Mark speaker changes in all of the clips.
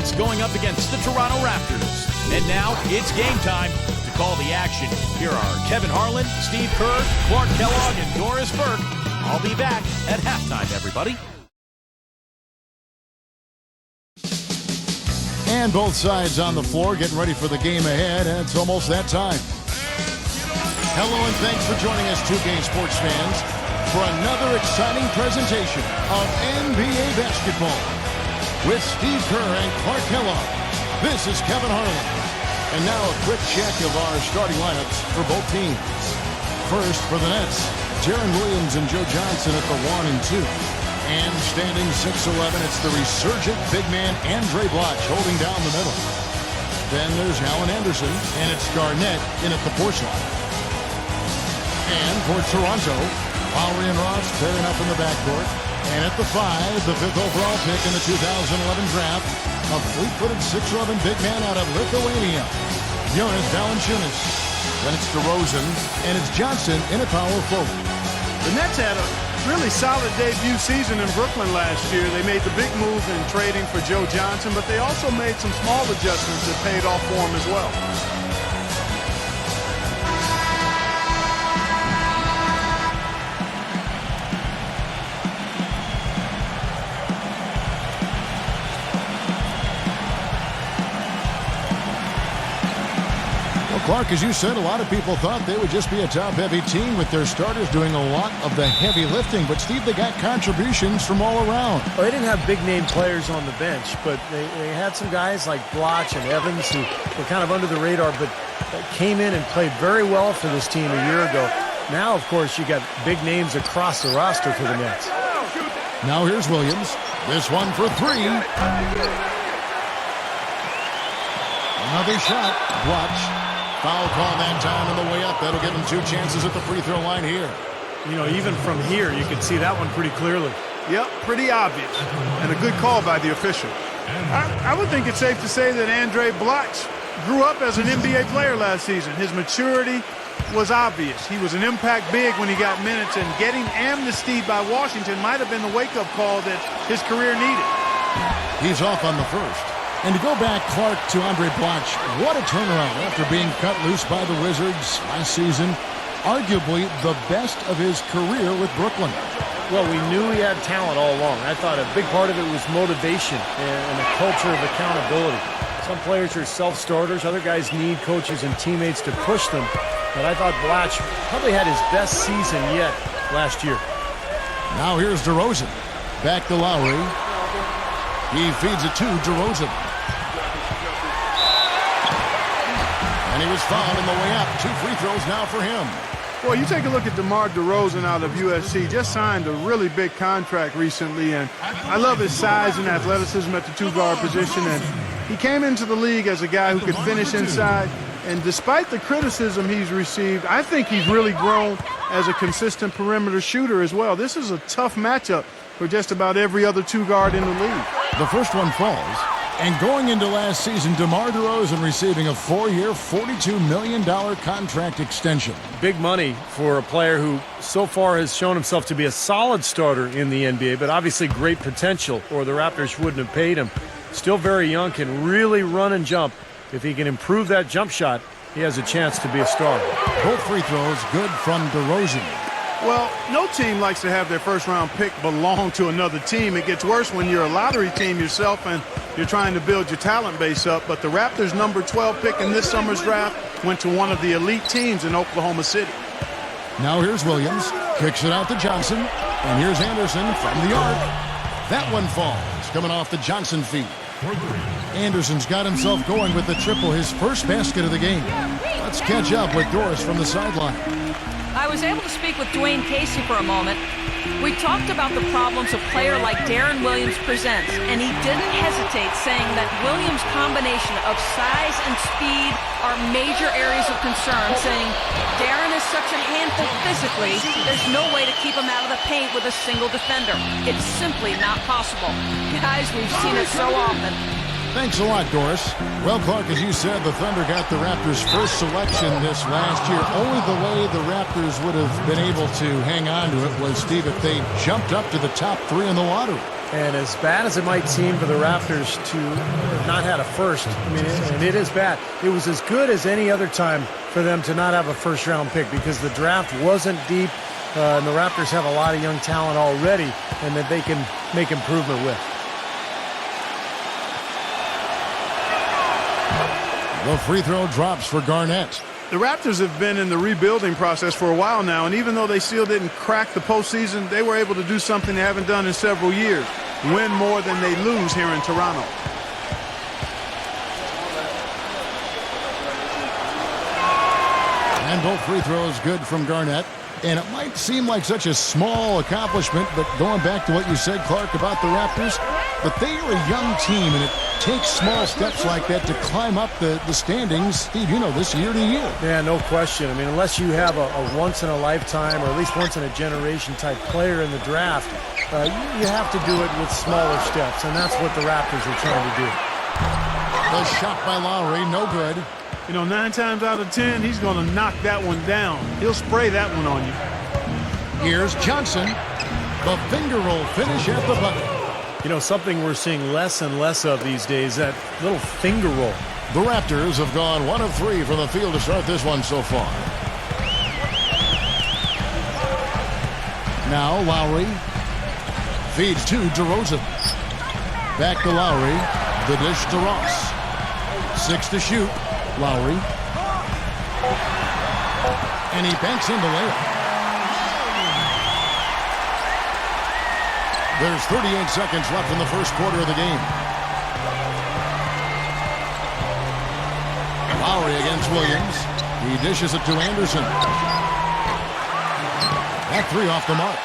Speaker 1: Hornets going up against the Toronto Raptors. And now it's game time. To call the action, here are Kevin Harlan, Steve Kerr, Clark Kellogg, and Doris Burke. I'll be back at halftime, everybody.
Speaker 2: And both sides on the floor getting ready for the game ahead, and it's almost that time. Hello and thanks for joining us, 2K Sports fans, for another exciting presentation of NBA basketball. With Steve Kerr and Clark Kellogg, this is Kevin Harlan. And now a quick check of our starting lineups for both teams. First for the Nets, Deron Williams and Joe Johnson at the 1 and 2. And standing 6'11", it's the resurgent big man Andre Bloch holding down the middle. Then there's Alan Anderson, and it's Garnett in at the 4 slot. And for Toronto, Lowry and Ross pairing up in the backcourt. And at the 5, the 5th overall pick in the 2011 draft, a fleet-footed 6'11" big man out of Lithuania, Jonas Valanciunas. Then it's DeRozan, and it's Johnson in at power forward.
Speaker 3: The Nets had a really solid debut season in Brooklyn last year. They made the big move in trading for Joe Johnson, but they also made some small adjustments that paid off for them as well.
Speaker 2: Clark, as you said, a lot of people thought they would just be a top-heavy team with their starters doing a lot of the heavy lifting. But, Steve, they got contributions from all around.
Speaker 4: Well, they didn't have big-name players on the bench, but they had some guys like Bloch and Evans who were kind of under the radar, but came in and played very well for this team a year ago. Now, of course, you got big names across the roster for the Nets.
Speaker 2: Now here's Williams. This one for 3. Another shot. Bloch. Foul call that time on the way up. That'll give him 2 chances at the free throw line here.
Speaker 4: You know, even from here, you can see that one pretty clearly.
Speaker 3: Yep, pretty obvious. And a good call by the official. I would think it's safe to say that Andre Bloch grew up as an NBA player last season. His maturity was obvious. He was an impact big when he got minutes, and getting amnestied by Washington might have been the wake-up call that his career needed.
Speaker 2: He's off on the first. And to go back, Clark, to Andre Bloch, what a turnaround after being cut loose by the Wizards last season. Arguably the best of his career with Brooklyn.
Speaker 4: Well, we knew he had talent all along. I thought a big part of it was motivation and a culture of accountability. Some players are self-starters. Other guys need coaches and teammates to push them. But I thought Bloch probably had his best season yet last year.
Speaker 2: Now here's DeRozan. Back to Lowry. He feeds it to DeRozan. And he was fouled on the way up. 2 free throws now for him.
Speaker 3: Well, you take a look at DeMar DeRozan out of USC. Just signed a really big contract recently, and I love his size and athleticism at the 2-guard position. And he came into the league as a guy who could finish inside. And despite the criticism he's received, I think he's really grown as a consistent perimeter shooter as well. This is a tough matchup for just about every other 2-guard in the league.
Speaker 2: The first one falls. And going into last season, DeMar DeRozan receiving a 4-year, $42 million contract extension.
Speaker 4: Big money for a player who so far has shown himself to be a solid starter in the NBA, but obviously great potential, or the Raptors wouldn't have paid him. Still very young, can really run and jump. If he can improve that jump shot, he has a chance to be a star.
Speaker 2: Both free throws good from DeRozan.
Speaker 3: Well, no team likes to have their first-round pick belong to another team. It gets worse when you're a lottery team yourself and you're trying to build your talent base up. But the Raptors' number 12 pick in this summer's draft went to one of the elite teams in Oklahoma City.
Speaker 2: Now here's Williams. Kicks it out to Johnson. And here's Anderson from the arc. That one falls, coming off the Johnson feed. Anderson's got himself going with the triple, his first basket of the game. Let's catch up with Doris from the sideline.
Speaker 5: I was able to speak with Dwayne Casey for a moment. We talked about the problems a player like Deron Williams presents, and he didn't hesitate saying that Williams' combination of size and speed are major areas of concern, saying Deron is such a handful physically, there's no way to keep him out of the paint with a single defender. It's simply not possible. Guys, we've seen it so often.
Speaker 2: Thanks a lot, Doris. Well, Clark, as you said, the Thunder got the Raptors' first selection this last year. Only the way the Raptors would have been able to hang on to it was, Steve, if they jumped up to the top 3 in the lottery.
Speaker 4: And as bad as it might seem for the Raptors to not have a first, I mean, and it is bad, it was as good as any other time for them to not have a first-round pick because the draft wasn't deep, and the Raptors have a lot of young talent already and that they can make improvement with.
Speaker 2: The free throw drops for Garnett.
Speaker 3: The Raptors have been in the rebuilding process for a while now, and even though they still didn't crack the postseason, they were able to do something they haven't done in several years, win more than they lose here in Toronto.
Speaker 2: And both free throws good from Garnett. And it might seem like such a small accomplishment, but going back to what you said, Clark, about the Raptors, but they are a young team, and it takes small steps like that to climb up the standings, Steve, you know, this year to year.
Speaker 4: Yeah, no question. I mean, unless you have a once-in-a-lifetime or at least once-in-a-generation type player in the draft, you have to do it with smaller steps, and that's what the Raptors are trying to do.
Speaker 2: The shot by Lowry, no good.
Speaker 3: You know, 9 times out of 10, he's going to knock that one down. He'll spray that one on you.
Speaker 2: Here's Johnson. The finger roll finish at the bucket.
Speaker 4: You know, something we're seeing less and less of these days, that little finger roll.
Speaker 2: The Raptors have gone 1 of 3 from the field to start this one so far. Now Lowry feeds to DeRozan. Back to Lowry. The dish to Ross. 6 to shoot. Lowry. And he banks in the layup. There's 38 seconds left in the first quarter of the game. Lowry against Williams. He dishes it to Anderson. That 3 off the mark.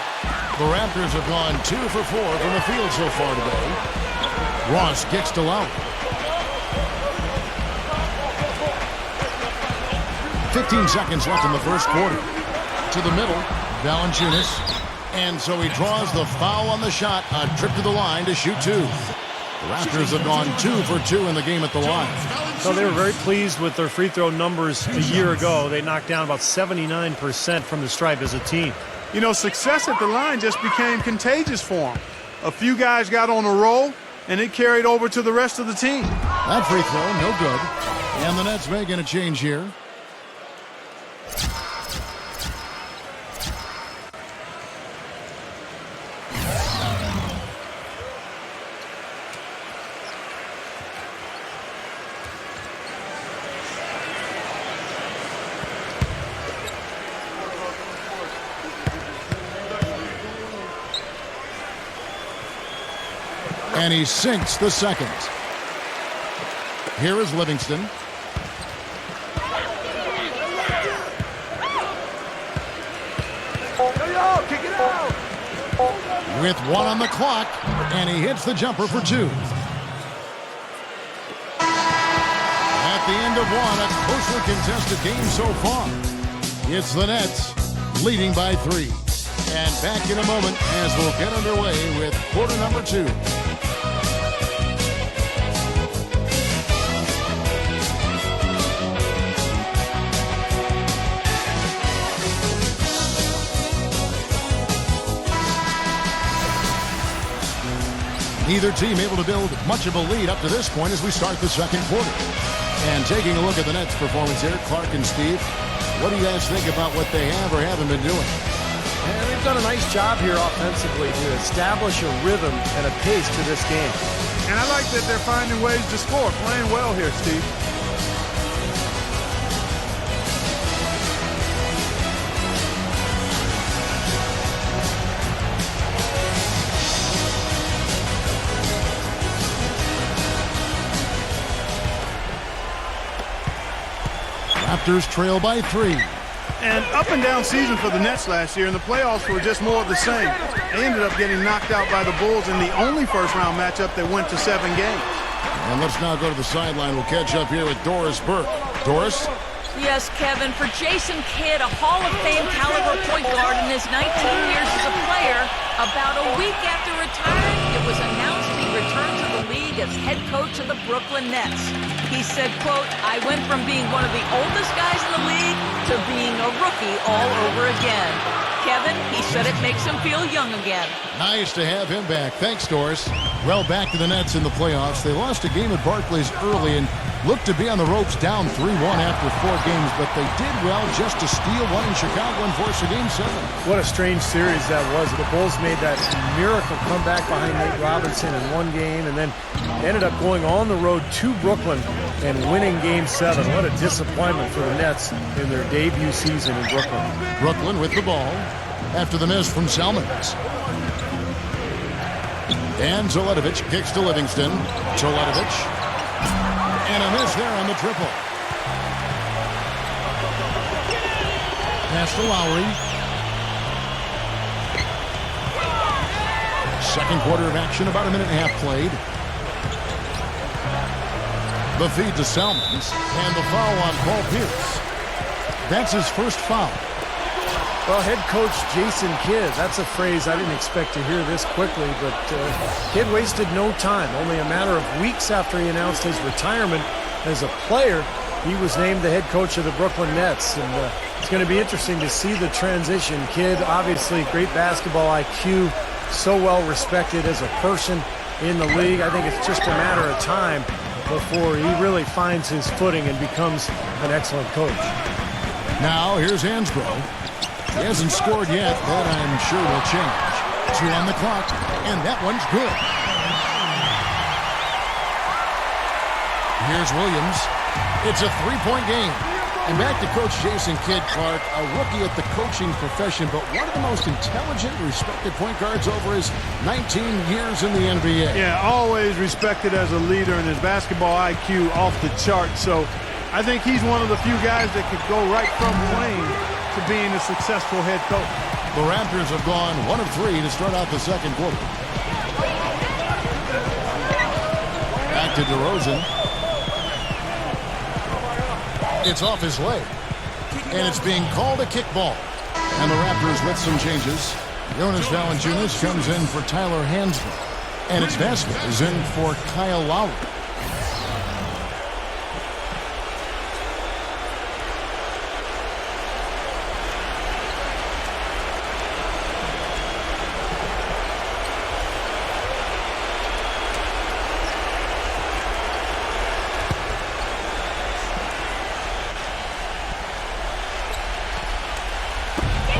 Speaker 2: The Raptors have gone 2 for 4 from the field so far today. Ross kicks to Lowry. 15 seconds left in the first quarter. To the middle, Valanciunas. And so he draws the foul on the shot. A trip to the line to shoot 2. The Raptors have gone 2 for 2 in the game at the line.
Speaker 4: So they were very pleased with their free throw numbers a year ago. They knocked down about 79% from the stripe as a team.
Speaker 3: You know, success at the line just became contagious for them. A few guys got on a roll, and it carried over to the rest of the team.
Speaker 2: That free throw, no good. And the Nets making a change here. And he sinks the second. Here is Livingston. With 1 on the clock, and he hits the jumper for 2. At the end of 1, a closely contested game so far. It's the Nets leading by 3. And back in a moment as we'll get underway with quarter number 2. Neither team able to build much of a lead up to this point as we start the second quarter. And taking a look at the Nets' performance here, Clark and Steve, what do you guys think about what they have or haven't been doing?
Speaker 4: And they've done a nice job here offensively to establish a rhythm and a pace to this game.
Speaker 3: And I like that they're finding ways to score, playing well here, Steve.
Speaker 2: Raptors trail by 3.
Speaker 3: And up and down season for the Nets last year, and the playoffs were just more of the same. They ended up getting knocked out by the Bulls in the only first-round matchup that went to 7 games.
Speaker 2: And let's now go to the sideline. We'll catch up here with Doris Burke. Doris?
Speaker 5: Yes, Kevin, for Jason Kidd, a Hall of Fame caliber point guard in his 19 years as a player, about a week after retiring, it was announced he returned to the league as head coach of the Brooklyn Nets. He said, quote, "I went from being one of the oldest guys in the league to being a rookie all over again." Kevin, he said it makes him feel young again.
Speaker 2: Nice to have him back. Thanks, Doris. Well, back to the Nets in the playoffs. They lost a game at Barclays early and looked to be on the ropes down 3-1 after 4 games, but they did well just to steal one in Chicago and force a Game 7.
Speaker 4: What a strange series that was. The Bulls made that miracle comeback behind Nate Robinson in one game and then ended up going on the road to Brooklyn and winning Game 7. What a disappointment for the Nets in their debut season in Brooklyn.
Speaker 2: Brooklyn with the ball after the miss from Salmons. And Zoletovic kicks to Livingston. Zoletovic. And a miss there on the triple. Pass to Lowry. Second quarter of action, about a minute and a half played. The feed to Salmons. And the foul on Paul Pierce. That's his first foul.
Speaker 4: Well, head coach Jason Kidd, that's a phrase I didn't expect to hear this quickly, but Kidd wasted no time. Only a matter of weeks after he announced his retirement as a player, he was named the head coach of the Brooklyn Nets. And it's going to be interesting to see the transition. Kidd, obviously, great basketball IQ, so well respected as a person in the league. I think it's just a matter of time before he really finds his footing and becomes an excellent coach.
Speaker 2: Now, here's Hansbrough. He hasn't scored yet. That, I'm sure, will change. 2 on the clock, and that one's good. Here's Williams. It's a 3-point game. And back to Coach Jason Kidd, Clark, a rookie at the coaching profession, but one of the most intelligent, respected point guards over his 19 years in the NBA.
Speaker 3: Yeah, always respected as a leader, and his basketball IQ off the chart. So I think he's one of the few guys that could go right from playing to being a successful head coach.
Speaker 2: The Raptors have gone 1 of 3 to start out the second quarter. Back to DeRozan. It's off his leg. And it's being called a kickball. And the Raptors with some changes. Jonas Valanciunas comes in for Tyler Hansbrough. And it's Vasquez in for Kyle Lowry.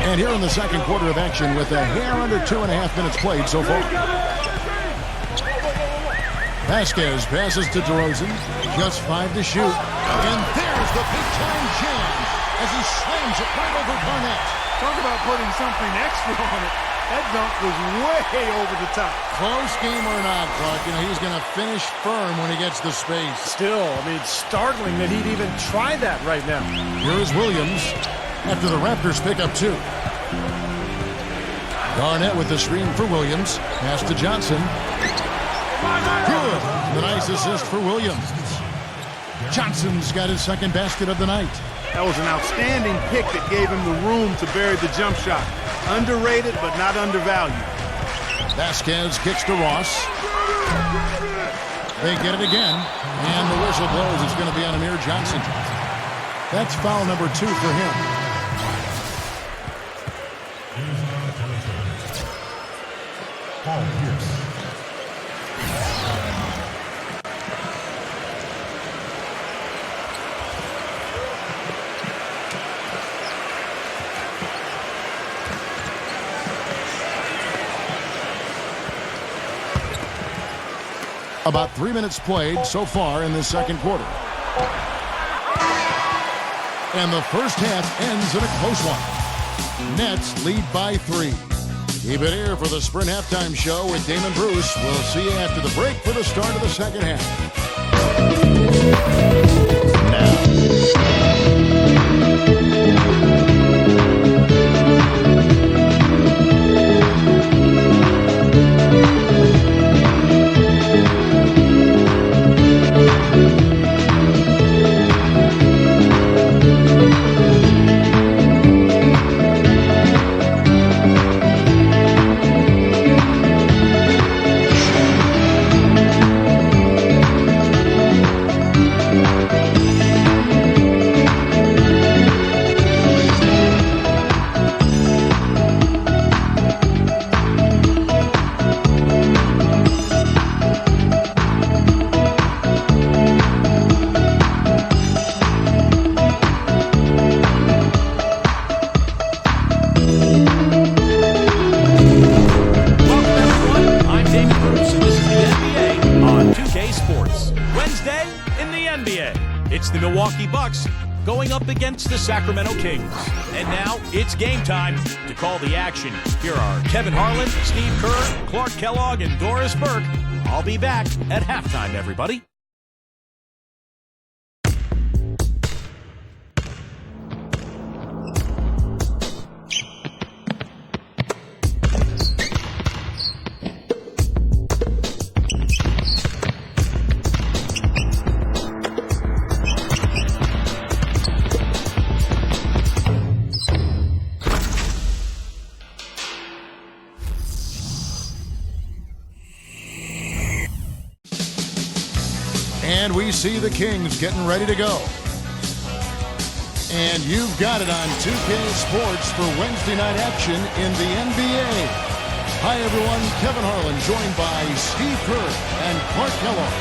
Speaker 2: And here in the second quarter of action with a hair under 2.5 minutes played so far. Vasquez passes to DeRozan. Just 5 to shoot. And there's the big-time jam as he slams it right over Garnett.
Speaker 3: Talk about putting something extra on it. That dunk was way over the top.
Speaker 2: Close game or not, Clark, he's going to finish firm when he gets the space.
Speaker 4: Still, it's startling that he'd even try that right now.
Speaker 2: Here's Williams after the Raptors pick up 2. Garnett with the screen for Williams. Pass to Johnson. Good. The nice assist for Williams. Johnson's got his second basket of the night.
Speaker 3: That was an outstanding pick that gave him the room to bury the jump shot. Underrated, but not undervalued.
Speaker 2: Vasquez kicks to Ross. They get it again. And the whistle blows. It's going to be on Amir Johnson. That's foul number 2 for him. Paul Pierce. About 3 minutes played so far in the second quarter. And the first half ends in a close one. Nets lead by 3. Keep it here for the Sprint Halftime Show with Damon Bruce. We'll see you after the break for the start of the second half.
Speaker 1: NBA. It's the Milwaukee Bucks going up against the Sacramento Kings. And now it's game time. To call the action, here are Kevin Harlan, Steve Kerr, Clark Kellogg, and Doris Burke. I'll be back at halftime, everybody.
Speaker 2: And we see the Kings getting ready to go. And you've got it on 2K Sports for Wednesday night action in the NBA. Hi, everyone. Kevin Harlan, joined by Steve Kerr and Clark Kellogg.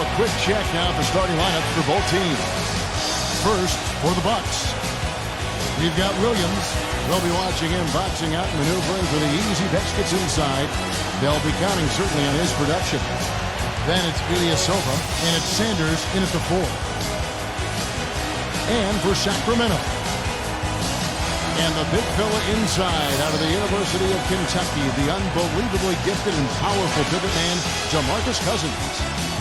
Speaker 2: A quick check now of the starting lineups for both teams. First, for the Bucks, we've got Williams. They'll be watching him boxing out and maneuvering for the easy baskets inside. They'll be counting certainly on his production. Then it's Ilyasova, and it's Sanders in at the 4. And for Sacramento. And the big fella inside out of the University of Kentucky, the unbelievably gifted and powerful pivot man, DeMarcus Cousins.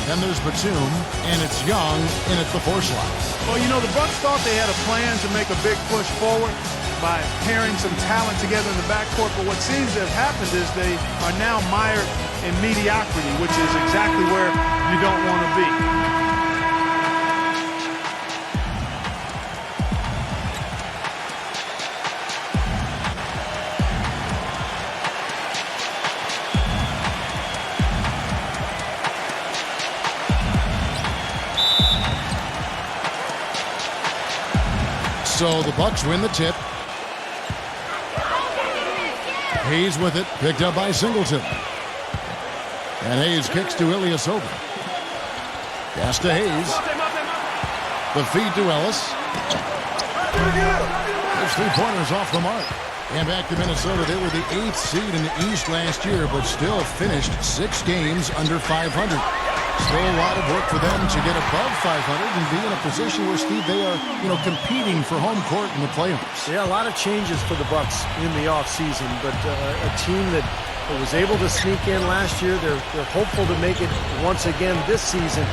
Speaker 2: Then there's Batum, and it's Young in at the 4 slot.
Speaker 3: Well, you know, the Bucks thought they had a plan to make a big push forward by pairing some talent together in the backcourt, but what seems to have happened is they are now mired in mediocrity, which is exactly where you don't want to be.
Speaker 2: So the Bucks win the tip. Hayes with it, picked up by Singleton. And Hayes kicks to Ilyasova. Pass to Hayes. The feed to Ellis. There's 3-pointers off the mark. And back to Minnesota. They were the 8th seed in the East last year, but still finished 6 games under 500. Still a lot of work for them to get above 500 and be in a position where, Steve, they are, competing for home court in the playoffs.
Speaker 4: Yeah, a lot of changes for the Bucks in the offseason, but a team that was able to sneak in last year. They're hopeful to make it once again this season,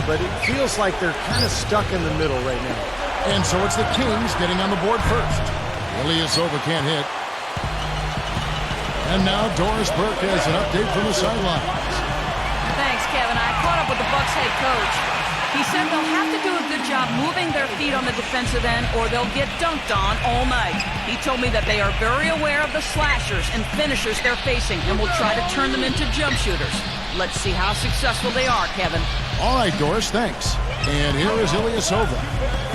Speaker 4: but it feels like they're kind of stuck in the middle right now.
Speaker 2: And so it's the Kings getting on the board first. Ilyasova can't hit. And now Doris Burke has an update from the sidelines.
Speaker 5: Thanks, Kevin. I caught up with the Bucks head coach. He said they'll have to do a good job moving their feet on the defensive end or they'll get dunked on all night. He told me that they are very aware of the slashers and finishers they're facing and will try to turn them into jump shooters. Let's see how successful they are, Kevin.
Speaker 2: All right, Doris, thanks. And here is Ilyasova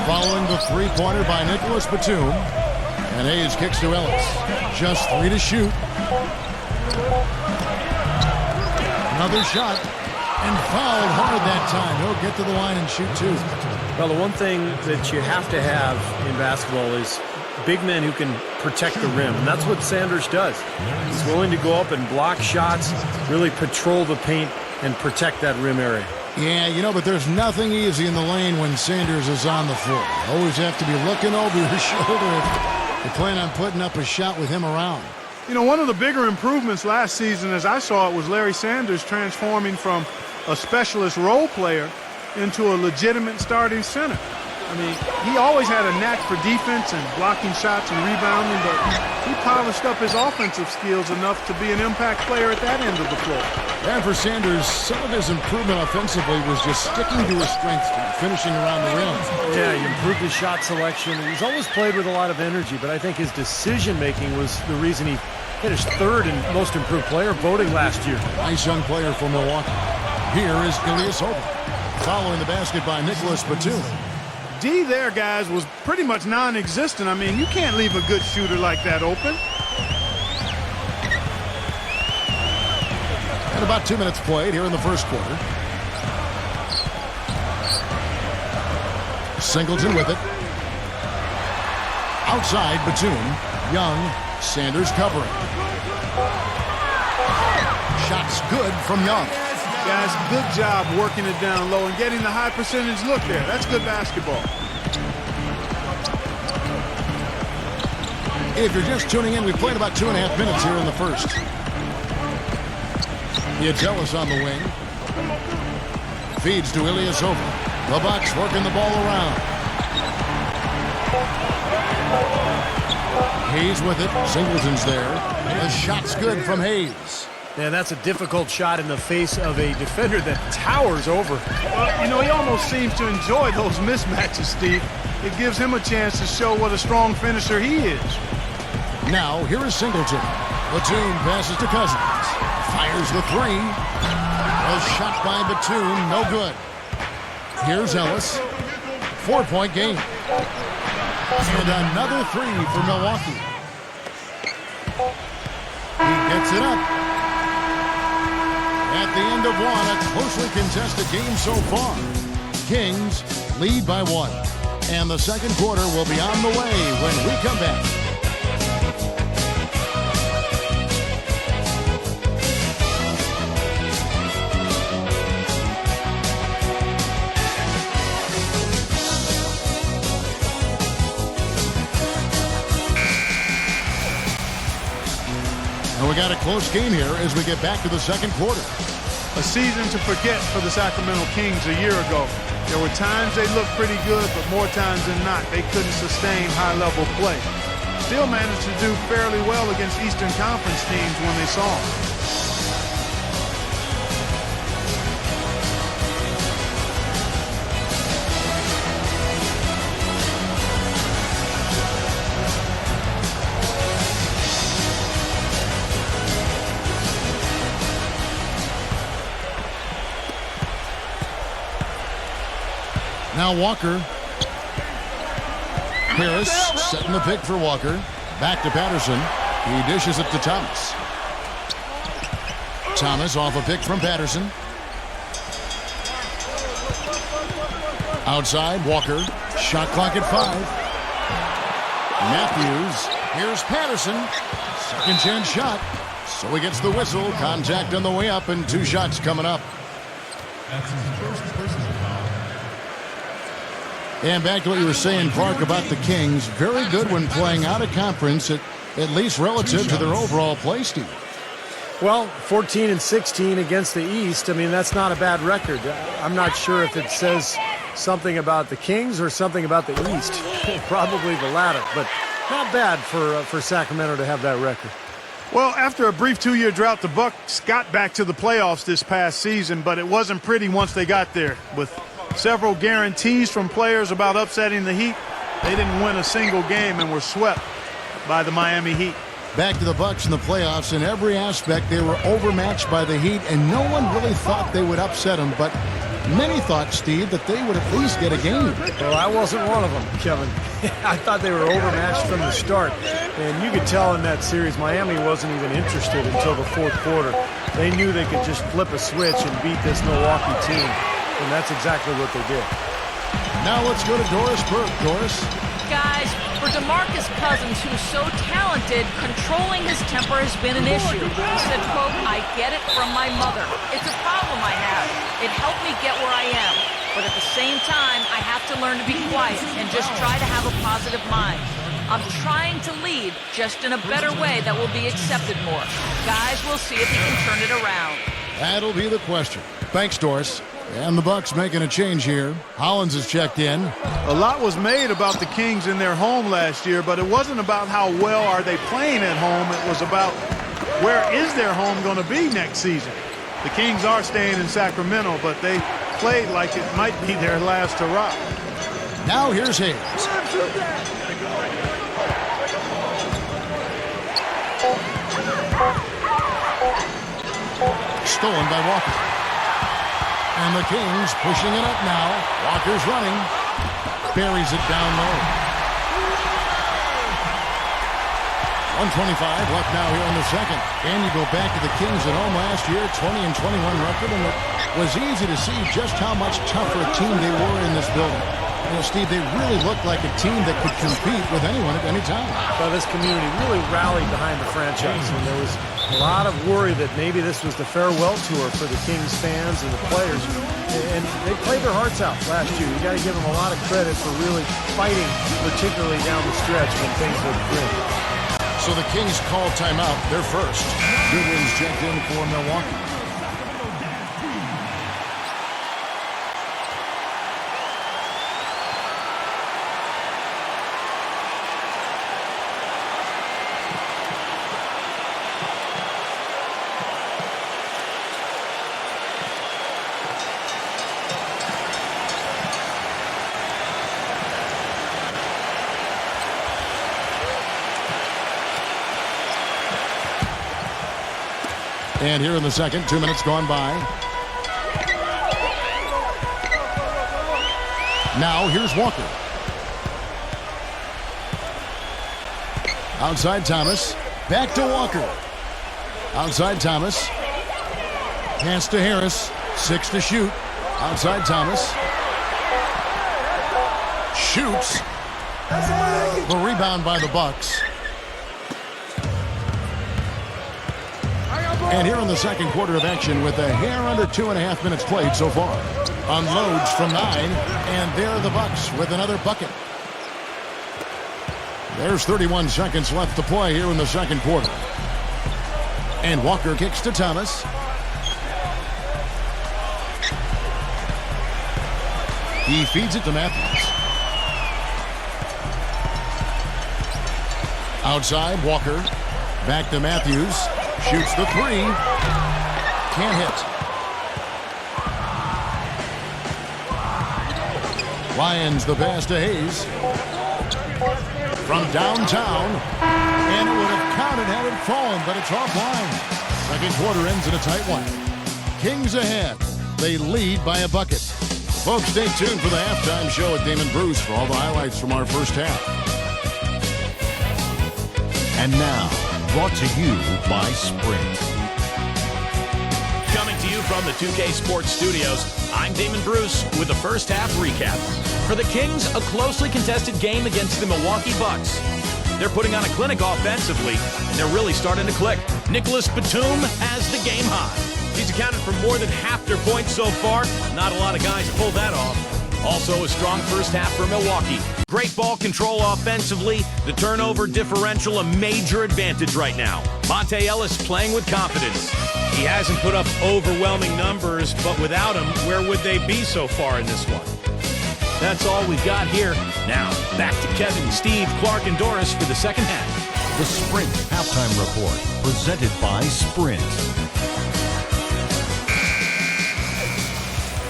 Speaker 2: following the 3-pointer by Nicholas Batum. And Hayes kicks to Ellis. Just 3 to shoot. Another shot. And fouled hard that time. He'll get to the line and shoot 2.
Speaker 4: Well, the one thing that you have to have in basketball is big men who can protect the rim. And that's what Sanders does. He's willing to go up and block shots, really patrol the paint, and protect that rim area.
Speaker 2: Yeah, but there's nothing easy in the lane when Sanders is on the floor. You always have to be looking over your shoulder if you plan on putting up a shot with him around.
Speaker 3: One of the bigger improvements last season, as I saw it, was Larry Sanders transforming from a specialist role player into a legitimate starting center. He always had a knack for defense and blocking shots and rebounding, but he polished up his offensive skills enough to be an impact player at that end of the floor.
Speaker 2: And for Sanders, some of his improvement offensively was just sticking to his strengths and finishing around the rim.
Speaker 4: Yeah, he improved his shot selection. He's always played with a lot of energy, but I think his decision-making was the reason he finished 3rd in most improved player voting last year.
Speaker 2: Nice young player for Milwaukee. Here is Ilyasova, following the basket by Nicholas Batum.
Speaker 3: D there, guys, was pretty much non-existent. You can't leave a good shooter like that open.
Speaker 2: And about 2 minutes played here in the first quarter. Singleton with it. Outside, Batum. Young. Sanders covering. Shots good from Young.
Speaker 3: Guys, good job working it down low and getting the high percentage look there. That's good basketball.
Speaker 2: If you're just tuning in, we've played about 2.5 minutes here in the first. Yagelis on the wing. Feeds to Ilyasova. The Bucks working the ball around. Hayes with it. Singleton's there. The shot's good from Hayes.
Speaker 4: Man, that's a difficult shot in the face of a defender that towers over.
Speaker 3: Well, you know, he almost seems to enjoy those mismatches, Steve. It gives him a chance to show what a strong finisher he is.
Speaker 2: Now, here is Singleton. Batum passes to Cousins. Fires the three. A shot by Batum, no good. Here's Ellis. 4-point game. And another three for Milwaukee. He gets it up. At the end of one, a closely contested game so far. Kings lead by 1. And the second quarter will be on the way when we come back. And we got a close game here as we get back to the second quarter.
Speaker 3: A season to forget for the Sacramento Kings a year ago. There were times they looked pretty good, but more times than not, they couldn't sustain high-level play. Still managed to do fairly well against Eastern Conference teams when they saw them.
Speaker 2: Now Walker. Harris setting the pick for Walker. Back to Patterson. He dishes it to Thomas. Thomas off a pick from Patterson. Outside, Walker. Shot clock at 5. Matthews. Here's Patterson. Second chance shot. So he gets the whistle. Contact on the way up and 2 shots coming up. And back to what you were saying, Clark, about the Kings. Very good when playing out of conference, at least relative to their overall play, Steve.
Speaker 4: Well, 14-16 against the East. I mean, that's not a bad record. I'm not sure if it says something about the Kings or something about the East. Probably the latter, but not bad for Sacramento to have that record.
Speaker 3: Well, after a brief 2-year drought, the Bucks got back to the playoffs this past season, but it wasn't pretty once they got there. With several guarantees from players about upsetting the Heat, they didn't win a single game and were swept by the Miami Heat.
Speaker 2: Back to the Bucks in the playoffs. In every aspect, they were overmatched by the Heat, and no one really thought they would upset them, but many thought, Steve, that they would at least get a game.
Speaker 4: Well, I wasn't one of them, Kevin. I thought they were overmatched from the start, and you could tell in that series Miami wasn't even interested until the fourth quarter. They knew they could just flip a switch and beat this Milwaukee team, and that's exactly what they did.
Speaker 2: Now let's go to Doris Burke. Doris?
Speaker 5: Guys, for DeMarcus Cousins, who's so talented, controlling his temper has been an issue. He said, quote, "I get it from my mother. It's a problem I have. It helped me get where I am. But at the same time, I have to learn to be quiet and just try to have a positive mind. I'm trying to lead, just in a better way that will be accepted more. Guys, we'll see if he can turn it around."
Speaker 2: That'll be the question. Thanks, Doris. And the Bucks making a change here. Hollins has checked in.
Speaker 3: A lot was made about the Kings in their home last year, but it wasn't about how well are they playing at home. It was about where is their home going to be next season. The Kings are staying in Sacramento, but they played like it might be their last hurrah.
Speaker 2: Now here's Hayes. Stolen by Walker. And the Kings pushing it up now. Walker's running. Buries it down low. 1:25 left now here in the second. And you go back to the Kings at home last year, 20-21 record, and it was easy to see just how much tougher a team they were in this building. You know, Steve, they really look like a team that could compete with anyone at any time.
Speaker 4: Well, this community really rallied behind the franchise, and there was a lot of worry that maybe this was the farewell tour for the Kings fans and the players. And they played their hearts out last year. You got to give them a lot of credit for really fighting, particularly down the stretch when things looked grim.
Speaker 2: So the Kings call timeout. They're first. Goodwin's checked in for Milwaukee. And here in the second, 2 minutes gone by. Now here's Walker. Outside Thomas. Back to Walker. Outside Thomas. Pass to Harris. 6 to shoot. Outside Thomas. Shoots. The rebound by the Bucks. And here in the second quarter of action with a hair under 2.5 minutes played so far. Unloads from 9, and there are the Bucks with another bucket. There's 31 seconds left to play here in the second quarter. And Walker kicks to Thomas. He feeds it to Matthews. Outside, Walker. Back to Matthews. Shoots the 3. Can't hit. Lions the pass to Hayes. From downtown. And it would have counted had it fallen, but it's offline. Second quarter ends in a tight one. Kings ahead. They lead by a bucket. Folks, stay tuned for the halftime show with Damon Bruce for all the highlights from our first half.
Speaker 1: And now, brought to you by Sprint. Coming to you from the 2K Sports Studios, I'm Damon Bruce with the first half recap. For the Kings, a closely contested game against the Milwaukee Bucks. They're putting on a clinic offensively, and they're really starting to click. Nicholas Batum has the game high. He's accounted for more than half their points so far. Not a lot of guys pull that off. Also a strong first half for Milwaukee. Great ball control offensively. The turnover differential a major advantage right now. Monte Ellis playing with confidence. He hasn't put up overwhelming numbers, but without him, where would they be so far in this one? That's all we've got here. Now, back to Kevin, Steve, Clark, and Doris for the second half.
Speaker 6: The Sprint Halftime Report, presented by Sprint.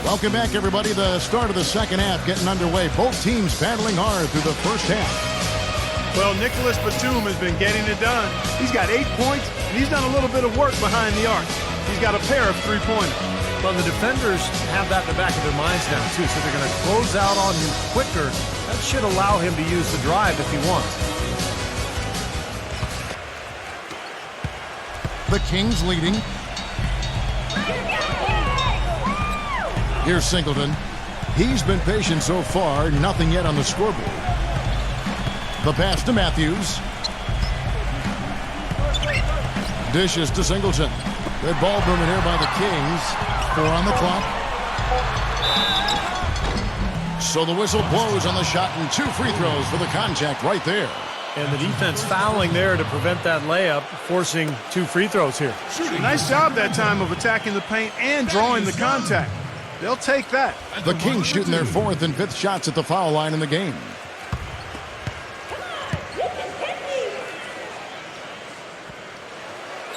Speaker 2: Welcome back, everybody. The start of the second half getting underway. Both teams battling hard through the first half.
Speaker 3: Well, Nicholas Batum has been getting it done. He's got 8 points, and he's done a little bit of work behind the arc. He's got a pair of three-pointers.
Speaker 4: Well, the defenders have that in the back of their minds now, too, so they're going to close out on him quicker. That should allow him to use the drive if he wants.
Speaker 2: The Kings leading. Here's Singleton. He's been patient so far. Nothing yet on the scoreboard. The pass to Matthews. Dishes to Singleton. Good ball movement here by the Kings. 4 on the clock. So the whistle blows on the shot and 2 free throws for the contact right there.
Speaker 4: And the defense fouling there to prevent that layup, forcing 2 free throws here.
Speaker 3: Nice job that time of attacking the paint and drawing the contact. They'll take that.
Speaker 2: The Kings shooting their 4th and 5th shots at the foul line in the game.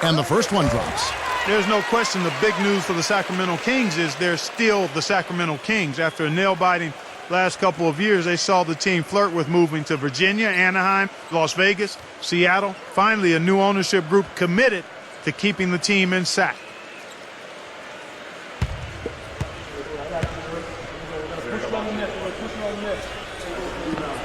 Speaker 2: And the first one drops.
Speaker 3: There's no question the big news for the Sacramento Kings is they're still the Sacramento Kings. After a nail-biting last couple of years, they saw the team flirt with moving to Virginia, Anaheim, Las Vegas, Seattle. Finally, a new ownership group committed to keeping the team in sack.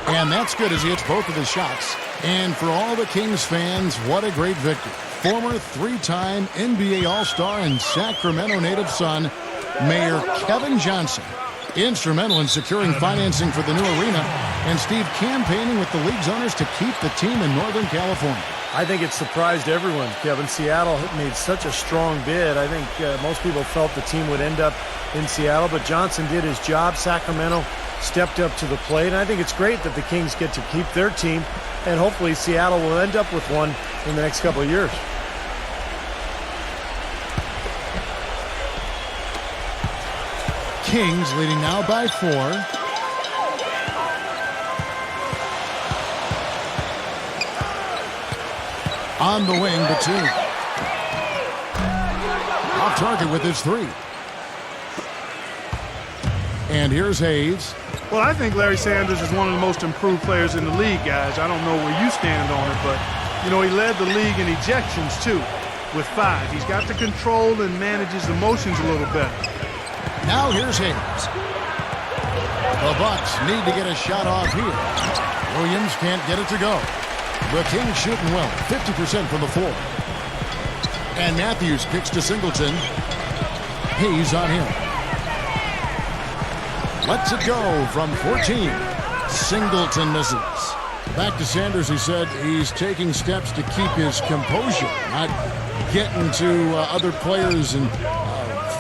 Speaker 2: And that's good as he hits both of his shots. And for all the Kings fans, what a great victory. Former 3-time NBA All-Star and Sacramento native son, Mayor Kevin Johnson, Instrumental in securing financing for the new arena, and Steve campaigning with the league's owners to keep the team in Northern California.
Speaker 4: I think it surprised everyone, Kevin. Seattle made such a strong bid. I think most people felt the team would end up in Seattle, but Johnson did his job. Sacramento stepped up to the plate, and I think it's great that the Kings get to keep their team, and hopefully Seattle will end up with one in the next couple of years.
Speaker 2: Kings leading now by 4. On the wing, the 2. Off target with his 3. And here's Hayes.
Speaker 3: Well, I think Larry Sanders is one of the most improved players in the league, guys. I don't know where you stand on it, but, you know, he led the league in ejections, too, with 5. He's got to control and manage his emotions a little better.
Speaker 2: Now here's Hayes. The Bucks need to get a shot off here. Williams can't get it to go. The Kings shooting well, 50% from the floor. And Matthews kicks to Singleton. Hayes on him. Lets it go from 14. Singleton misses. Back to Sanders, he said he's taking steps to keep his composure, not getting to other players and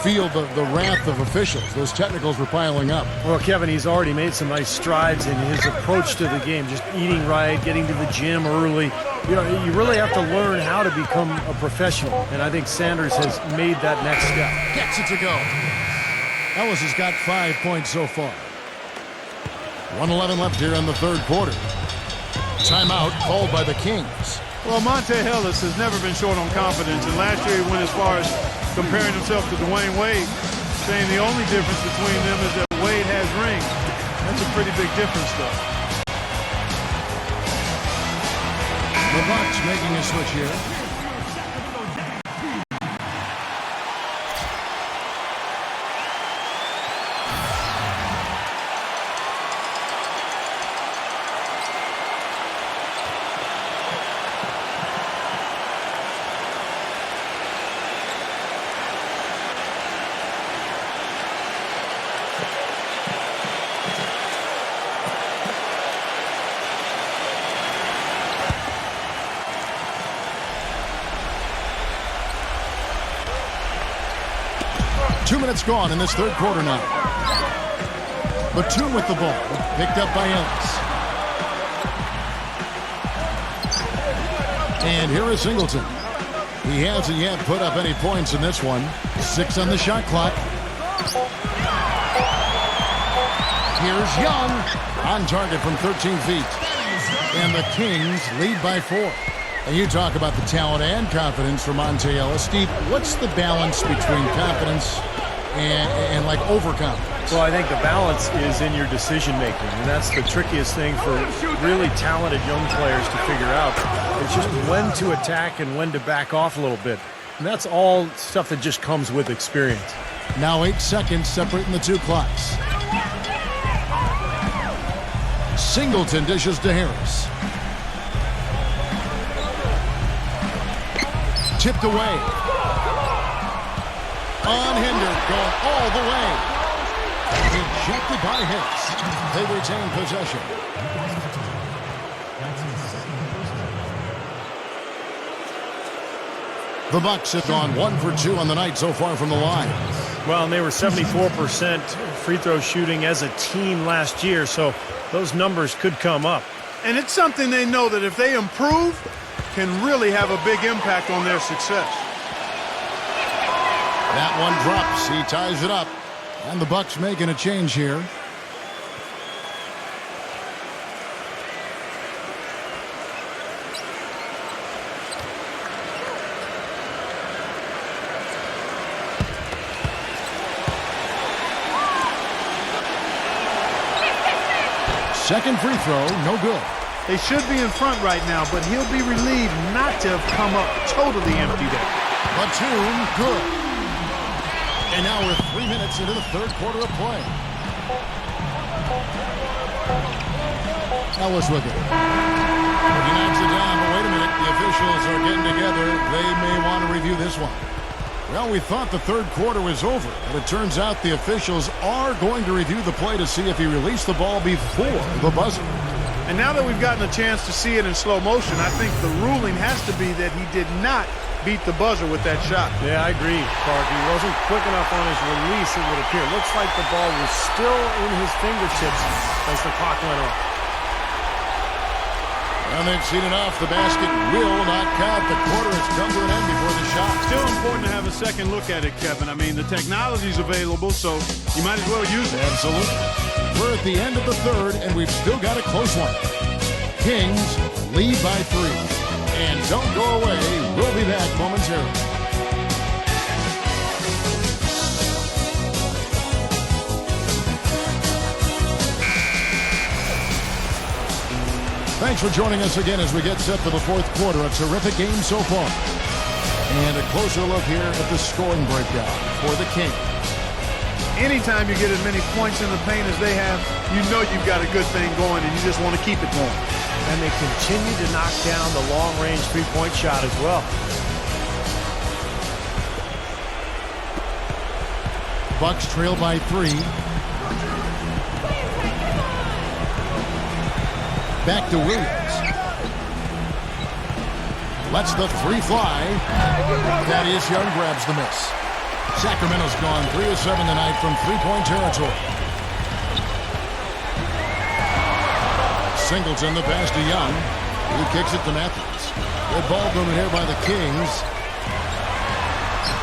Speaker 2: feel the wrath of officials. Those technicals were piling up.
Speaker 4: Well, Kevin, he's already made some nice strides in his approach to the game, just eating right, getting to the gym early. You know, you really have to learn how to become a professional, and I think Sanders has made that next step.
Speaker 2: Gets it to go. Ellis has got 5 points so far. 1:11 left here in the third quarter. Timeout called by the Kings.
Speaker 3: Well, Monte Ellis has never been short on confidence, and last year he went as far as comparing himself to Dwayne Wade, saying the only difference between them is that Wade has rings. That's a pretty big difference, though.
Speaker 2: The Bucks making a switch here. Gone in this third quarter now. Batum with the ball, picked up by Ellis. And here is Singleton. He hasn't yet put up any points in this one. 6 on the shot clock. Here's Young on target from 13 feet. And the Kings lead by 4. And you talk about the talent and confidence for Monte Ellis. Steve, what's the balance between confidence and like overconfidence?
Speaker 4: Well, I think the balance is in your decision making, and that's the trickiest thing for really talented young players to figure out. It's just when to attack and when to back off a little bit. And that's all stuff that just comes with experience.
Speaker 2: Now 8 seconds separating the two clocks. Singleton dishes to Harris. Tipped away. Unhindered, going all the way. Ejected by Hicks. They retain possession. The Bucks have gone 1 for 2 on the night so far from the line.
Speaker 4: Well, and they were 74% free throw shooting as a team last year, so those numbers could come up.
Speaker 3: And it's something they know that if they improve, can really have a big impact on their success.
Speaker 2: That one drops. He ties it up. And the Bucks making a change here. Second free throw, no good.
Speaker 3: They should be in front right now, but he'll be relieved not to have come up totally empty there.
Speaker 2: Batum, good. And now we're 3 minutes into the third quarter of play. Ellis with it. He knocks it down, but wait a minute. The officials are getting together. They may want to review this one. Well, we thought the third quarter was over, but it turns out the officials are going to review the play to see if he released the ball before the buzzer.
Speaker 3: And now that we've gotten a chance to see it in slow motion, I think the ruling has to be that he did not beat the buzzer with that shot.
Speaker 4: Yeah, I agree, Clark. He wasn't quick enough on his release, it would appear. Looks like the ball was still in his fingertips as the clock went off.
Speaker 2: And they've seen enough. The basket will not count. The quarter has come to an end before the shot.
Speaker 3: Still important to have a second look at it, Kevin. I mean, the technology's available, so you might as well use it.
Speaker 2: Absolutely. We're at the end of the third, and we've still got a close one. Kings lead by 3. And don't go away. We'll be back momentarily. Thanks for joining us again as we get set for the fourth quarter. A terrific game so far. And a closer look here at the scoring breakdown for the Kings.
Speaker 3: Anytime you get as many points in the paint as they have, you know you've got a good thing going and you just want to keep it going.
Speaker 4: And they continue to knock down the long-range three-point shot as well.
Speaker 2: Bucks trail by 3. Back to Williams. Lets the 3 fly. Thaddeus Young grabs the miss. Sacramento's gone 3 of 7 tonight from three-point territory. Singleton, the pass to Young. He kicks it to Matthews. Good ball movement here by the Kings.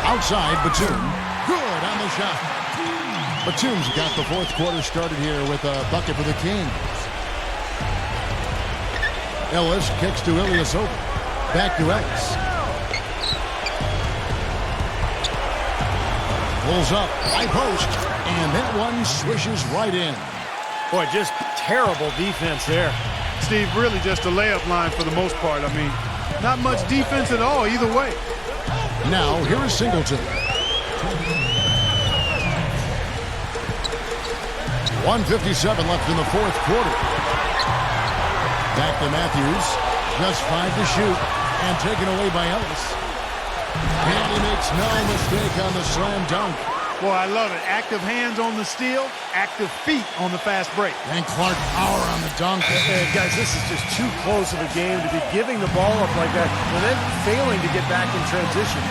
Speaker 2: Outside, Batum. Good on the shot. Batum's got the fourth quarter started here with a bucket for the Kings. Ellis kicks to Ilyasova. Back to Ellis. Pulls up, high post, and that one swishes right in.
Speaker 4: Boy, just terrible defense there.
Speaker 3: Steve, really just a layup line for the most part. I mean, not much defense at all either way.
Speaker 2: Now, here is Singleton. 1:57 left in the fourth quarter. Back to Matthews. Just 5 to shoot. And taken away by Ellis. And he makes no mistake on the slam dunk.
Speaker 3: Boy, I love it. Active hands on the steal, active feet on the fast break.
Speaker 2: And Clark power on the dunk.
Speaker 4: Guys, this is just too close of a game to be giving the ball up like that and then failing to get back in transition.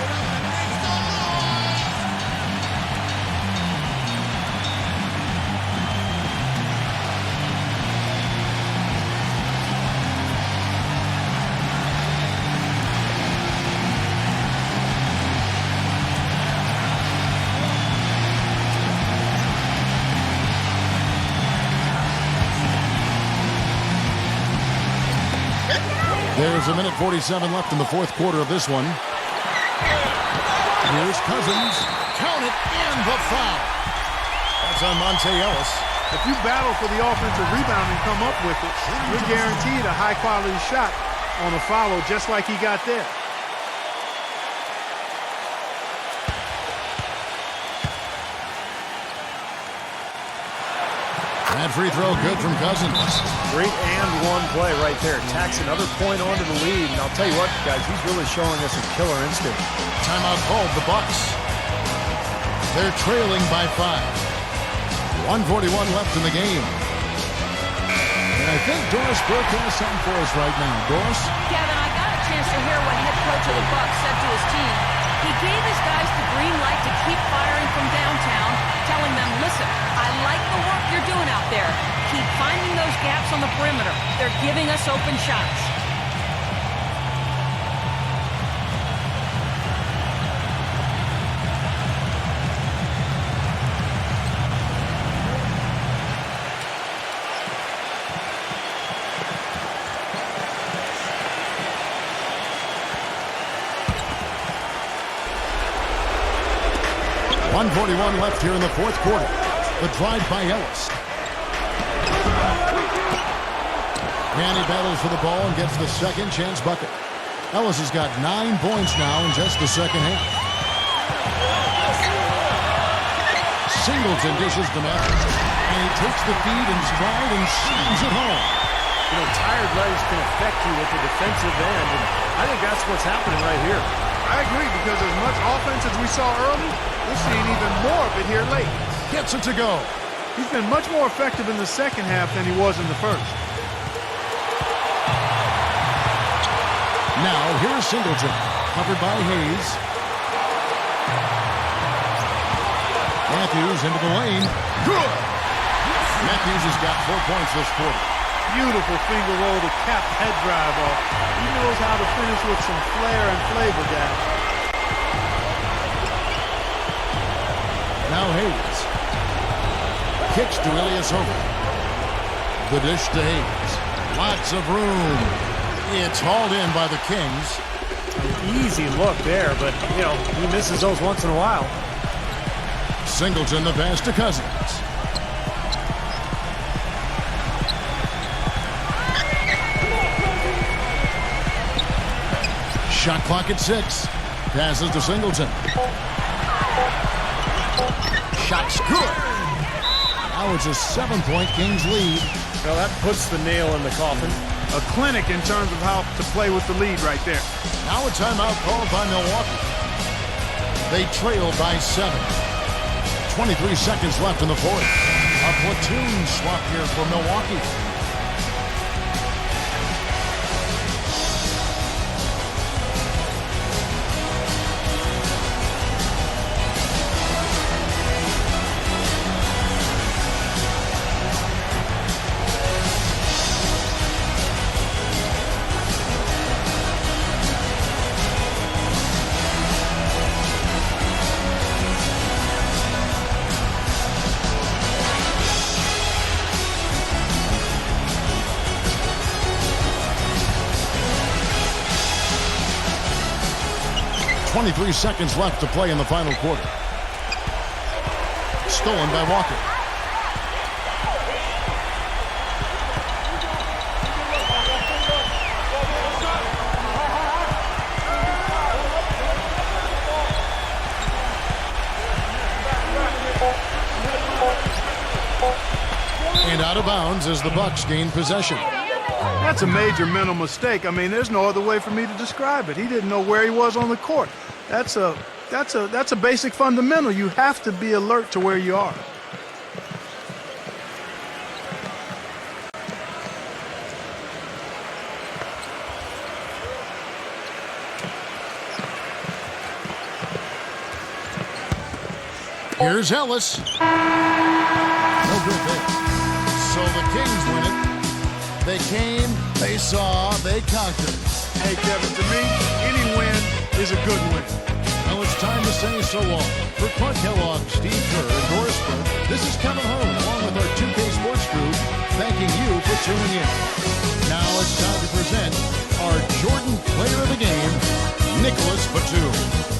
Speaker 2: There's a minute 47 left in the fourth quarter of this one. Here's Cousins. Count it, and the foul. That's on Monte Ellis.
Speaker 3: If you battle for the offensive rebound and come up with it, you're guaranteed a high-quality shot on a follow just like he got there.
Speaker 2: That free throw good from Cousins.
Speaker 4: Great and one play right there. Tacks another point onto the lead. And I'll tell you what, guys, he's really showing us a killer instinct.
Speaker 2: Timeout called, the Bucks. They're trailing by 5. 1:41 left in the game. And I think Doris Burke has something for us right now. Doris?
Speaker 5: Kevin, I got a chance to hear what head coach of the Bucks said to his team. He gave his guys the green light to keep firing from downtown, telling them, listen, I like the work you're doing out there. Keep finding those gaps on the perimeter. They're giving us open shots.
Speaker 2: .141 left here in the fourth quarter. The drive by Ellis. And he battles for the ball and gets the second chance bucket. Ellis has got 9 points now in just the second half. Singleton dishes to Matthews. And he takes the feed in stride and slams it home.
Speaker 4: You know, tired legs can affect you with the defensive end, and I think that's what's happening right here.
Speaker 3: I agree, because as much offense as we saw early, we're seeing even more of it here late.
Speaker 2: Gets it to go.
Speaker 3: He's been much more effective in the second half than he was in the first.
Speaker 2: Now, here's Singleton, covered by Hayes. Matthews into the lane. Good! Matthews has got 4 points this quarter.
Speaker 3: Beautiful finger roll to cap head drive off. He knows how to finish with some flair and flavor, guys.
Speaker 2: Now Hayes. Kicks to Ilyasova. The dish to Hayes. Lots of room. It's hauled in by the Kings.
Speaker 4: An easy look there, but, you know, he misses those once in a while.
Speaker 2: Singleton the pass to Cousins. Shot clock at 6. Passes to Singleton. Shot's good. Now it's a 7-point Kings lead.
Speaker 4: Well, that puts the nail in the coffin.
Speaker 3: A clinic in terms of how to play with the lead right there.
Speaker 2: Now a timeout called by Milwaukee. They trail by 7. 23 seconds left in the fourth. A platoon swap here for Milwaukee. .23 seconds left to play in the final quarter. Stolen by Walker. And out of bounds as the Bucks gain possession.
Speaker 3: That's a major mental mistake. I mean, there's no other way for me to describe it. He didn't know where he was on the court. That's a basic fundamental. You have to be alert to where you are.
Speaker 2: Here's Ellis. No good there. So the Kings win it. They came, they saw, they conquered.
Speaker 3: Hey, Kevin, to me, any win is a good win.
Speaker 2: Now it's time to say so long. For Clark Kellogg, Steve Kerr, and Doris Burke, this is Kevin Harlan, along with our 2K Sports crew, thanking you for tuning in. Now it's time to present our Jordan Player of the Game, Nicholas Batum.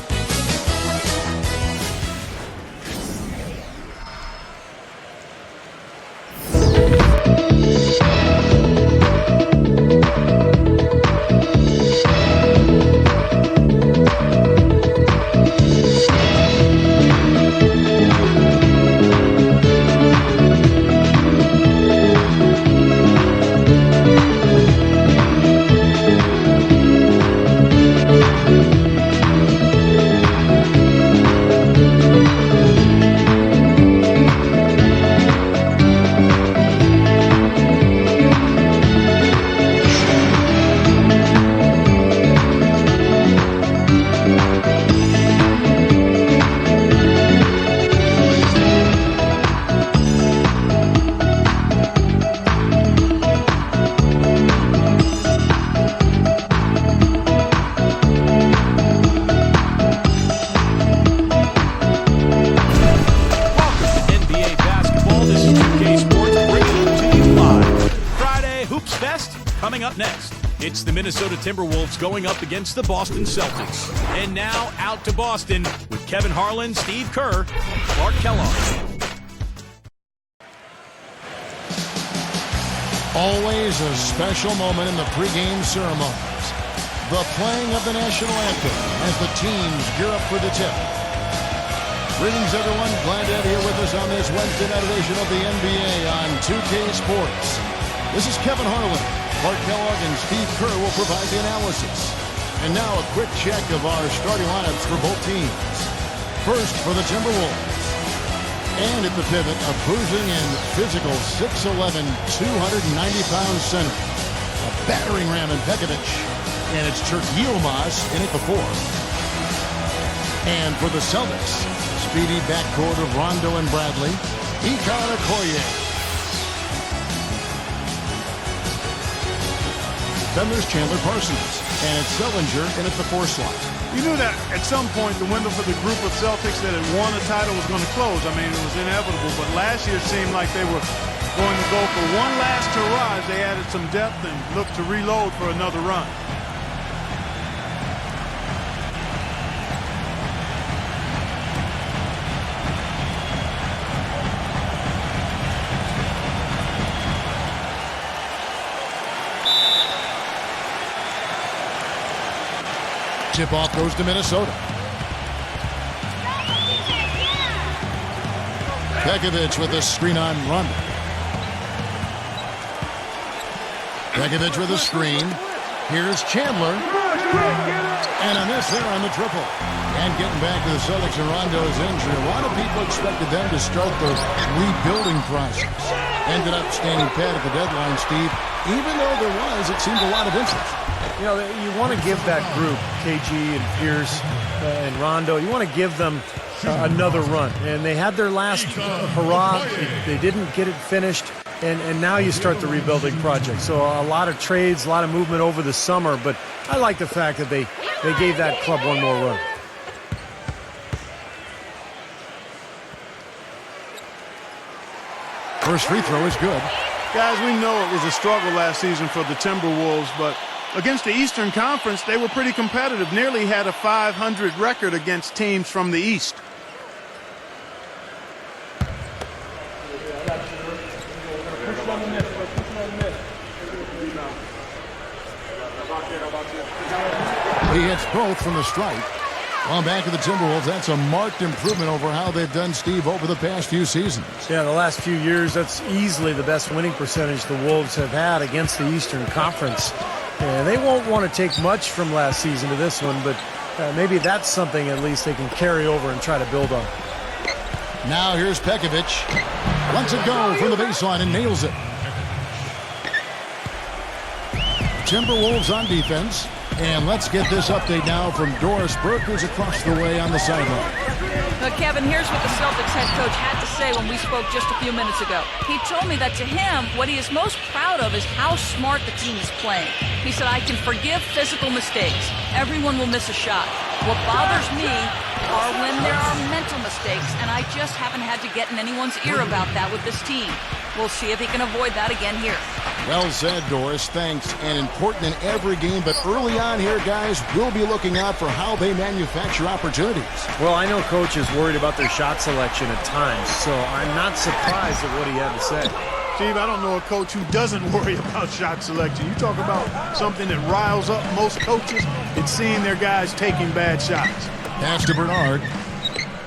Speaker 1: It's the Minnesota Timberwolves going up against the Boston Celtics. And now out to Boston with Kevin Harlan, Steve Kerr, Clark Kellogg.
Speaker 2: Always a special moment in the pregame ceremonies. The playing of the national anthem as the teams gear up for the tip. Greetings, everyone. Glad to have you here with us on this Wednesday night edition of the NBA on 2K Sports. This is Kevin Harlan. Clark Kellogg and Steve Kerr will provide the analysis. And now a quick check of our starting lineups for both teams. First for the Timberwolves. And at the pivot, a bruising and physical 6'11", 290-pound center. A battering ram in Pekovic. And it's Yilmaz in at the 4. And for the Celtics, speedy backcourt of Rondo and Bradley. Ikan Okoye. Then there's Chandler Parsons. And it's Sellinger in at the 4 slot.
Speaker 3: You knew that at some point the window for the group of Celtics that had won a title was going to close. I mean, it was inevitable. But last year it seemed like they were going to go for one last hurrah as they added some depth and looked to reload for another run.
Speaker 2: Tip-off goes to Minnesota. Pekovic with a screen on Rondo. Pekovic with a screen. Here's Chandler. And a miss there on the triple. And getting back to the Celtics and Rondo's injury. A lot of people expected them to start the rebuilding process. Ended up standing pat at the deadline, Steve. Even though there was, it seemed, a lot of interest.
Speaker 4: You know, you want to give that group, KG and Pierce and Rondo, you want to give them another run. And they had their last hurrah. They didn't get it finished. And now you start the rebuilding project. So a lot of trades, a lot of movement over the summer. But I like the fact that they gave that club one more run.
Speaker 2: First free throw is good.
Speaker 3: Guys, we know it was a struggle last season for the Timberwolves, but against the Eastern Conference, they were pretty competitive. Nearly had a 500 record against teams from the East.
Speaker 2: He hits both from the stripe. Well, back to the Timberwolves, that's a marked improvement over how they've done, Steve, over the past few seasons.
Speaker 4: Yeah, the last few years, that's easily the best winning percentage the Wolves have had against the Eastern Conference. And they won't want to take much from last season to this one, but maybe that's something at least they can carry over and try to build on.
Speaker 2: Now here's Pekovic. Lets it go from the baseline and nails it. Timberwolves on defense. And let's get this update now from Doris Burke, who's across the way on the sideline.
Speaker 5: Kevin, here's what the Celtics head coach had to say when we spoke just a few minutes ago. He told me that to him, what he is most proud of is how smart the team is playing. He said, I can forgive physical mistakes. Everyone will miss a shot. What bothers me are when there are mental mistakes, and I just haven't had to get in anyone's ear about that with this team. We'll see if he can avoid that again here.
Speaker 2: Well said, Doris. Thanks. And important in every game, but early on here, guys, we'll be looking out for how they manufacture opportunities.
Speaker 4: Well, I know Coach is worried about their shot selection at times, so I'm not surprised at what he had to say.
Speaker 3: Steve, I don't know a coach who doesn't worry about shot selection. You talk about something that riles up most coaches, it's seeing their guys taking bad shots.
Speaker 2: Pass to Bernard.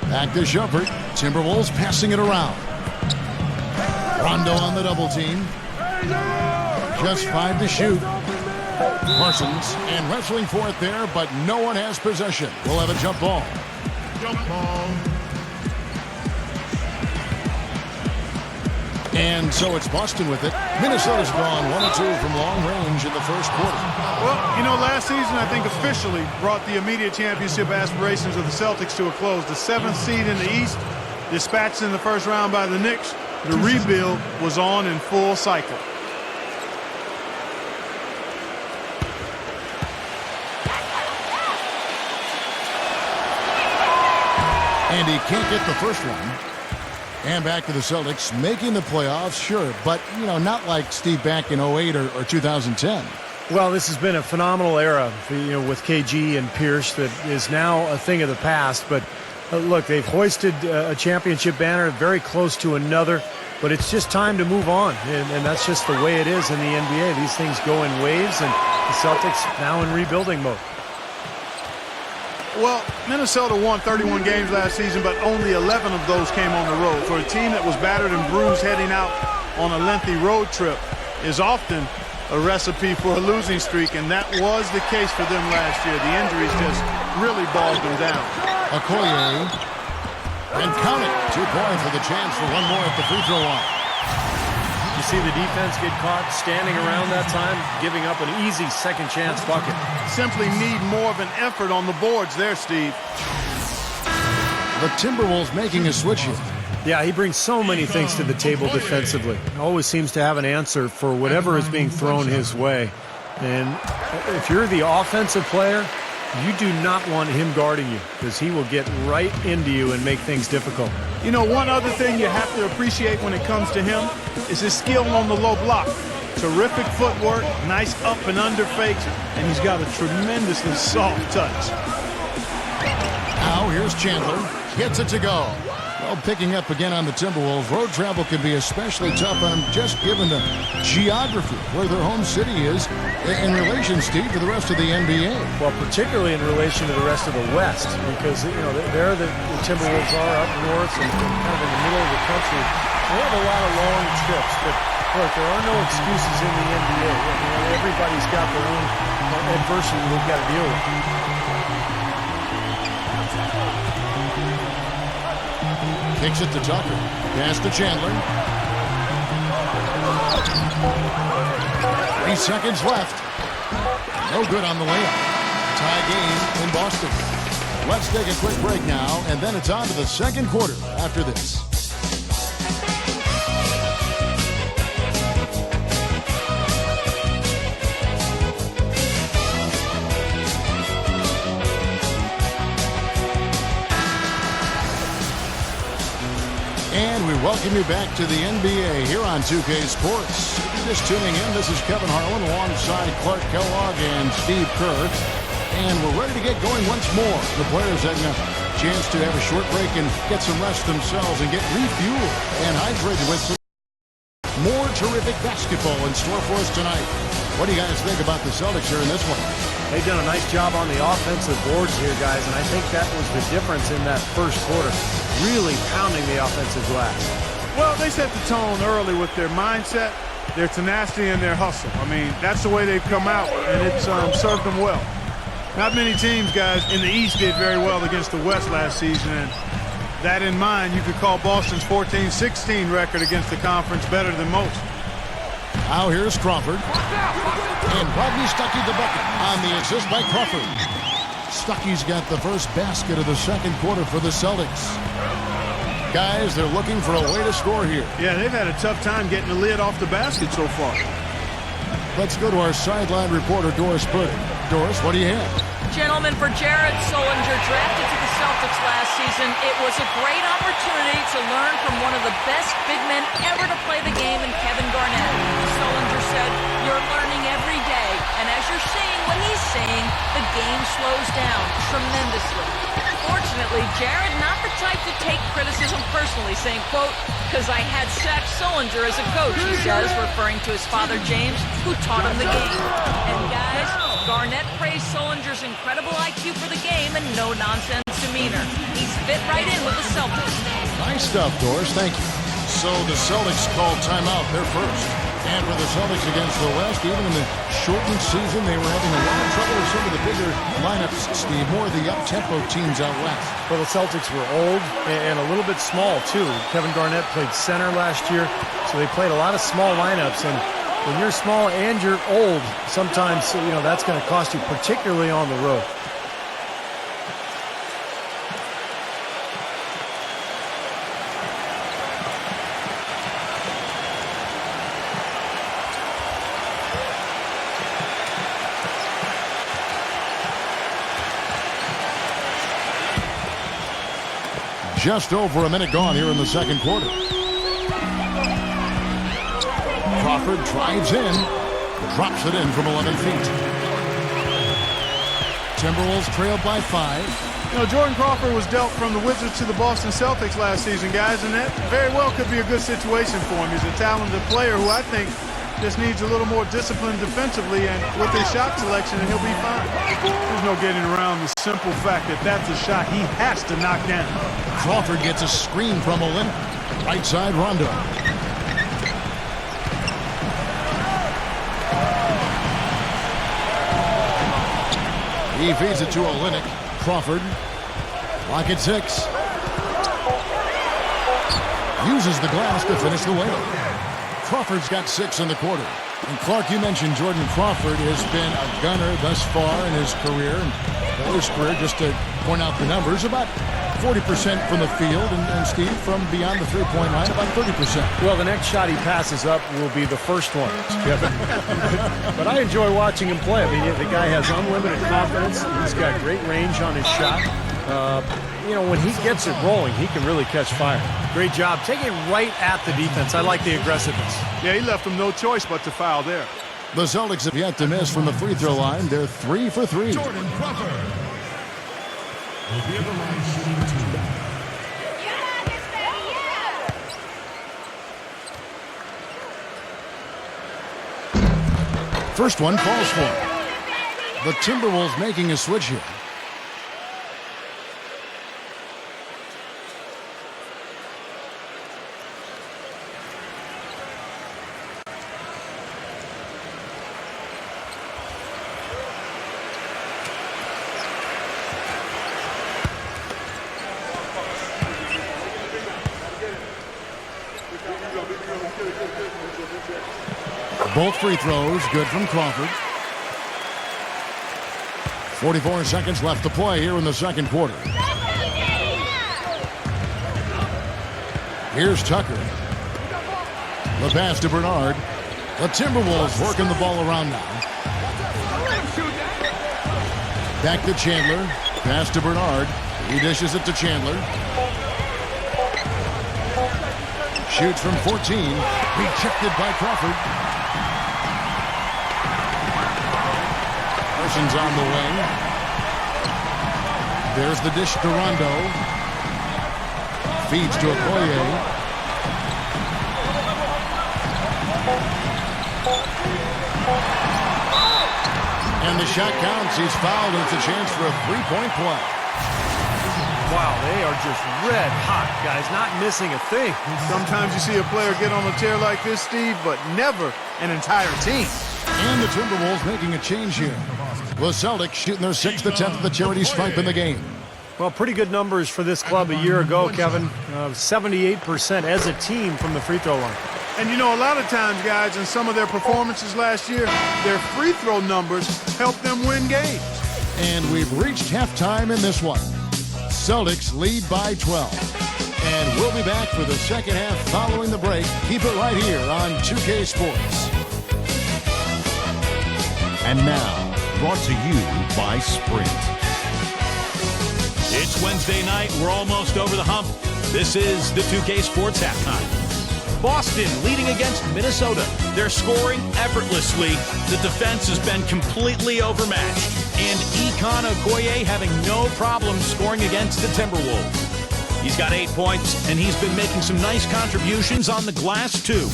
Speaker 2: Back to Shumpert. Timberwolves passing it around. Rondo on the double team. Just 5 to shoot. Parsons and wrestling for it there, but no one has possession. We'll have a jump ball. Jump ball. And so it's Boston with it. Minnesota's gone 1-2 from long range in the first quarter.
Speaker 3: Well, you know, last season I think officially brought the immediate championship aspirations of the Celtics to a close. The 7th seed in the East, dispatched in the first round by the Knicks. The rebuild was on in full cycle.
Speaker 2: And he can't get the first one. And back to the Celtics, making the playoffs, sure, but, you know, not like Steve back in 08 or 2010.
Speaker 4: Well, this has been a phenomenal era, with KG and Pierce that is now a thing of the past. But look, they've hoisted a championship banner, very close to another. But it's just time to move on, and that's just the way it is in the NBA. These things go in waves, and the Celtics now in rebuilding mode.
Speaker 3: Well, Minnesota won 31 games last season, but only 11 of those came on the road. For a team that was battered and bruised heading out on a lengthy road trip is often a recipe for a losing streak, and that was the case for them last year. The injuries just really bogged them down.
Speaker 2: Okoye. And count it. 2 points with a chance for one more at the free throw line.
Speaker 4: You see the defense get caught standing around that time, giving up an easy second chance bucket.
Speaker 3: Simply need more of an effort on the boards there, Steve.
Speaker 2: The Timberwolves making a switch here.
Speaker 4: Yeah, he brings so many things to the table defensively. Always seems to have an answer for whatever is being thrown his way. And if you're the offensive player, you do not want him guarding you because he will get right into you and make things difficult.
Speaker 3: You know, one other thing you have to appreciate when it comes to him is his skill on the low block. Terrific footwork, nice up and under fakes, and he's got a tremendously soft touch.
Speaker 2: Now here's Chandler. Gets it to go. Well, picking up again on the Timberwolves. Road travel can be especially tough on them just given the geography where their home city is in relation, Steve, to the rest of the NBA.
Speaker 4: Well, particularly in relation to the rest of the West, because, you know, there the Timberwolves are up north and kind of in the middle of the country. They have a lot of long trips, but look, there are no excuses in the NBA. I mean, everybody's got their own adversity they've got to deal with.
Speaker 2: Kicks it to Tucker. Pass to Chandler. 3 seconds left. No good on the layup. Tie game in Boston. Let's take a quick break now, and then it's on to the second quarter after this. And we welcome you back to the NBA here on 2K Sports. If you're just tuning in, this is Kevin Harlan alongside Clark Kellogg and Steve Kerr. And we're ready to get going once more. The players having a chance to have a short break and get some rest themselves and get refueled and hydrated with some more terrific basketball in store for us tonight. What do you guys think about the Celtics here in this one?
Speaker 4: They've done a nice job on the offensive boards here, guys, and I think that was the difference in that first quarter. Really pounding the offensive glass.
Speaker 3: Well, they set the tone early with their mindset, their tenacity, and their hustle. I mean, that's the way they've come out, and it's served them well. Not many teams, guys, in the East did very well against the West last season, and that in mind, you could call Boston's 14-16 record against the conference better than most.
Speaker 2: Now here's Crawford. And Rodney Stuckey the bucket on the assist by Crawford. Stuckey's got the first basket of the second quarter for the Celtics. Guys, they're looking for a way to score here.
Speaker 3: Yeah, they've had a tough time getting the lid off the basket so far.
Speaker 2: Let's go to our sideline reporter, Doris Burdick. Doris, what do you have?
Speaker 5: Gentlemen, for Jared Sullinger, drafted to the Celtics last season, it was a great opportunity to learn from one of the best big men ever to play the game in Kevin Garnett. Sullinger said, "You're learning every day, and as you're seeing what he's saying, the game slows down tremendously." Fortunately, Jared not the type to take criticism personally, saying, quote, "Because I had sacked Sullinger as a coach," he says, referring to his father James, who taught him the game. And guys, Garnett praised Sullinger's incredible IQ for the game and no-nonsense demeanor. He's fit right in with the Celtics.
Speaker 2: Nice stuff, Doris. Thank you. So the Celtics called timeout. They're first. And for the Celtics against the West, even in the shortened season, they were having a lot of trouble with some of the bigger lineups, Steve. More of the up-tempo teams out west.
Speaker 4: Well, the Celtics were old and a little bit small, too. Kevin Garnett played center last year, so they played a lot of small lineups. And when you're small and you're old, sometimes, you know, that's going to cost you, particularly on the road.
Speaker 2: Just over a minute gone here in the second quarter. Crawford drives in, drops it in from 11 feet. Timberwolves trailed by 5.
Speaker 3: You know, Jordan Crawford was dealt from the Wizards to the Boston Celtics last season, guys, and that very well could be a good situation for him. He's a talented player who I think just needs a little more discipline defensively, and with his shot selection, he'll be fine. There's no getting around the simple fact that that's a shot he has to knock down.
Speaker 2: Crawford gets a screen from Olin. Right side, Rondo. He feeds it to Olynyk. Crawford. Lock at 6. Uses the glass to finish the layup. Crawford's got 6 in the quarter. And Clark, you mentioned Jordan Crawford has been a gunner thus far in his career. And his career, just to point out the numbers, about 40% from the field. And Steve, from beyond the three-point line, about 30%.
Speaker 4: Well, the next shot he passes up will be the first one, Kevin. But I enjoy watching him play. I mean, the guy has unlimited confidence. He's got great range on his shot. You know, when he gets it rolling, he can really catch fire.
Speaker 7: Great job taking it right at the defense. I like the aggressiveness.
Speaker 3: Yeah, he left him no choice but to foul there.
Speaker 2: The Celtics have yet to miss from the free throw line. They're 3 for 3.
Speaker 6: Jordan Crawford will be at the line shooting 2.
Speaker 2: First one falls for him. The Timberwolves making a switch here. Both free throws good from Crawford. 44 seconds left to play here in the second quarter. Here's Tucker. The pass to Bernard. The Timberwolves working the ball around now. Back to Chandler. Pass to Bernard. He dishes it to Chandler. Shoots from 14. Rejected by Crawford. Parsons on the wing. There's the dish to Rondo. Feeds to Okoye. And the shot counts. He's fouled, and it's a chance for a three-point play.
Speaker 7: Wow, they are just red hot, guys, not missing a thing.
Speaker 3: Sometimes you see a player get on a tear like this, Steve, but never an entire team.
Speaker 2: And the Timberwolves making a change here. The Celtics shooting their 6th attempt at the charity stripe in the game.
Speaker 4: Well, pretty good numbers for this club a year ago, Kevin. 78% as a team from the free throw line.
Speaker 3: And you know, a lot of times, guys, in some of their performances last year, their free throw numbers helped them win games.
Speaker 2: And we've reached halftime in this one. Celtics lead by 12. And we'll be back for the second half following the break. Keep it right here on 2K Sports.
Speaker 6: And now, brought to you by Sprint.
Speaker 1: It's Wednesday night. We're almost over the hump. This is the 2K Sports Halftime. Boston leading against Minnesota. They're scoring effortlessly. The defense has been completely overmatched. And Ikon Okoye having no problem scoring against the Timberwolves. He's got 8 points, and he's been making some nice contributions on the glass, too.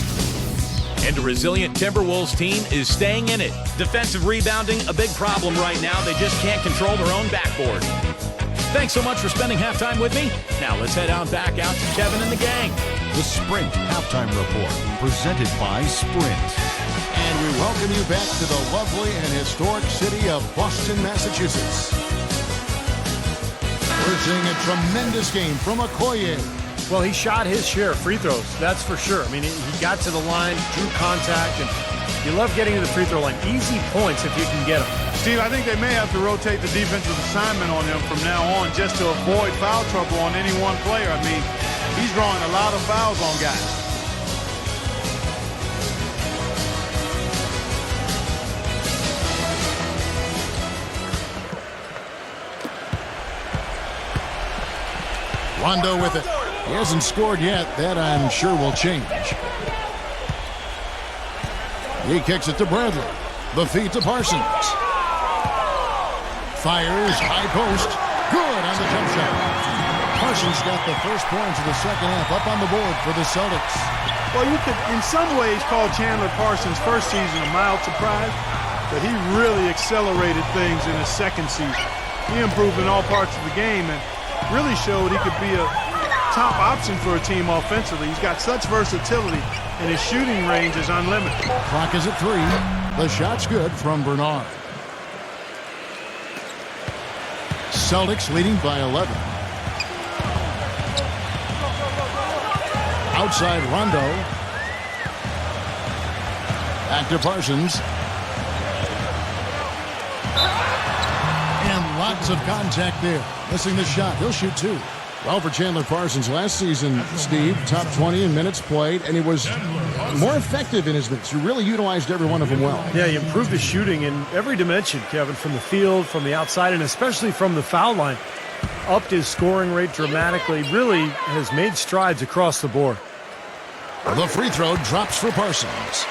Speaker 1: And a resilient Timberwolves team is staying in it. Defensive rebounding, a big problem right now. They just can't control their own backboard. Thanks so much for spending halftime with me. Now let's head on back out to Kevin and the gang.
Speaker 6: The Sprint Halftime Report, presented by Sprint.
Speaker 2: And we welcome you back to the lovely and historic city of Boston, Massachusetts. We're seeing a tremendous game from Okoye.
Speaker 4: Well, he shot his share of free throws, that's for sure. I mean, he got to the line, drew contact, and you love getting to the free throw line. Easy points if you can get them.
Speaker 3: Steve, I think they may have to rotate the defensive assignment on him from now on just to avoid foul trouble on any one player. I mean, he's drawing a lot of fouls on guys.
Speaker 2: Rondo with it. He hasn't scored yet. That, I'm sure, will change. He kicks it to Bradley. The feed to Parsons. Fires, high post. Good on the jump shot. Parsons got the first points of the second half up on the board for the Celtics.
Speaker 3: Well, you could, in some ways, call Chandler Parsons' first season a mild surprise, but he really accelerated things in his second season. He improved in all parts of the game and really showed he could be a top option for a team offensively. He's got such versatility, and his shooting range is unlimited.
Speaker 2: Clock is at 3. The shot's good from Bernard. Celtics leading by 11. Outside Rondo. Back to Parsons. And lots of contact there. Missing the shot. He'll shoot 2. Well, for Chandler Parsons last season, Steve, top 20 in minutes played, and he was more effective in his minutes. He really utilized every one of them well.
Speaker 4: Yeah, he improved his shooting in every dimension, Kevin, from the field, from the outside, and especially from the foul line. Upped his scoring rate dramatically, really has made strides across the board.
Speaker 2: The free throw drops for Parsons.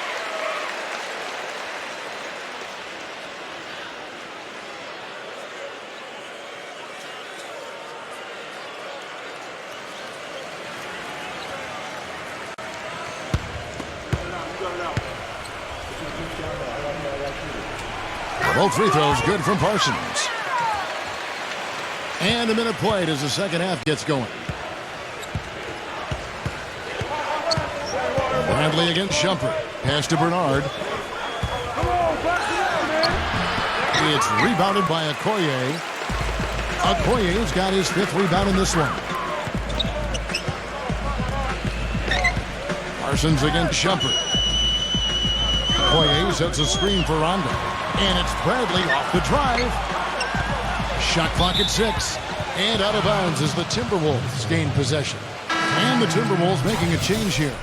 Speaker 2: Both free throws good from Parsons. And a minute played as the second half gets going. Bradley against Shumpert. Pass to Bernard. It's rebounded by Okoye. Okoye's got his 5th rebound in this one. Parsons against Shumpert. Okoye sets a screen for Rondo. And it's Bradley off the drive. Shot clock at 6. And out of bounds as the Timberwolves gain possession. And the Timberwolves making a change here.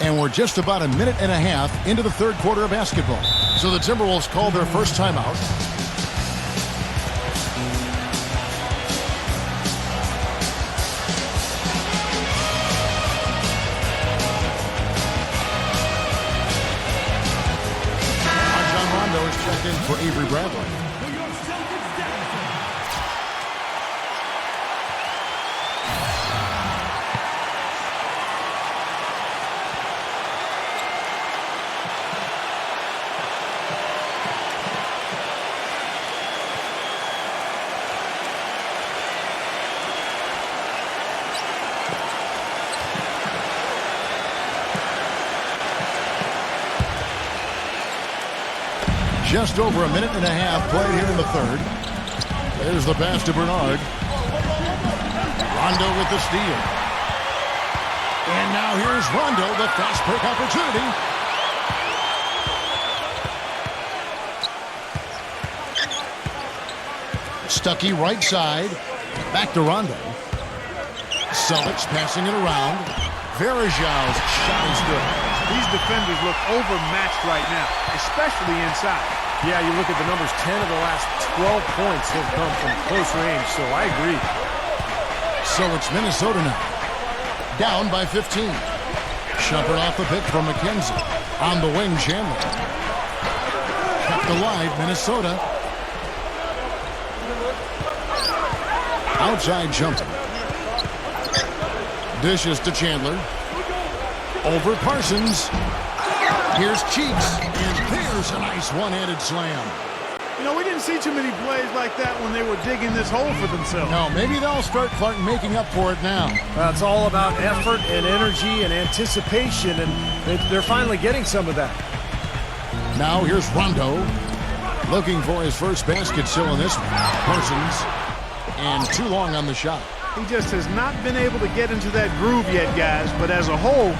Speaker 2: And we're just about a minute and a half into the third quarter of basketball. So the Timberwolves called their first timeout. John Rondo is checked in for Avery Bradley. Just over a minute and a half played here in the third. There's the pass to Bernard. Rondo with the steal. And now here's Rondo, the fast break opportunity. Stuckey right side. Back to Rondo. Celtics passing it around. Verajau's shot is good.
Speaker 3: These defenders look overmatched right now, especially inside.
Speaker 4: Yeah, you look at the numbers, 10 of the last 12 points have come from close range, so I agree.
Speaker 2: So it's Minnesota now. Down by 15. Shumpert off the pick from McKenzie. On the wing, Chandler. Kept alive, Minnesota. Outside Shumpert. Dishes to Chandler. Over Parsons. Here's Cheeks. And there's a nice one-handed slam.
Speaker 3: You know, we didn't see too many plays like that when they were digging this hole for themselves.
Speaker 2: No, maybe they'll start Clark making up for it now.
Speaker 4: It's all about effort and energy and anticipation, and they're finally getting some of that.
Speaker 2: Now here's Rondo. Looking for his first basket still in this one. Parsons. And too long on the shot.
Speaker 3: He just has not been able to get into that groove yet, guys. But as a whole,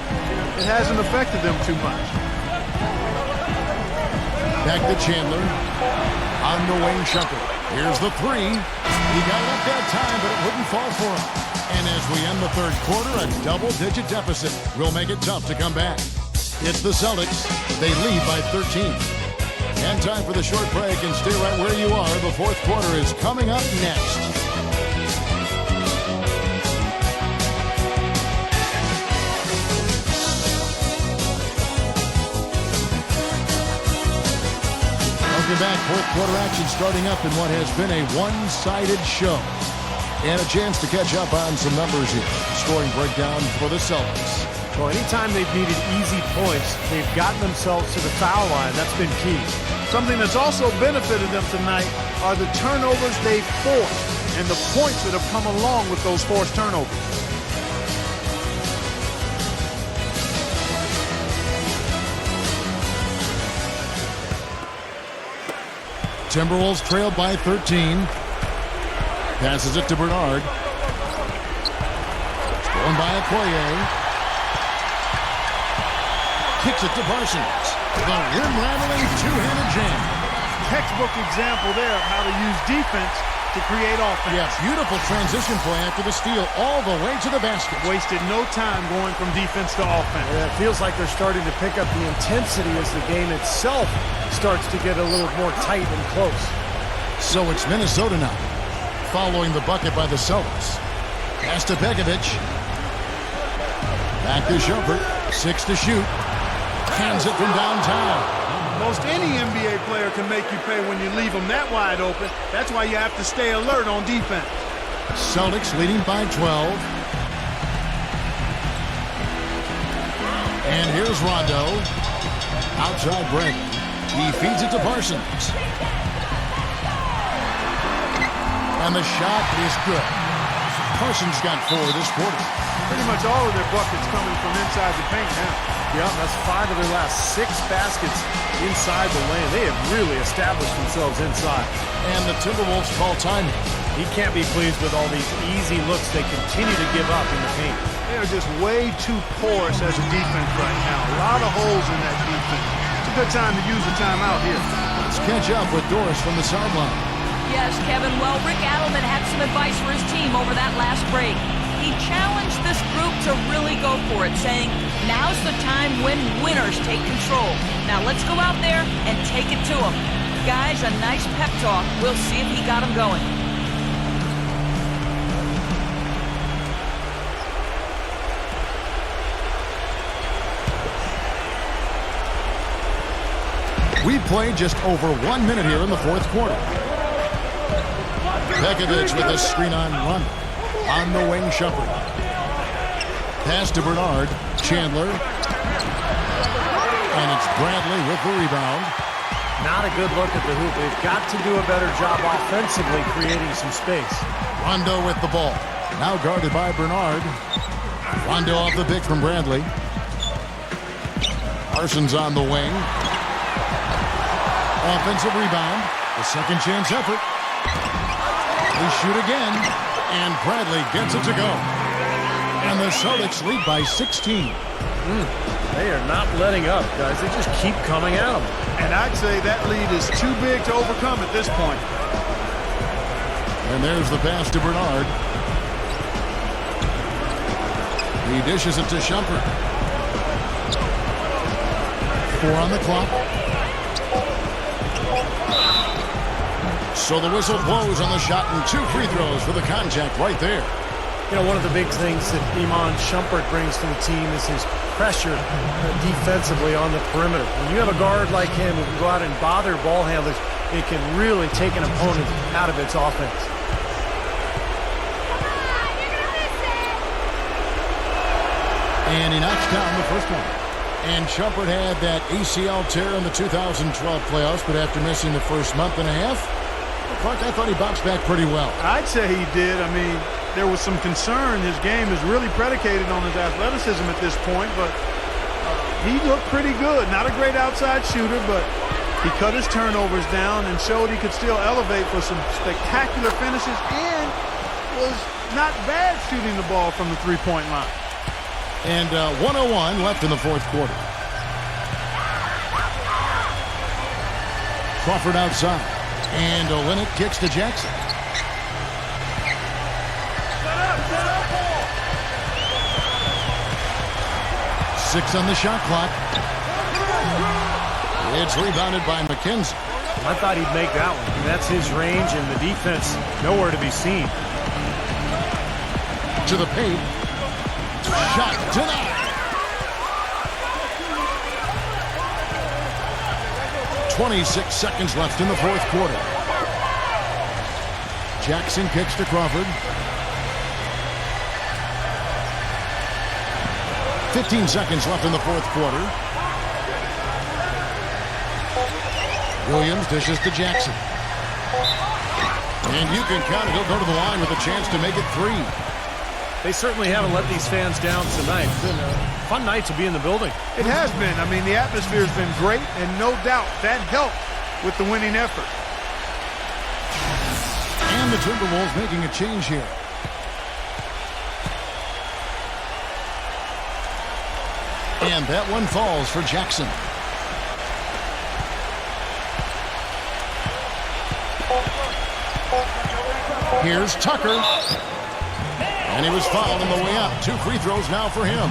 Speaker 3: it hasn't affected them too much.
Speaker 2: Back to Chandler. On the wing, Shumpert. Here's the three. He got it up that time, but it wouldn't fall for him. And as we end the third quarter, a double-digit deficit will make it tough to come back. It's the Celtics. They lead by 13. And time for the short break, and stay right where you are. The fourth quarter is coming up next. Welcome back. Fourth quarter action starting up in what has been a one-sided show. And a chance to catch up on some numbers here. Scoring breakdown for the Celtics.
Speaker 7: Well, anytime they've needed easy points, they've gotten themselves to the foul line. That's been key.
Speaker 3: Something that's also benefited them tonight are the turnovers they've forced and the points that have come along with those forced turnovers.
Speaker 2: Timberwolves trailed by 13. Passes it to Bernard. Stolen by Okoye. Kicks it to Parsons. The rim-rattling two-handed jam.
Speaker 3: Textbook example there of how to use defense to create offense.
Speaker 2: Yeah, beautiful transition play after the steal all the way to the basket.
Speaker 3: Wasted no time going from defense to offense.
Speaker 4: Yeah, it feels like they're starting to pick up the intensity as the game itself starts to get a little more tight and close.
Speaker 2: So it's Minnesota now, following the bucket by the Celtics. Pass to Begovic. Back to Shumpert. 6 to shoot. Hands it from downtown.
Speaker 3: Most any NBA player can make you pay when you leave them that wide open. That's why you have to stay alert on defense.
Speaker 2: Celtics leading by 12. And here's Rondo. Outside break. He feeds it to Parsons. And the shot is good. Parsons got 4 this quarter.
Speaker 3: Pretty much all of their buckets coming from inside the paint now.
Speaker 4: Yeah, that's 5 of their last 6 baskets inside the lane. They have really established themselves inside.
Speaker 2: And the Timberwolves call time.
Speaker 4: He can't be pleased with all these easy looks they continue to give up in the paint.
Speaker 3: They are just way too porous as a defense right now. A lot of holes in that defense. It's a good time to use the timeout here.
Speaker 2: Let's catch up with Doris from the sideline.
Speaker 5: Yes, Kevin. Well, Rick Adelman had some advice for his team over that last break. He challenged this group to really go for it, saying, now's the time when winners take control. Now let's go out there and take it to them. Guys, a nice pep talk. We'll see if he got them going.
Speaker 2: We played just over 1 minute here in the fourth quarter. Begovic with a screen-on run. On the wing, Shumpert. Pass to Bernard. Chandler. And it's Bradley with the rebound.
Speaker 4: Not a good look at the hoop. They've got to do a better job offensively creating some space.
Speaker 2: Rondo with the ball. Now guarded by Bernard. Rondo off the pick from Bradley. Parsons on the wing. Offensive rebound. The second chance effort. They shoot again. And Bradley gets it to go. And the Celtics lead by 16.
Speaker 4: They are not letting up, guys. They just keep coming at them.
Speaker 3: And I'd say that lead is too big to overcome at this point.
Speaker 2: And there's the pass to Bernard. He dishes it to Shumpert. 4 on the clock. So the whistle blows on the shot and 2 free throws for the contact right there.
Speaker 4: You know, one of the big things that Iman Shumpert brings to the team is his pressure defensively on the perimeter. When you have a guard like him who can go out and bother ball handlers, it can really take an opponent out of its offense.
Speaker 2: And he knocks down the first one. And Shumpert had that ACL tear in the 2012 playoffs, but after missing the first month and a half, Clark, I thought he bounced back pretty well.
Speaker 3: I'd say he did. I mean, there was some concern. His game is really predicated on his athleticism at this point, but he looked pretty good. Not a great outside shooter, but he cut his turnovers down and showed he could still elevate for some spectacular finishes and was not bad shooting the ball from the three-point line.
Speaker 2: And 1:01 left in the fourth quarter. Crawford outside. And Olynyk kicks to Jackson. Six on the shot clock. It's rebounded by McKenzie.
Speaker 4: I thought he'd make that one. And that's his range, and the defense nowhere to be seen.
Speaker 2: To the paint. Shot denied. 26 seconds left in the fourth quarter. Jackson kicks to Crawford. 15 seconds left in the fourth quarter. Williams dishes to Jackson. And you can count it. He'll go to the line with a chance to make it 3.
Speaker 7: They certainly haven't let these fans down tonight. It's been a fun night to be in the building.
Speaker 3: It has been. I mean, the atmosphere has been great, and no doubt that helped with the winning effort.
Speaker 2: And the Timberwolves making a change here. And that one falls for Jackson. Here's Tucker. And he was fouled on the way up. 2 free throws now for him.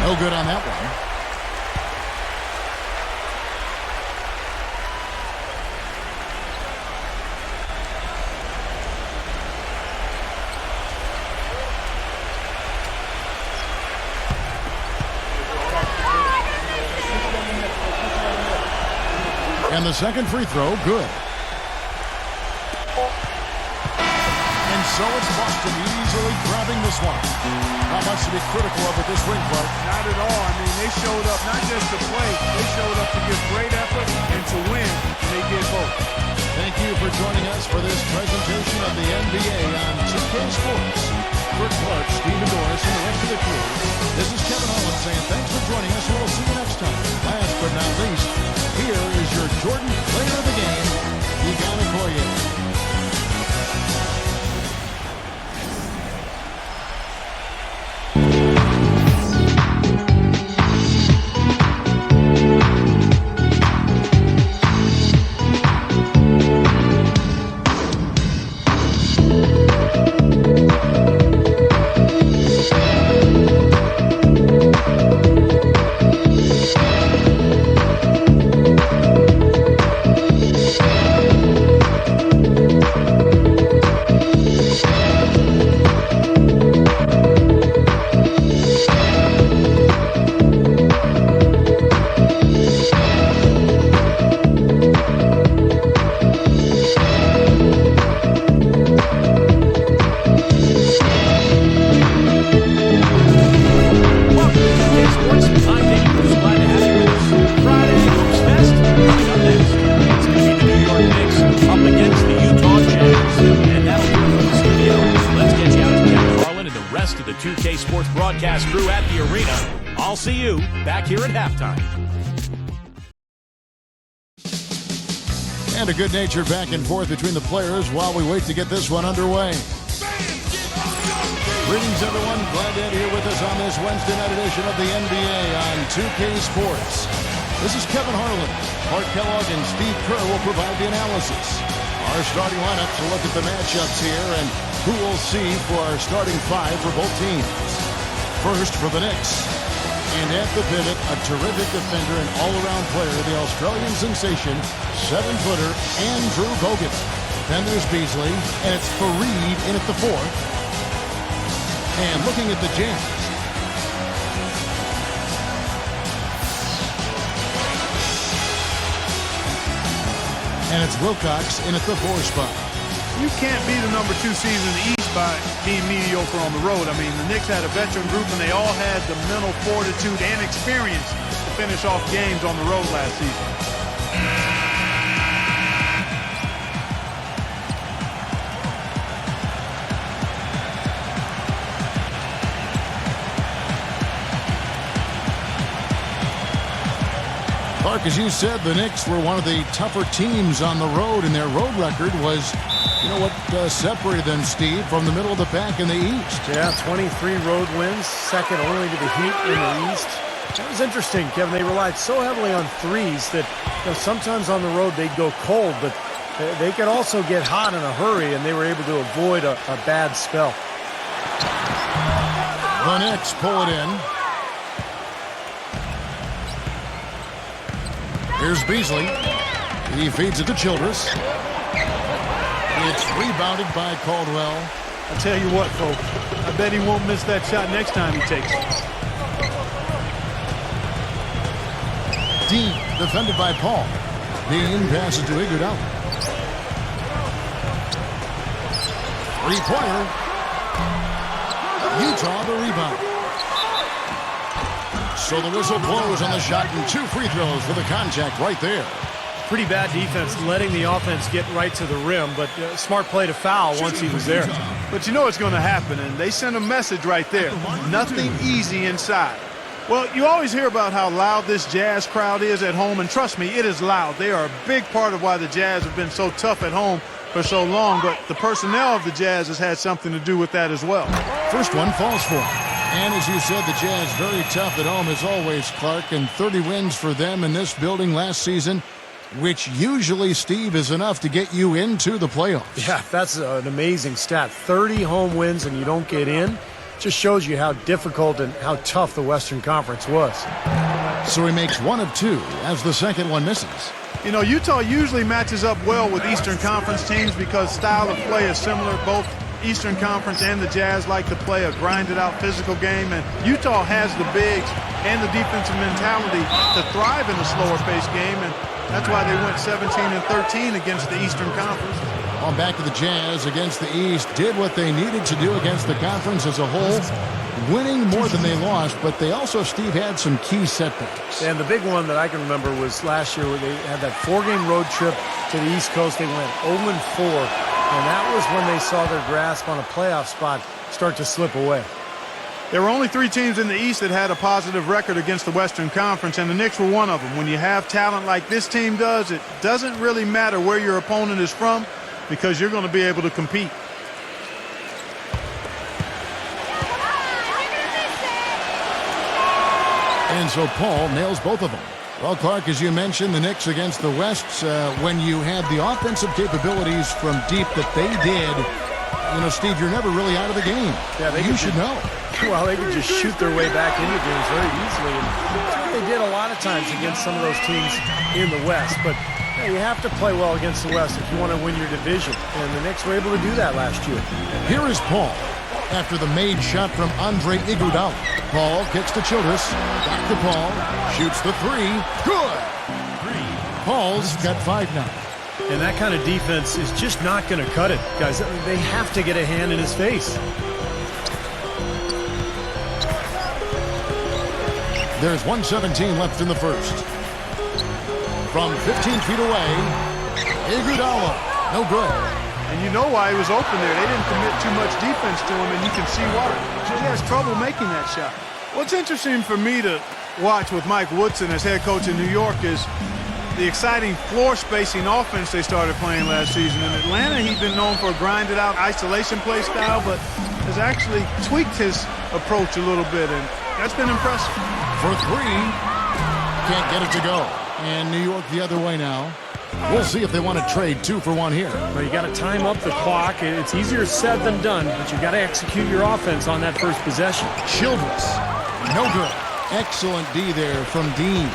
Speaker 2: No good on that one. And the second free throw, good. And so it's Boston easily grabbing this one. Not much to be critical of at this ring, Clark.
Speaker 3: Not at all. I mean, they showed up not just to play, they showed up to give great effort and to win, and they did both.
Speaker 2: Thank you for joining us for this presentation of the NBA on 2K Sports. For Clark, Stephen Norris, and the rest of the crew, this is Kevin Holland saying thanks for joining us, and we'll see you next time. Last but not least, here is your Jordan Player of the Game, Egon Okoye.
Speaker 1: To the 2K Sports broadcast crew at the arena. I'll see you back here at halftime.
Speaker 2: And a good-natured back and forth between the players while we wait to get this one underway. Greetings, everyone. Glad to have you here with us on this Wednesday night edition of the NBA on 2K Sports. This is Kevin Harlan. Clark Kellogg and Steve Kerr will provide the analysis. Our starting lineups will look at the matchups here and who we'll see for our starting 5 for both teams. First for the Knicks. And at the pivot, a terrific defender and all-around player, the Australian sensation, 7-footer Andrew Bogut. Then there's Beasley, and it's Fareed in at the 4th. And looking at the Jazz. And it's Wilcox in at the 4 spot.
Speaker 3: You can't be the number 2 seed in the East by being mediocre on the road. I mean, the Knicks had a veteran group, and they all had the mental fortitude and experience to finish off games on the road last season.
Speaker 2: Clark, as you said, the Knicks were one of the tougher teams on the road, and their road record was, you know what, separated them, Steve, from the middle of the pack in the East.
Speaker 4: Yeah, 23 road wins, second only to the Heat in the East. That was interesting, Kevin. They relied so heavily on threes that sometimes on the road they'd go cold, but they could also get hot in a hurry, and they were able to avoid a bad spell.
Speaker 2: The Knicks pull it in. Here's Beasley. He feeds it to Childress. It's rebounded by Caldwell.
Speaker 3: I tell you what, folks, I bet he won't miss that shot next time he takes it.
Speaker 2: Dean, defended by Paul. Dean passes to Iguodala. Three-pointer. Utah the rebound. So the whistle blows on the shot and 2 free throws for the contact right there.
Speaker 7: Pretty bad defense, letting the offense get right to the rim, but smart play to foul once he was there.
Speaker 3: But you know what's going to happen, and they sent a message right there. Nothing easy inside. Well, you always hear about how loud this Jazz crowd is at home, and trust me, it is loud. They are a big part of why the Jazz have been so tough at home for so long, but the personnel of the Jazz has had something to do with that as well.
Speaker 2: First one falls for him. And as you said, the Jazz very tough at home as always, Clark, and 30 wins for them in this building last season, which usually, Steve, is enough to get you into the playoffs.
Speaker 4: Yeah, that's an amazing stat. 30 home wins and you don't get in. Just shows you how difficult and how tough the Western Conference was.
Speaker 2: So he makes 1 of 2 as the second one misses.
Speaker 3: You know, Utah usually matches up well with Eastern Conference teams because style of play is similar. Both Eastern Conference and the Jazz like to play a grinded-out physical game, and Utah has the bigs and the defensive mentality to thrive in a slower-paced game, and that's why they went 17-13 against the Eastern Conference.
Speaker 2: On back to the Jazz against the East, did what they needed to do against the conference as a whole, winning more than they lost, but they also, Steve, had some key setbacks.
Speaker 4: And the big one that I can remember was last year where they had that 4-game road trip to the East Coast. They went 0-4, and that was when they saw their grasp on a playoff spot start to slip away.
Speaker 3: There were only 3 teams in the East that had a positive record against the Western Conference, and the Knicks were one of them. When you have talent like this team does, it doesn't really matter where your opponent is from because you're going to be able to compete.
Speaker 2: And so Paul nails both of them. Well, Clark, as you mentioned, the Knicks against the West, when you had the offensive capabilities from deep that they did, you know, Steve, you're never really out of the game.
Speaker 4: Yeah,
Speaker 2: you should know.
Speaker 4: Well, they could just shoot their way back into games very easily. And that's what they did a lot of times against some of those teams in the West. But you have to play well against the West if you want to win your division. And the Knicks were able to do that last year.
Speaker 2: Here is Paul after the made shot from Andre Iguodala. Paul kicks to Childress. Back to Paul. Shoots the 3. Good. Paul's got 5 now.
Speaker 7: And that kind of defense is just not going to cut it, guys. They have to get a hand in his face.
Speaker 2: There's 1:17 left in the first. From 15 feet away, Iguodala. No good.
Speaker 3: And you know why he was open there. They didn't commit too much defense to him, and you can see why. He has trouble making that shot. What's interesting for me to watch with Mike Woodson as head coach in New York is the exciting floor spacing offense they started playing last season. In Atlanta, he's been known for a grinded out isolation play style, but has actually tweaked his approach a little bit, and that's been impressive.
Speaker 2: For 3, can't get it to go. And New York the other way now. We'll see if they want to trade 2 for 1 here.
Speaker 7: Well, you got to time up the clock. It's easier said than done, but you got to execute your offense on that first possession.
Speaker 2: Childress. No good. Excellent D there from Dean.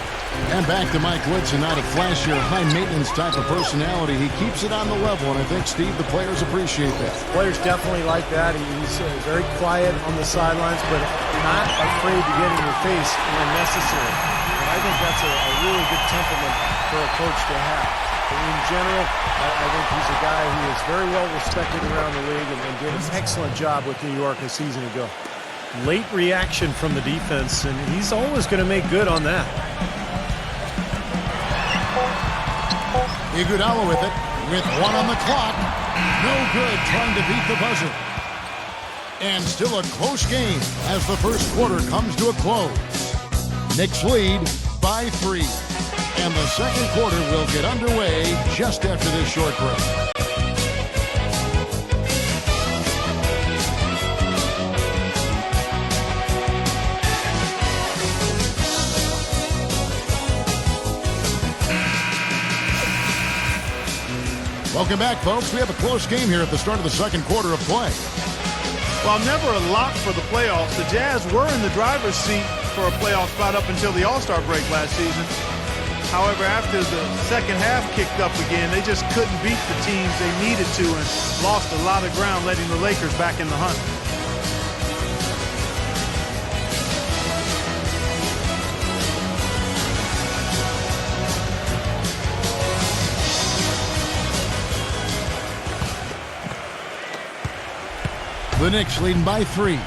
Speaker 2: And back to Mike Woodson, not a flashier, high-maintenance type of personality. He keeps it on the level, and I think, Steve, the players appreciate that.
Speaker 4: Players definitely like that. He's very quiet on the sidelines, but not afraid to get in your face when necessary. And I think that's a really good temperament for a coach to have. But in general, I think he's a guy who is very well respected around the league and did an excellent job with New York a season ago.
Speaker 7: Late reaction from the defense, and he's always going to make good on that.
Speaker 2: Iguodala with it, with 1 on the clock. No good, trying to beat the buzzer. And still a close game as the first quarter comes to a close. Knicks lead by 3. And the second quarter will get underway just after this short break. Welcome back, folks. We have a close game here at the start of the second quarter of play.
Speaker 3: While never a lock for the playoffs, the Jazz were in the driver's seat for a playoff spot up until the All-Star break last season. However, after the second half kicked up again, they just couldn't beat the teams they needed to and lost a lot of ground, letting the Lakers back in the hunt.
Speaker 2: The Knicks leading by 3.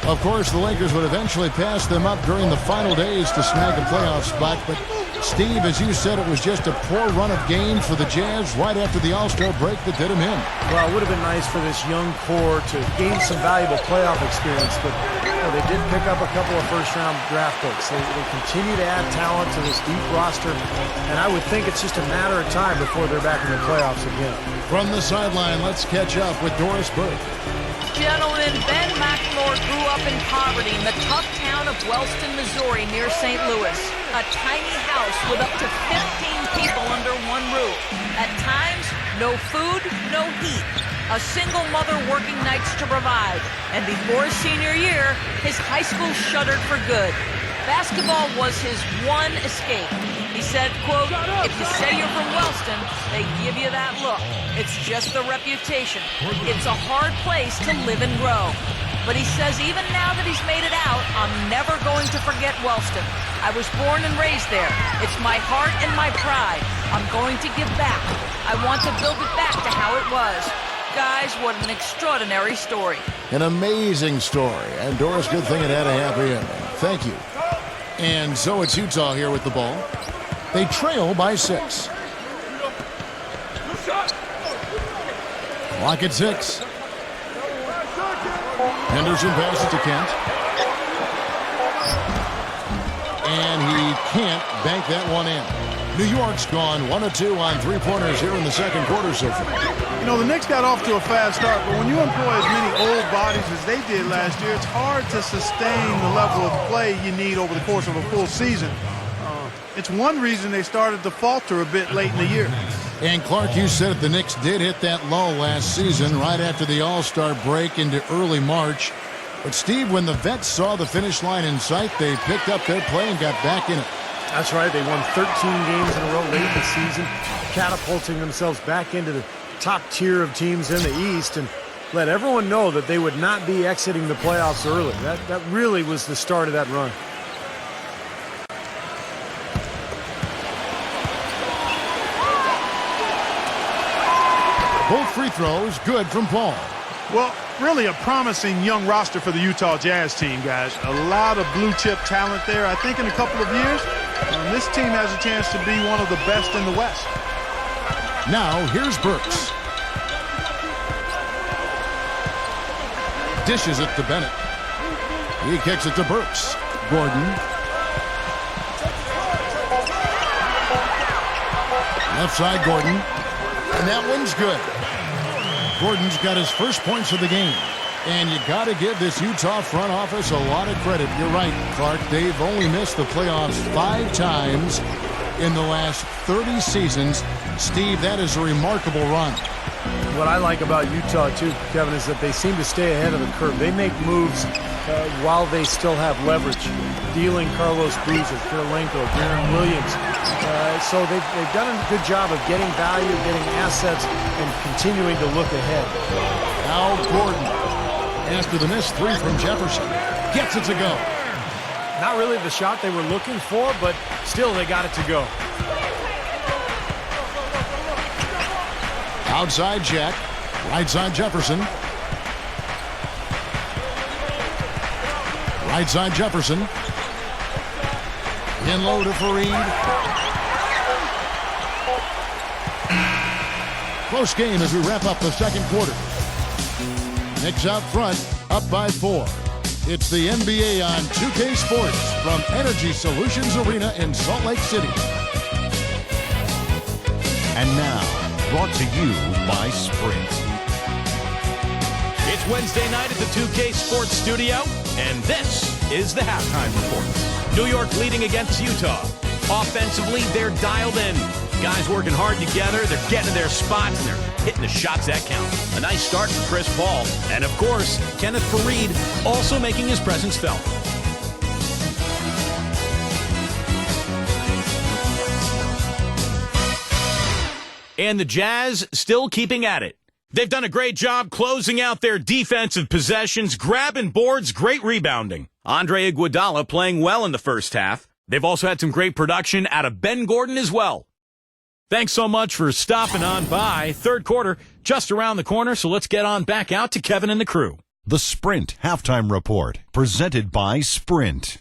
Speaker 2: Of course, the Lakers would eventually pass them up during the final days to snag a playoff spot. But, Steve, as you said, it was just a poor run of games for the Jazz right after the All-Star break that did them in.
Speaker 4: Well, it would have been nice for this young core to gain some valuable playoff experience, but they did pick up a couple of first-round draft picks. They continue to add talent to this deep roster, and I would think it's just a matter of time before they're back in the playoffs again.
Speaker 2: From the sideline, let's catch up with Doris Burke.
Speaker 5: Gentlemen, Ben McLemore grew up in poverty in the tough town of Wellston, Missouri, near St. Louis. A tiny house with up to 15 people under one roof. At times, no food, no heat. A single mother working nights to provide. And before his senior year, his high school shuttered for good. Basketball was his one escape. He said, quote, "If you say you're from Wellston, they give you that look. It's just the reputation. It's a hard place to live and grow." But he says even now that he's made it out, I'm never going to forget Wellston. I was born and raised there. It's my heart and my pride. I'm going to give back. I want to build it back to how it was. Guys, what an extraordinary story.
Speaker 2: An amazing story. And Doris, good thing it had a happy ending. Thank you. And so it's Utah here with the ball. They trail by 6. Clock at 6. Henderson passes to Kent. And he can't bank that one in. New York's gone 1 of 2 on three-pointers here in the second quarter so far.
Speaker 3: You know, the Knicks got off to a fast start, but when you employ as many old bodies as they did last year, it's hard to sustain the level of play you need over the course of a full season. It's one reason they started to falter a bit late in the year.
Speaker 2: And Clark, you said it, the Knicks did hit that lull last season right after the All-Star break into early March. But, Steve, when the vets saw the finish line in sight, they picked up their play and got back in it.
Speaker 4: That's right. They won 13 games in a row late in the season, catapulting themselves back into the top tier of teams in the East, and let everyone know that they would not be exiting the playoffs early. That really was the start of that run.
Speaker 2: Both free throws good from Paul.
Speaker 3: Well, really a promising young roster for the Utah Jazz team, guys. A lot of blue-chip talent there. I think in a couple of years, this team has a chance to be one of the best in the West.
Speaker 2: Now, here's Burks. Dishes it to Bennett. He kicks it to Burks. Gordon. Left side, Gordon. And that one's good. Gordon's got his first points of the game. And you got to give this Utah front office a lot of credit. You're right, Clark. They've only missed the playoffs 5 times in the last 30 seasons. Steve, that is a remarkable run.
Speaker 4: What I like about Utah, too, Kevin, is that they seem to stay ahead of the curve. They make moves while they still have leverage, dealing Carlos Boozer, Kirilenko, Darren Williams. So they've done a good job of getting value, getting assets, and continuing to look ahead.
Speaker 2: Now Gordon, after the missed 3 from Jefferson, gets it to go.
Speaker 4: Not really the shot they were looking for, but still they got it to go.
Speaker 2: Outside Jack, right side Jefferson. Right side Jefferson. In low to Fareed. Close game as we wrap up the second quarter. Knicks out front, up by 4. It's the NBA on 2K Sports from Energy Solutions Arena in Salt Lake City.
Speaker 1: And now, brought to you by Sprint. It's Wednesday night at the 2K Sports Studio, and this is the halftime report. New York leading against Utah. Offensively, they're dialed in. Guys working hard together, they're getting to their spots, and they're hitting the shots that count. A nice start for Chris Paul. And, of course, Kenneth Faried also making his presence felt. And the Jazz still keeping at it. They've done a great job closing out their defensive possessions, grabbing boards, great rebounding. Andre Iguodala playing well in the first half. They've also had some great production out of Ben Gordon as well. Thanks so much for stopping on by. Third quarter just around the corner, so let's get on back out to Kevin and the crew.
Speaker 8: The Sprint Halftime Report, presented by Sprint.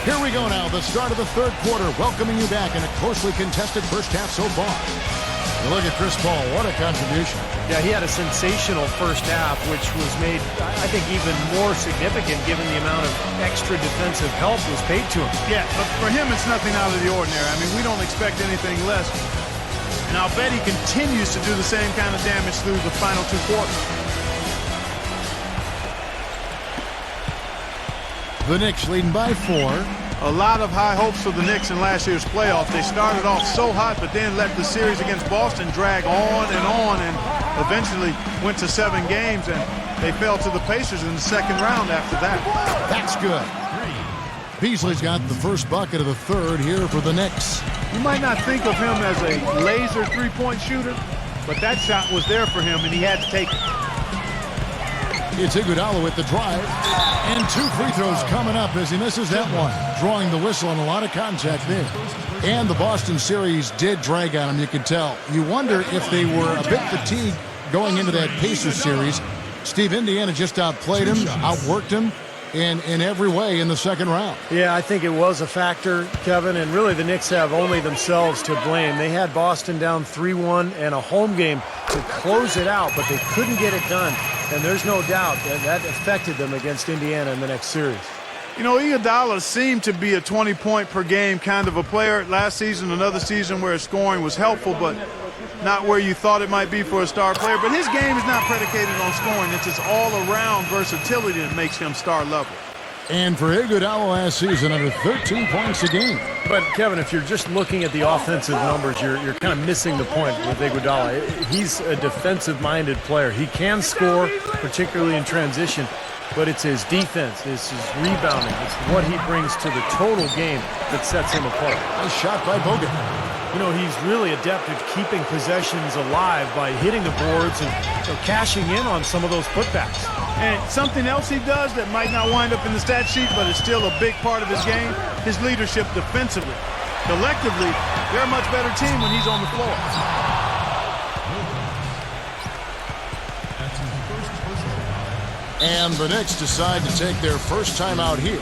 Speaker 2: Here we go now, the start of the third quarter, welcoming you back in a closely contested first half so far. You look at Chris Paul, what a contribution.
Speaker 4: Yeah, he had a sensational first half, which was made, I think, even more significant given the amount of extra defensive help was paid to him.
Speaker 3: Yeah, but for him, it's nothing out of the ordinary. I mean, we don't expect anything less. And I'll bet he continues to do the same kind of damage through the final two quarters.
Speaker 2: The Knicks leading by 4.
Speaker 3: A lot of high hopes for the Knicks in last year's playoff. They started off so hot, but then let the series against Boston drag on, and eventually went to 7 games, and they fell to the Pacers in the second round after that.
Speaker 2: That's good. Beasley's got the first bucket of the third here for the Knicks.
Speaker 3: You might not think of him as a laser three-point shooter, but that shot was there for him, and he had to take it.
Speaker 2: It's Iguodala with the drive, and 2 free throws coming up as he misses that one. Drawing the whistle and a lot of contact there. And the Boston series did drag on him, you could tell. You wonder if they were a bit fatigued going into that Pacers series. Steve, Indiana just outplayed him, outworked him in every way in the second round.
Speaker 4: Yeah, I think it was a factor, Kevin, and really the Knicks have only themselves to blame. They had Boston down 3-1 and a home game to close it out, but they couldn't get it done. And there's no doubt that affected them against Indiana in the next series.
Speaker 3: You know, Iguodala seemed to be a 20-point-per-game kind of a player last season, another season where his scoring was helpful, but not where you thought it might be for a star player. But his game is not predicated on scoring. It's his all-around versatility that makes him star level.
Speaker 2: And for Iguodala last season, under 13 points a game.
Speaker 4: But, Kevin, if you're just looking at the offensive numbers, you're kind of missing the point with Iguodala. He's a defensive-minded player. He can score, particularly in transition, but it's his defense, it's his rebounding, it's what he brings to the total game that sets him apart.
Speaker 2: Nice shot by Bogut.
Speaker 4: You know, he's really adept at keeping possessions alive by hitting the boards and cashing in on some of those putbacks.
Speaker 3: And something else he does that might not wind up in the stat sheet, but is still a big part of his game, his leadership defensively. Collectively, they're a much better team when he's on the floor.
Speaker 2: And the Knicks decide to take their first time out here.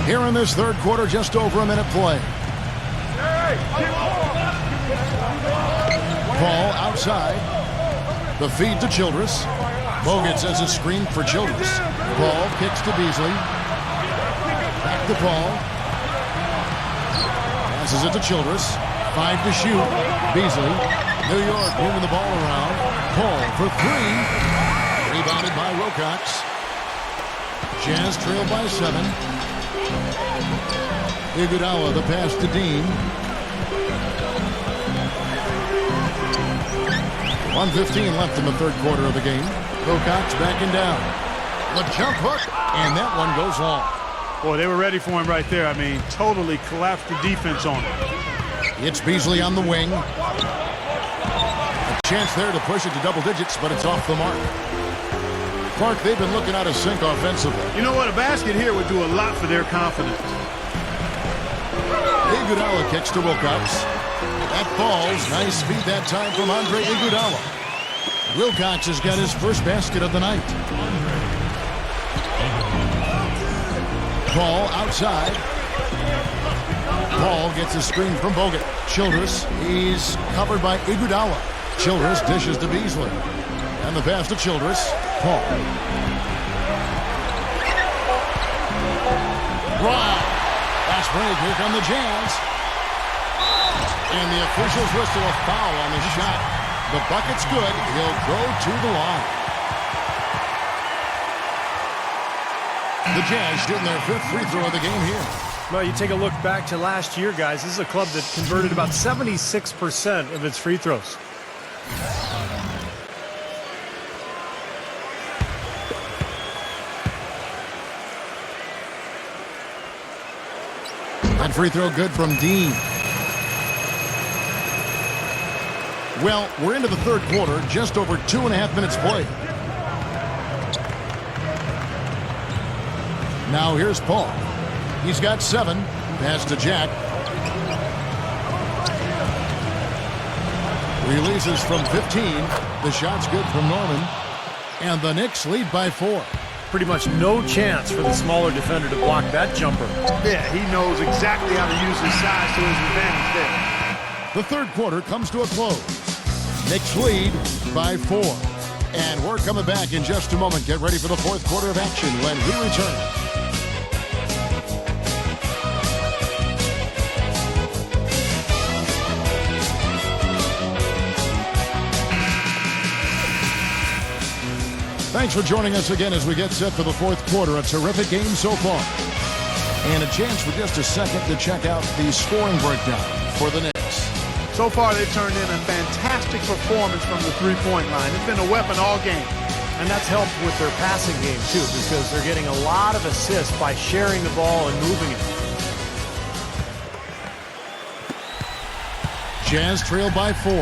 Speaker 2: Here in this third quarter, just over a minute play. Paul outside. The feed to Childress. Bogut sends a screen for Childress. Paul kicks to Beasley. Back to Paul. Passes it to Childress. 5 to shoot. Beasley. New York moving the ball around. Paul for 3. Rebounded by Wilcox. Jazz trail by 7. Iguodala, the pass to Dean. 1:15 left in the third quarter of the game. Wilcox backing down. The jump hook, and that one goes long.
Speaker 3: Boy, they were ready for him right there. I mean, totally collapsed the defense on him.
Speaker 2: It's Beasley on the wing. A chance there to push it to double digits, but it's off the mark. Clark, they've been looking out of sync offensively.
Speaker 3: You know what? A basket here would do a lot for their confidence.
Speaker 2: Iguodala kicks to Wilcox. That falls. Nice speed that time from Andre Iguodala. Wilcox has got his first basket of the night. Paul outside. Paul gets a screen from Bogut. Childress, he's covered by Iguodala. Childress dishes to Beasley. And the pass to Childress. Paul. Wow. Fast break. Here come the Jazz. And the officials whistle a foul on the shot. The bucket's good. He'll go to the line. The Jazz shooting their 5th free throw of the game here.
Speaker 4: Well, you take a look back to last year, guys. This is a club that converted about 76% of its free throws.
Speaker 2: That free throw good from Dean. Well, we're into the 3rd quarter, just over 2.5 minutes played. Now here's Paul. He's got 7. Pass to Jack. Releases from 15. The shot's good from Norman. And the Knicks lead by 4.
Speaker 4: Pretty much no chance for the smaller defender to block that jumper.
Speaker 3: Yeah, he knows exactly how to use his size to his advantage there.
Speaker 2: The 3rd quarter comes to a close. Knicks lead by 4. And we're coming back in just a moment. Get ready for the 4th quarter of action when we return. Thanks for joining us again as we get set for the 4th quarter. A terrific game so far. And a chance for just a second to check out the scoring breakdown for the Knicks.
Speaker 3: So far, they've turned in a fantastic performance from the three-point line. It's been a weapon all game.
Speaker 4: And that's helped with their passing game, too, because they're getting a lot of assists by sharing the ball and moving it.
Speaker 2: Jazz trail by 4.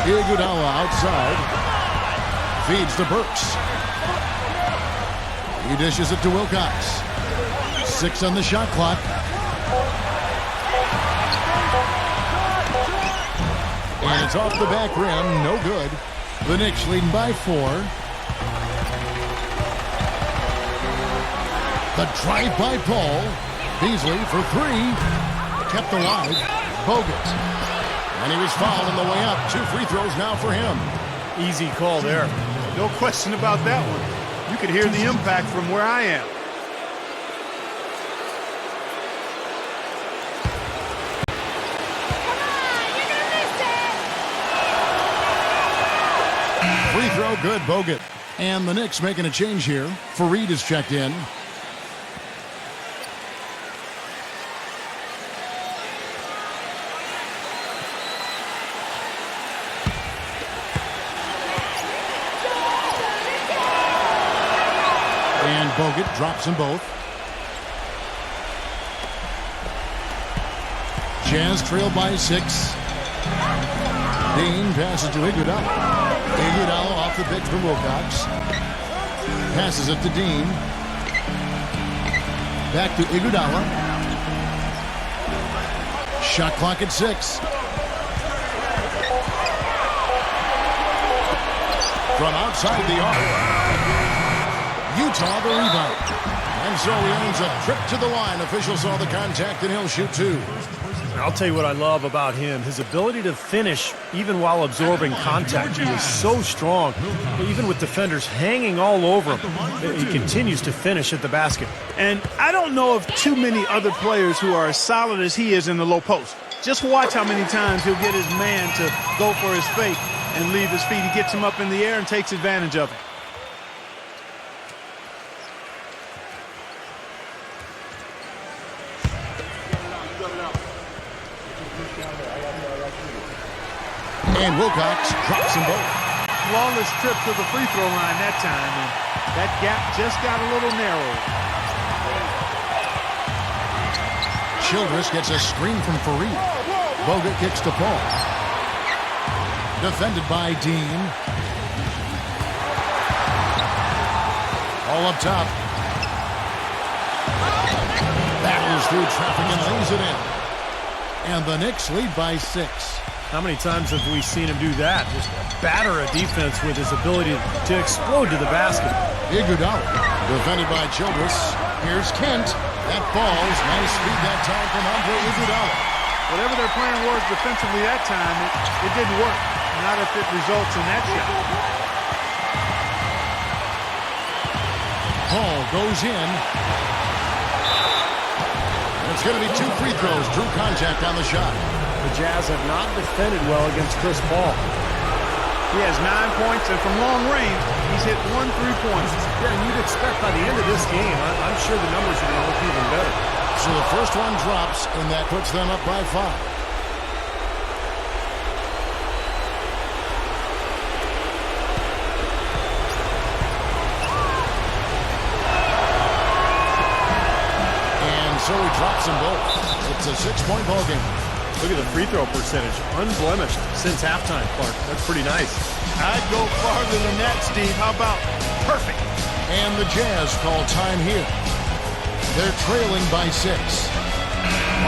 Speaker 2: Iguodala outside. Feeds to Burks. He dishes it to Wilcox. 6 on the shot clock. And it's off the back rim. No good. The Knicks leading by 4. The drive by Paul. Beasley for 3. Kept alive. Bogut. And he was fouled on the way up. 2 free throws now for him.
Speaker 4: Easy call there.
Speaker 3: No question about that one. You could hear the impact from where I am.
Speaker 2: Free throw good, Bogut. And the Knicks making a change here. Fareed is checked in. And Bogut drops them both. Jazz trail by 6. Dean passes to Iguodala. Iguodala off the pitch from Wilcox. Passes it to Dean. Back to Iguodala. Shot clock at 6. From outside the arc. Utah the rebound. And so he earns a trip to the line. Officials saw the contact and he'll shoot 2.
Speaker 4: I'll tell you what I love about him. His ability to finish even while absorbing contact. He is so strong. Even with defenders hanging all over him, he continues to finish at the basket.
Speaker 3: And I don't know of too many other players who are as solid as he is in the low post. Just watch how many times he'll get his man to go for his fake and leave his feet. He gets him up in the air and takes advantage of it.
Speaker 2: And Wilcox drops them both.
Speaker 3: Flawless trip to the free throw line that time, and that gap just got a little narrow.
Speaker 2: Childress gets a screen from Fareed. Bogut kicks to Paul. Defended by Dean. All up top. Battles through traffic and lays it in. And the Knicks lead by 6.
Speaker 4: How many times have we seen him do that? Just batter a defense with his ability to explode to the basket.
Speaker 2: Iguodala, defended by Childress. Here's Kent. That falls. Nice speed that time from Andre Iguodala.
Speaker 3: Whatever their plan was defensively that time, it didn't work. not if it results in that shot.
Speaker 2: Paul goes in. It's going to be 2 free throws. Drew contact on the shot.
Speaker 4: The Jazz have not defended well against Chris Paul.
Speaker 3: He has 9 points, and from long range, he's hit 1 3-pointer.
Speaker 4: Yeah, and you'd expect by the end of this game, I'm sure the numbers are going to look even better.
Speaker 2: So the first one drops, and that puts them up by 5. So he drops them both. It's a 6-point ball game.
Speaker 4: Look at the free throw percentage. Unblemished since halftime, Clark. That's pretty nice.
Speaker 3: I'd go farther than that, Steve. How about perfect?
Speaker 2: And the Jazz call time here. They're trailing by 6. 1:16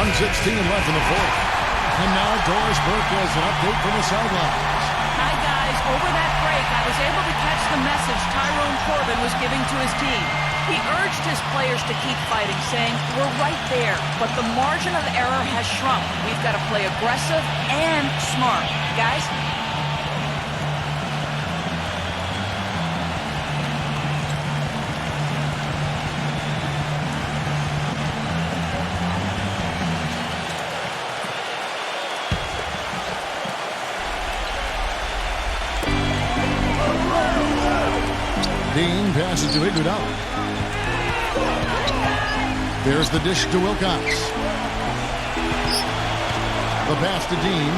Speaker 2: left in the fourth. And now Doris Burke has an update from the sidelines.
Speaker 5: Hi, guys. Over that break, I was able to catch the message Tyrone Corbin was giving to his team. He urged his players to keep fighting, saying, we're right there, but the margin of error has shrunk. We've got to play aggressive and smart. Guys?
Speaker 2: Dean passes to Iguodala. There's the dish to Wilcox. The pass to Dean.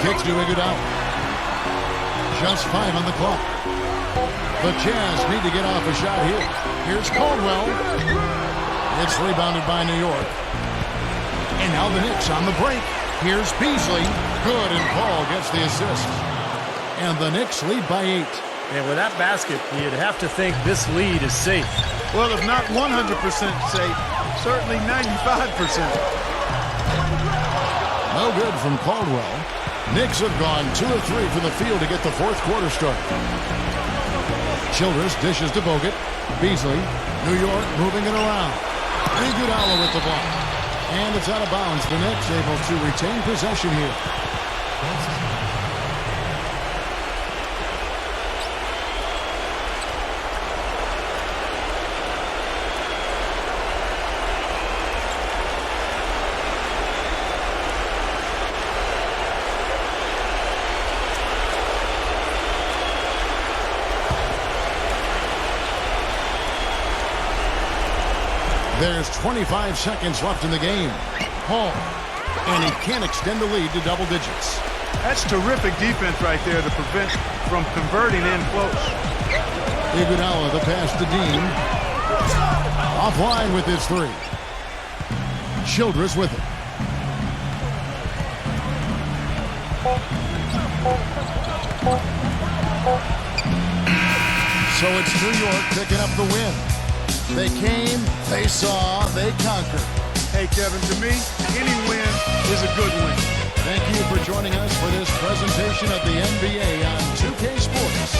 Speaker 2: Kicks to Iguodala. Just 5 on the clock. The Jazz need to get off a shot here. Here's Caldwell. It's rebounded by New York. And now the Knicks on the break. Here's Beasley. Good, and Paul gets the assist. And the Knicks lead by 8.
Speaker 4: And with that basket, you'd have to think this lead is safe.
Speaker 3: Well, if not 100% safe, certainly 95%.
Speaker 2: No good from Caldwell. Knicks have gone 2 of 3 from the field to get the fourth quarter started. Childress dishes to Bogut. Beasley. New York moving it around. Iguodala with the ball. And it's out of bounds. The Knicks able to retain possession here. There's 25 seconds left in the game. Hall. And he can't extend the lead to double digits.
Speaker 3: That's terrific defense right there to prevent from converting in close.
Speaker 2: Iguodala, the pass to Dean. Offline with his 3. Childress with it. So it's New York picking up the win. They came, they saw, they conquered.
Speaker 3: Hey, Kevin, to me, any win is a good win.
Speaker 2: Thank you for joining us for this presentation of the NBA on 2K Sports.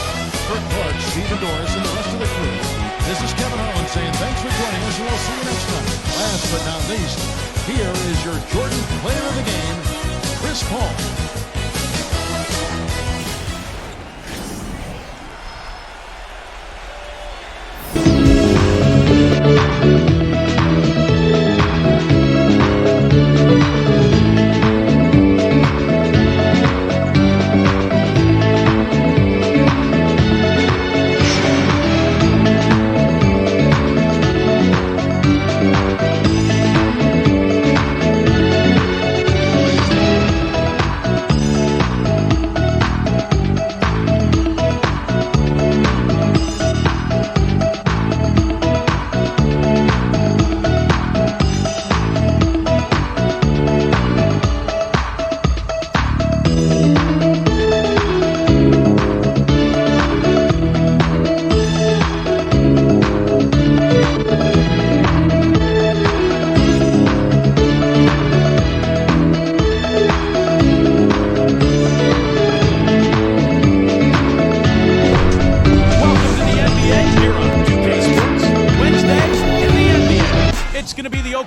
Speaker 2: For Clark, Steve and Doris, and the rest of the crew, this is Kevin Harlan saying thanks for joining us, and we'll see you next time. Last but not least, here is your Jordan Player of the Game, Chris Paul.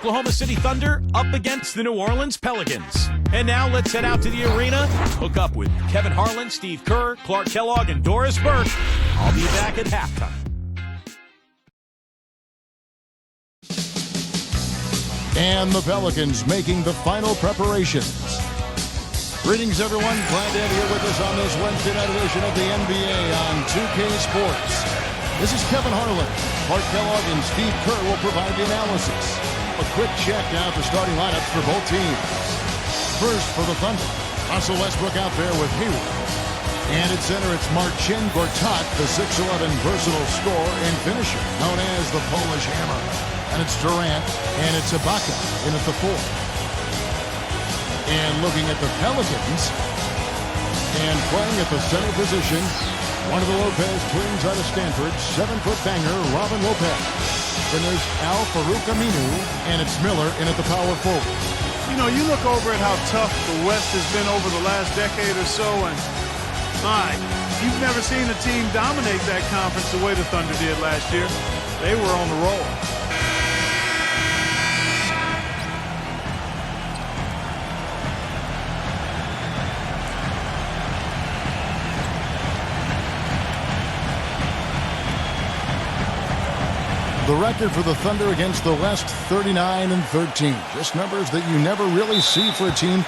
Speaker 1: Oklahoma City Thunder up against the New Orleans Pelicans. And now let's head out to the arena, hook up with Kevin Harlan, Steve Kerr, Clark Kellogg, and Doris Burke. I'll be back at halftime.
Speaker 2: And the Pelicans making the final preparations. Greetings, everyone. Glad to have you here with us on this Wednesday night edition of the NBA on 2K Sports. This is Kevin Harlan. Clark Kellogg and Steve Kerr will provide the analysis. A quick check now at the starting lineups for both teams. First for the Thunder, Russell Westbrook out there with Hayward. And at center, it's Marcin Gortat, the 6'11 versatile scorer and finisher, known as the Polish Hammer. And it's Durant, and it's Ibaka in at the 4. And looking at the Pelicans, and playing at the center position, one of the Lopez twins out of Stanford, 7-foot banger, Robin Lopez. Then there's Al Farouk Aminu, and it's Miller in at the power forward.
Speaker 3: You know, you look over at how tough the West has been over the last decade or so, and my, you've never seen a team dominate that conference the way the Thunder did last year. They were on the roll.
Speaker 2: The record for the Thunder against the West, 39-13. Just numbers that you never really see for a team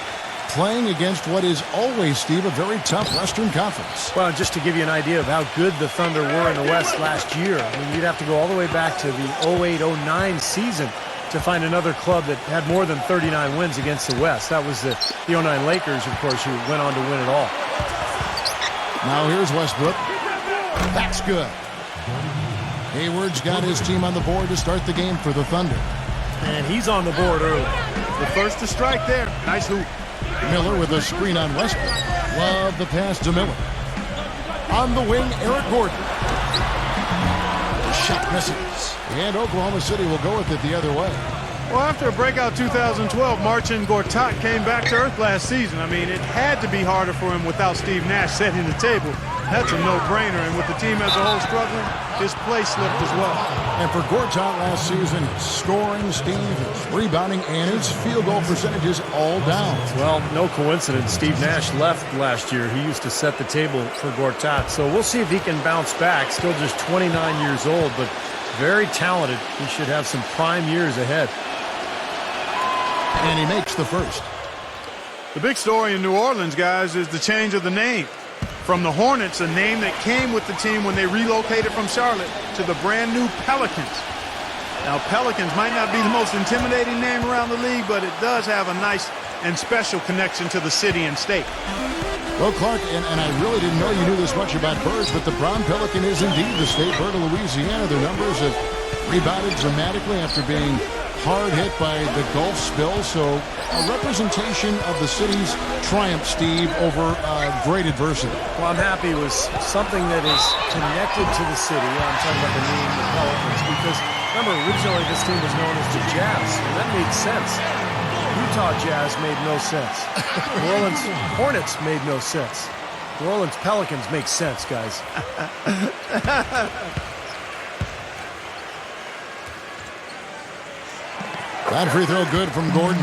Speaker 2: playing against what is always, Steve, a very tough Western Conference.
Speaker 4: Well, just to give you an idea of how good the Thunder were in the West last year, I mean, you'd have to go all the way back to the 08-09 season to find another club that had more than 39 wins against the West. That was the 09 Lakers, of course, who went on to win it all.
Speaker 2: Now here's Westbrook. That's good. Hayward's got his team on the board to start the game for the Thunder.
Speaker 4: And he's on the board early.
Speaker 3: The first to strike there. Nice hoop.
Speaker 2: Miller with a screen on Westbrook. Love the pass to Miller. On the wing, Eric Gordon. The shot misses. And Oklahoma City will go with it the other way.
Speaker 3: Well, after a breakout 2012, Marcin Gortat came back to earth last season. I mean, it had to be harder for him without Steve Nash setting the table. That's a no-brainer, and with the team as a whole struggling, his play slipped as well.
Speaker 2: And for Gortat last season, his scoring, Steve, his rebounding, and his field goal percentages all down.
Speaker 4: Well, no coincidence. Steve Nash left last year. He used to set the table for Gortat. So we'll see if he can bounce back. Still just 29 years old, but very talented. He should have some prime years ahead.
Speaker 2: And he makes the first.
Speaker 3: The big story in New Orleans, guys, is the change of the name. From the Hornets, a name that came with the team when they relocated from Charlotte, to the brand new Pelicans. Now, Pelicans might not be the most intimidating name around the league, but it does have a nice and special connection to the city and state.
Speaker 2: Well, Clark, and I really didn't know you knew this much about birds, but the brown pelican is indeed the state bird of Louisiana. Their numbers have rebounded dramatically after being hard hit by the Gulf spill, so a representation of the city's triumph, Steve, over great adversity.
Speaker 4: Well, I'm happy it was something that is connected to the city. I'm talking about the name, the Pelicans, because remember, originally this team was known as the Jazz, and that made sense. Utah Jazz made no sense. New Orleans Hornets made no sense. New Orleans Pelicans make sense, guys.
Speaker 2: That free throw good from Gordon.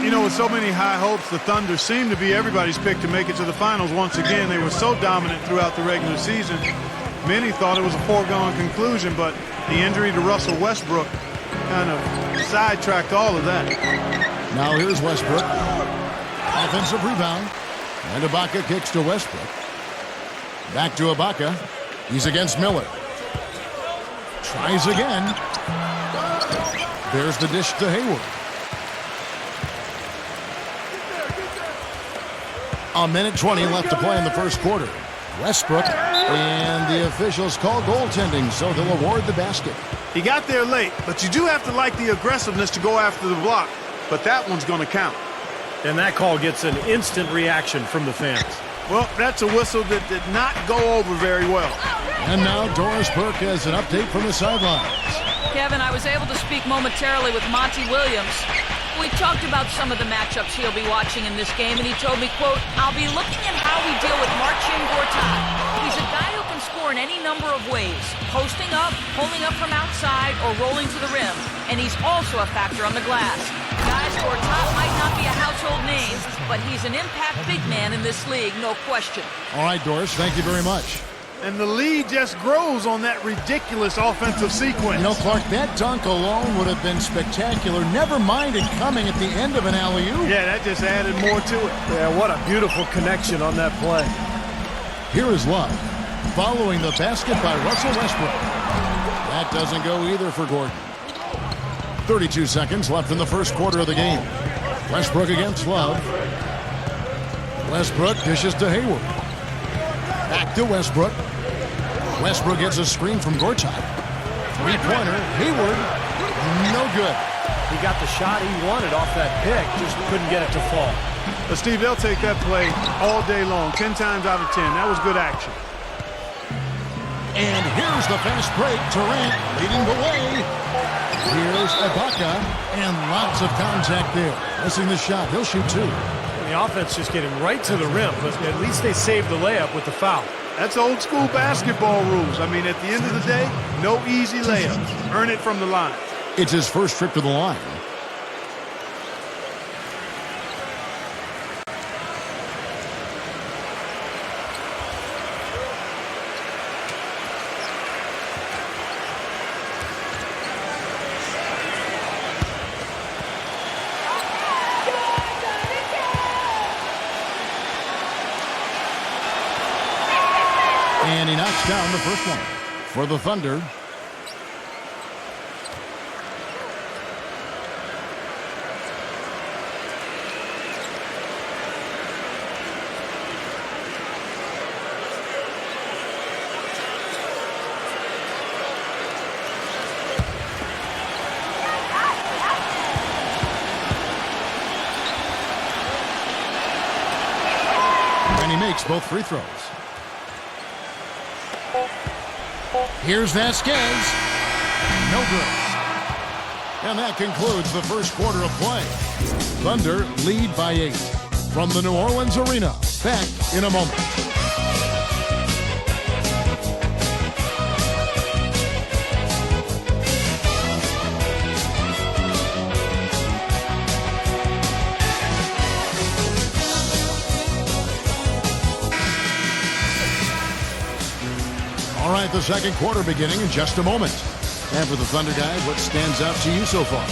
Speaker 3: You know, with so many high hopes, the Thunder seem to be everybody's pick to make it to the finals once again. They were so dominant throughout the regular season. Many thought it was a foregone conclusion, but the injury to Russell Westbrook kind of sidetracked all of that.
Speaker 2: Now here's Westbrook. Offensive rebound. And Ibaka kicks to Westbrook. Back to Ibaka. He's against Miller. Tries again. There's the dish to Hayward. A minute 20 left to play in the first quarter. Westbrook, and the officials call goaltending, so they'll award the basket.
Speaker 3: He got there late, but you do have to like the aggressiveness to go after the block. But that one's going to count.
Speaker 4: And that call gets an instant reaction from the fans.
Speaker 3: Well, that's a whistle that did not go over very well.
Speaker 2: And now Doris Burke has an update from the sidelines.
Speaker 5: Kevin, I was able to speak momentarily with Monty Williams. We talked about some of the matchups he'll be watching in this game, and he told me, quote, "I'll be looking at how we deal with Marcin Gortat. He's a guy who can score score in any number of ways, posting up, pulling up from outside, or rolling to the rim. And he's also a factor on the glass. Guys who are top might not be a household name, but he's an impact big man in this league, no question.
Speaker 2: All right, Doris, thank you very much.
Speaker 3: And the lead just grows on that ridiculous offensive sequence.
Speaker 2: You know, Clark, that dunk alone would have been spectacular. Never mind it coming at the end of an alley-oop.
Speaker 3: Yeah, that just added more to it.
Speaker 4: Yeah, what a beautiful connection on that play.
Speaker 2: Here is Love, following the basket by Russell Westbrook. That doesn't go either for Gordon. 32 seconds left in the first quarter of the game. Westbrook against Love. Westbrook dishes to Hayward. Back to Westbrook. Westbrook gets a screen from Gortat. Three-pointer, Hayward, no good.
Speaker 4: He got the shot he wanted off that pick, just couldn't get it to fall.
Speaker 3: But Steve, they'll take that play all day long, 10 times out of 10. That was good action.
Speaker 2: And here's the fast break. Durant leading the way. Here's Ibaka, and lots of contact there. Missing the shot. He'll shoot two.
Speaker 4: The offense just getting right to the rim, but at least they saved the layup with the foul.
Speaker 3: That's old school basketball rules. I mean, at the end of the day, no easy layups. Earn it from the line.
Speaker 2: It's his first trip to the line. And he knocks down the first one for the Thunder. And he makes both free throws. Here's Vasquez. No good. And that concludes the first quarter of play. Thunder lead by 8. From the New Orleans Arena. Back in a moment. All right, the second quarter beginning in just a moment. And for the Thunder guys, what stands out to you so far?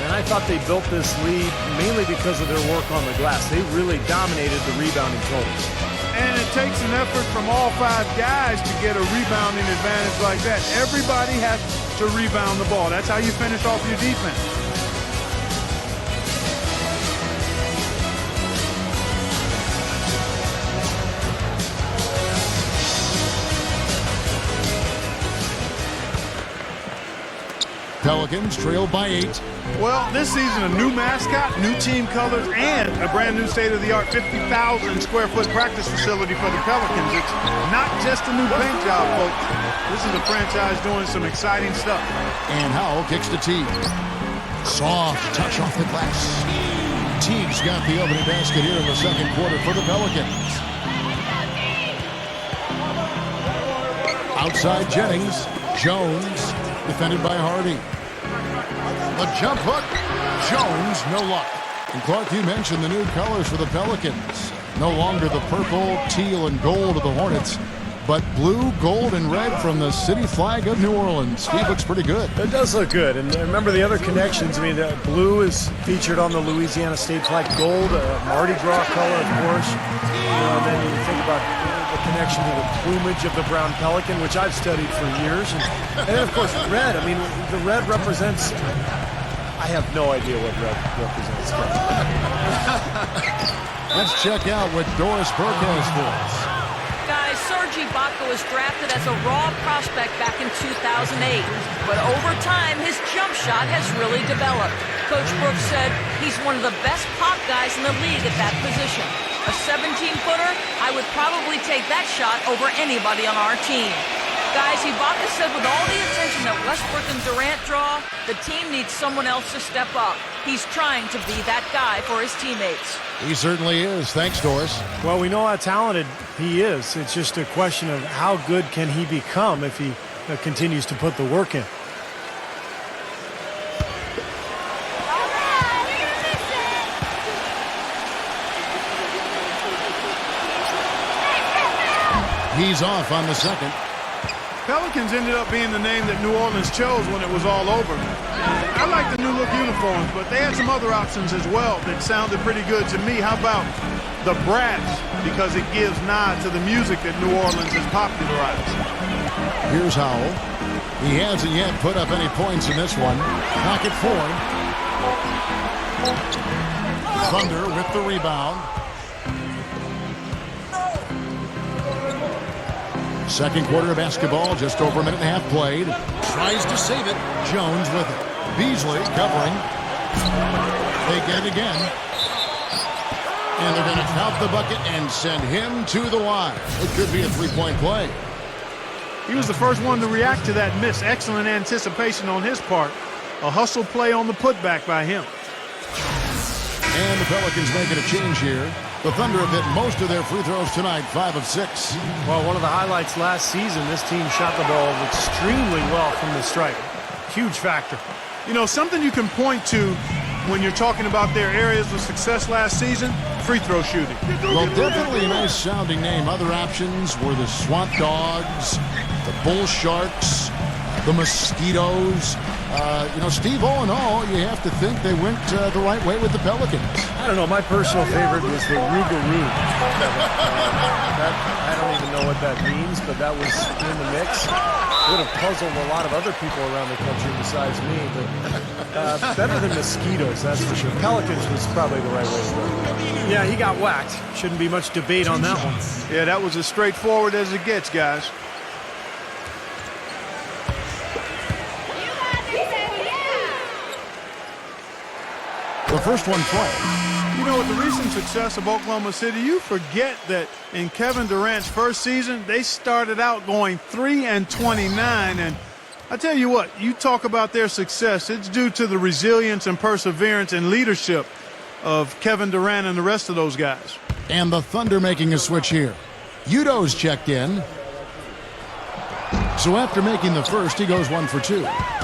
Speaker 4: And I thought they built this lead mainly because of their work on the glass. They really dominated the rebounding totals.
Speaker 3: And it takes an effort from all 5 guys to get a rebounding advantage like that. Everybody has to rebound the ball. That's how you finish off your defense.
Speaker 2: Pelicans trail by 8.
Speaker 3: Well, this season, a new mascot, new team colors, and a brand new state-of-the-art 50,000 square foot practice facility for the Pelicans. It's not just a new paint job, folks. This is a franchise doing some exciting stuff.
Speaker 2: And Howell kicks to Teague. Soft touch off the glass. Teague's got the opening basket here in the second quarter for the Pelicans. Outside Jennings. Jones, defended by Hardy. The jump hook. Jones, no luck. And Clark, you mentioned the new colors for the Pelicans. No longer the purple, teal, and gold of the Hornets, but blue, gold, and red from the city flag of New Orleans. Steve, looks pretty good.
Speaker 4: It does look good. And remember the other connections. I mean, blue is featured on the Louisiana state flag. Gold, Mardi Gras color, of course. And then you think about the connection to the plumage of the brown pelican, which I've studied for years. And then, of course, red. I mean, the red represents... I have no idea what red represents.
Speaker 2: Let's check out what Doris Burke has for us.
Speaker 5: Guys, Serge Ibaka was drafted as a raw prospect back in 2008. But over time, his jump shot has really developed. Coach Brooks said he's one of the best pop guys in the league at that position. A 17-footer, I would probably take that shot over anybody on our team. Guys, Ibaka said with all the attention that Westbrook and Durant draw, the team needs someone else to step up. He's trying to be that guy for his teammates.
Speaker 2: He certainly is. Thanks, Doris.
Speaker 4: Well, we know how talented he is. It's just a question of how good can he become if he continues to put the work in.
Speaker 2: He's off on the second.
Speaker 3: Pelicans ended up being the name that New Orleans chose when it was all over. I like the new look uniforms, but they had some other options as well that sounded pretty good to me. How about the brass? Because it gives nod to the music that New Orleans has popularized.
Speaker 2: Here's Howell. He hasn't yet put up any points in this one. Pocket four. Thunder with the rebound. Second quarter of basketball, just over a minute and a half played. Tries to save it. Jones with it. Beasley covering. They get it again. And they're going to count the bucket and send him to the line. It could be a three-point play.
Speaker 3: He was the first one to react to that miss. Excellent anticipation on his part. A hustle play on the putback by him.
Speaker 2: And the Pelicans making a change here. The Thunder have hit most of their free throws tonight, 5 of 6.
Speaker 4: Well, one of the highlights last season, this team shot the ball extremely well from the stripe. Huge factor.
Speaker 3: You know, something you can point to when you're talking about their areas of success last season, free throw shooting.
Speaker 2: Well, definitely a nice sounding name. Other options were the Swamp Dogs, the Bull Sharks, the Mosquitoes. You know, Steve, all in all, you have to think they went the right way with the Pelicans.
Speaker 4: I don't know. My personal favorite was the Rougarou. I don't even know what that means, but that was in the mix. Would have puzzled a lot of other people around the country besides me, but better than Mosquitoes, that's for sure. Pelicans was probably the right way to go. Yeah, he got whacked. Shouldn't be much debate on that one.
Speaker 3: Yeah, that was as straightforward as it gets, guys.
Speaker 2: The first one twice.
Speaker 3: You know, with the recent success of Oklahoma City, you forget that in Kevin Durant's first season, they started out going 3-29. And I tell you what, you talk about their success, it's due to the resilience and perseverance and leadership of Kevin Durant and the rest of those guys.
Speaker 2: And the Thunder making a switch here. Udo's checked in. So after making the first, he goes 1 for 2.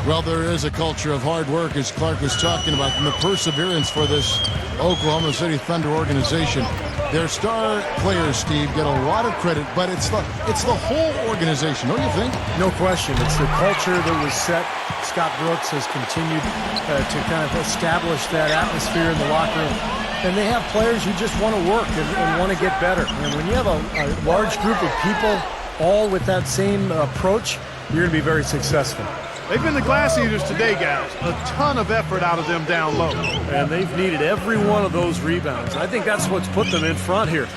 Speaker 2: Well, there is a culture of hard work, as Clark was talking about, and the perseverance for this Oklahoma City Thunder organization. Their star players, Steve, get a lot of credit, but it's the whole organization, don't you think?
Speaker 4: No question. It's the culture that was set. Scott Brooks has continued to kind of establish that atmosphere in the locker room. And they have players who just want to work and want to get better. And when you have a large group of people all with that same approach, you're going to be very successful.
Speaker 3: They've been the glass eaters today, guys. A ton of effort out of them down low.
Speaker 4: And they've needed every one of those rebounds. I think that's what's put them in front here.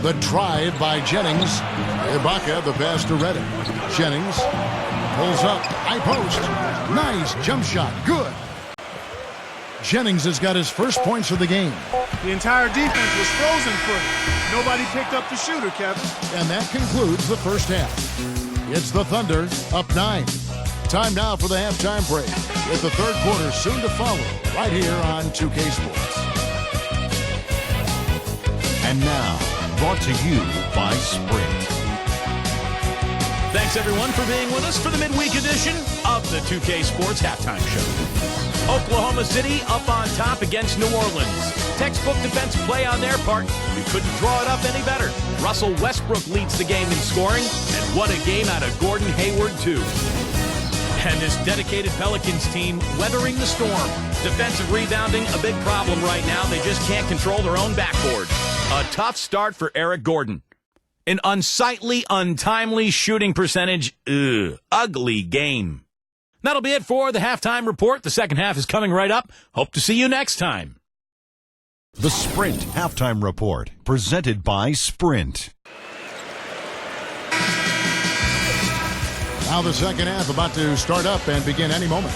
Speaker 2: The drive by Jennings. Ibaka, the pass to Reddick. Jennings pulls up. High post. Nice jump shot. Good. Jennings has got his first points of the game.
Speaker 3: The entire defense was frozen footed. Nobody picked up the shooter, Kevin.
Speaker 2: And that concludes the first half. It's the Thunder up 9. Time now for the halftime break, with the third quarter soon to follow right here on 2K Sports.
Speaker 8: And now, brought to you by Sprint.
Speaker 1: Thanks, everyone, for being with us for the midweek edition of the 2K Sports Halftime Show. Oklahoma City up on top against New Orleans. Textbook defensive play on their part. You couldn't draw it up any better. Russell Westbrook leads the game in scoring, and what a game out of Gordon Hayward, too. And this dedicated Pelicans team weathering the storm. Defensive rebounding, a big problem right now. They just can't control their own backboard. A tough start for Eric Gordon. An unsightly, untimely shooting percentage. Ugly game. That'll be it for the halftime report. The second half is coming right up. Hope to see you next time.
Speaker 8: The Sprint Halftime Report, presented by Sprint.
Speaker 2: Now the second half about to start up and begin any moment.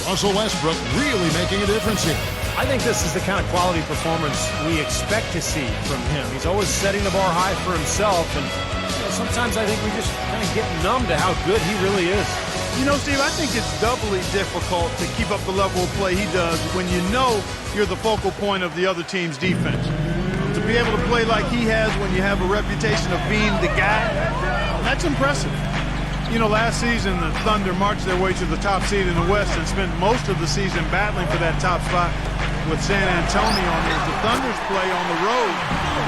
Speaker 2: Russell Westbrook really making a difference here.
Speaker 4: I think this is the kind of quality performance we expect to see from him. He's always setting the bar high for himself, and sometimes I think we just kind of get numb to how good he really is.
Speaker 3: You know, Steve, I think it's doubly difficult to keep up the level of play he does when you know you're the focal point of the other team's defense. To be able to play like he has when you have a reputation of being the guy, that's impressive. You know, last season, the Thunder marched their way to the top seed in the West and spent most of the season battling for that top spot with San Antonio. And it was the Thunder's play on the road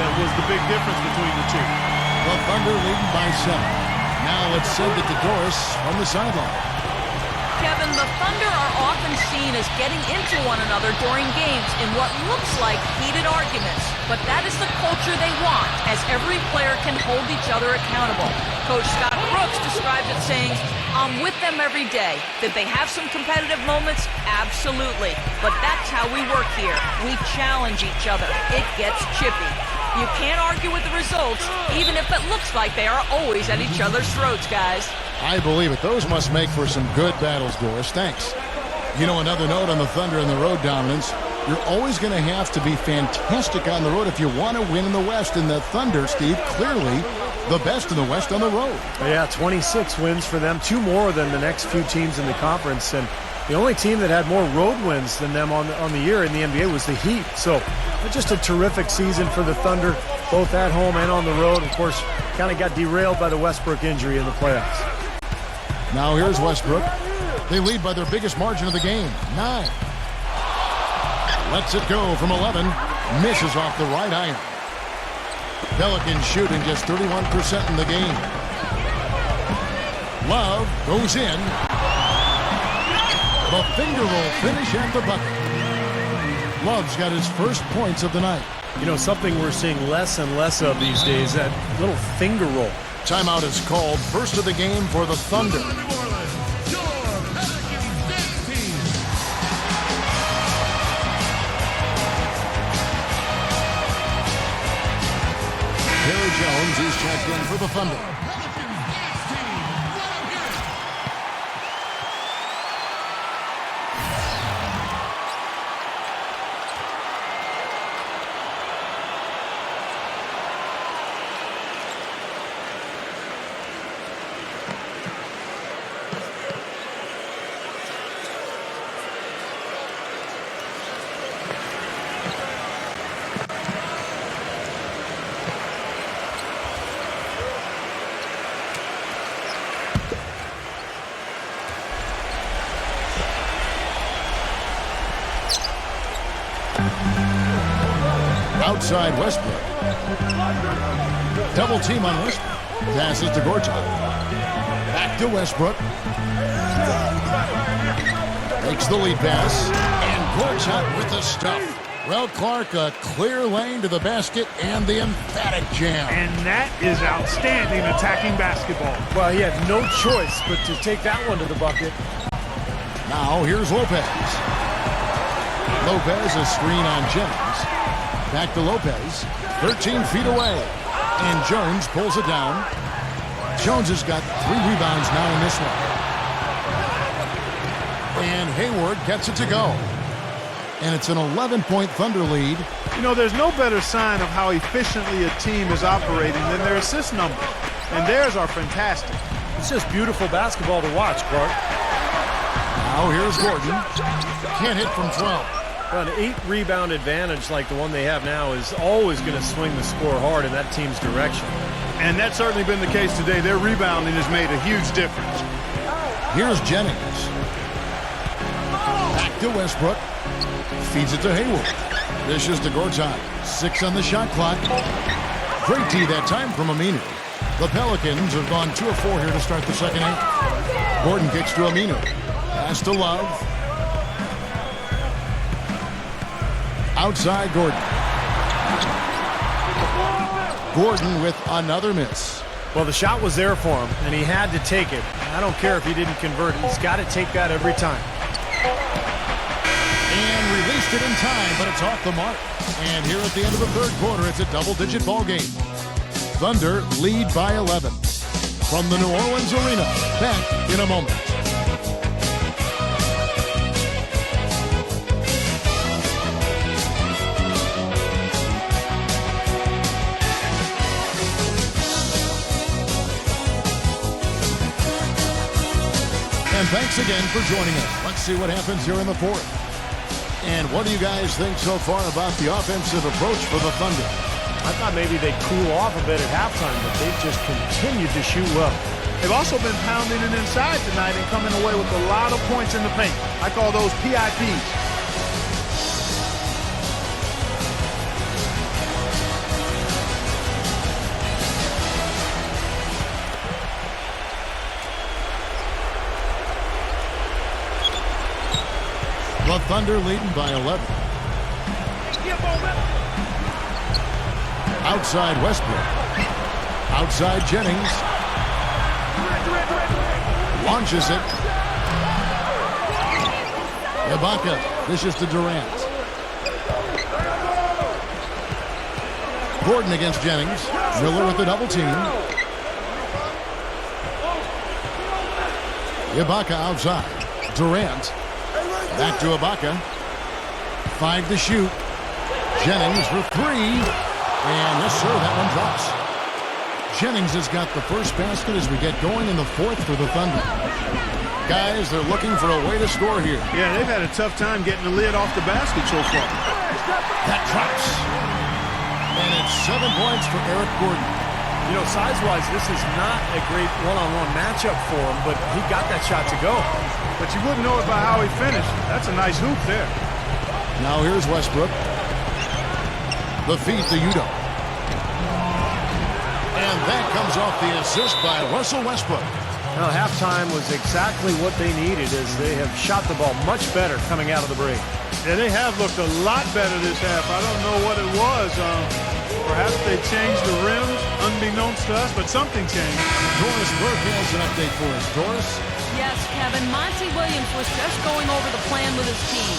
Speaker 3: that was the big difference between the two.
Speaker 2: The Thunder leading by 7. Now let's send it to Doris on the sideline.
Speaker 5: Kevin, the Thunder are often seen as getting into one another during games in what looks like heated arguments. But that is the culture they want, as every player can hold each other accountable. Coach Scott Brooks described it saying, "I'm with them every day." Did they have some competitive moments? Absolutely. But that's how we work here. We challenge each other. It gets chippy. You can't argue with the results, even if it looks like they are always at each other's throats, guys.
Speaker 2: I believe it. Those must make for some good battles, Doris. Thanks. You know, another note on the Thunder and the road dominance. You're always going to have to be fantastic on the road if you want to win in the West. And the Thunder, Steve, clearly the best in the West on the road.
Speaker 4: Yeah, 26 wins for them, 2 more than the next few teams in the conference. And the only team that had more road wins than them on the year in the NBA was the Heat. So just a terrific season for the Thunder, both at home and on the road. Of course, kind of got derailed by the Westbrook injury in the playoffs.
Speaker 2: Now here's Westbrook. They lead by their biggest margin of the game, 9. Lets it go from 11. Misses off the right iron. Pelicans shooting just 31% in the game. Love goes in. The finger roll finish at the bucket. Love's got his first points of the night.
Speaker 4: You know, something we're seeing less and less of these days, that little finger roll.
Speaker 2: Timeout is called. First of the game for the Thunder. Perry Jones is checked in for the Thunder. Outside Westbrook. Double team on Westbrook. Passes to Gortat. Back to Westbrook. Makes the lead pass. And Gortat with the stuff. Well, Clark, a clear lane to the basket and the emphatic jam.
Speaker 3: And that is outstanding attacking basketball.
Speaker 4: Well, he had no choice but to take that one to the bucket.
Speaker 2: Now here's Lopez. Lopez, a screen on Jennings. Back to Lopez, 13 feet away. And Jones pulls it down. Jones has got 3 rebounds now in this one. And Hayward gets it to go. And it's an 11-point Thunder lead.
Speaker 3: You know, there's no better sign of how efficiently a team is operating than their assist numbers. And theirs are fantastic.
Speaker 4: It's just beautiful basketball to watch, Clark.
Speaker 2: Now here's Gordon. Can't hit from 12.
Speaker 4: Well, an 8-rebound advantage like the one they have now is always going to swing the score hard in that team's direction.
Speaker 3: And that's certainly been the case today. Their rebounding has made a huge difference.
Speaker 2: Here's Jennings. Back to Westbrook. Feeds it to Hayward. Dishes to Gortat. 6 on the shot clock. Great D that time from Aminu. The Pelicans have gone 2 of 4 here to start the second half. Gordon kicks to Aminu. Pass to Love. Outside Gordon. Gordon with another miss.
Speaker 4: Well, the shot was there for him, and he had to take it. I don't care if he didn't convert it. He's got to take that every time.
Speaker 2: And released it in time, but it's off the mark. And here at the end of the third quarter, it's a double-digit ball game. Thunder lead by 11. From the New Orleans Arena, back in a moment. And thanks again for joining us. Let's see what happens here in the fourth. And what do you guys think so far about the offensive approach for the Thunder?
Speaker 4: I thought maybe they'd cool off a bit at halftime, but they've just continued to shoot well.
Speaker 3: They've also been pounding it inside tonight and coming away with a lot of points in the paint. I call those PIPs.
Speaker 2: The Thunder leading by 11. Outside Westbrook. Outside Jennings. Launches it. Ibaka dishes to Durant. Gordon against Jennings. Miller with the double team. Ibaka outside. Durant. Back to Ibaka. 5 to shoot. Jennings for 3. And yes, sir, that one drops. Jennings has got the first basket as we get going in the fourth for the Thunder. Guys, they're looking for a way to score here.
Speaker 3: Yeah, they've had a tough time getting the lid off the basket so far.
Speaker 2: That drops. And it's 7 points for Eric Gordon.
Speaker 4: You know, size-wise, this is not a great one-on-one matchup for him, but he got that shot to go.
Speaker 3: But you wouldn't know it by how he finished. That's a nice hoop there.
Speaker 2: Now here's Westbrook. The feed to Udo. And that comes off the assist by Russell Westbrook.
Speaker 4: Well, halftime was exactly what they needed as they have shot the ball much better coming out of the break.
Speaker 3: Yeah, they have looked a lot better this half. I don't know what it was. Perhaps they changed the rims, unbeknownst to us, but something changed.
Speaker 2: Doris Burke has an update for us. Doris?
Speaker 5: Yes, Kevin, Monty Williams was just going over the plan with his team.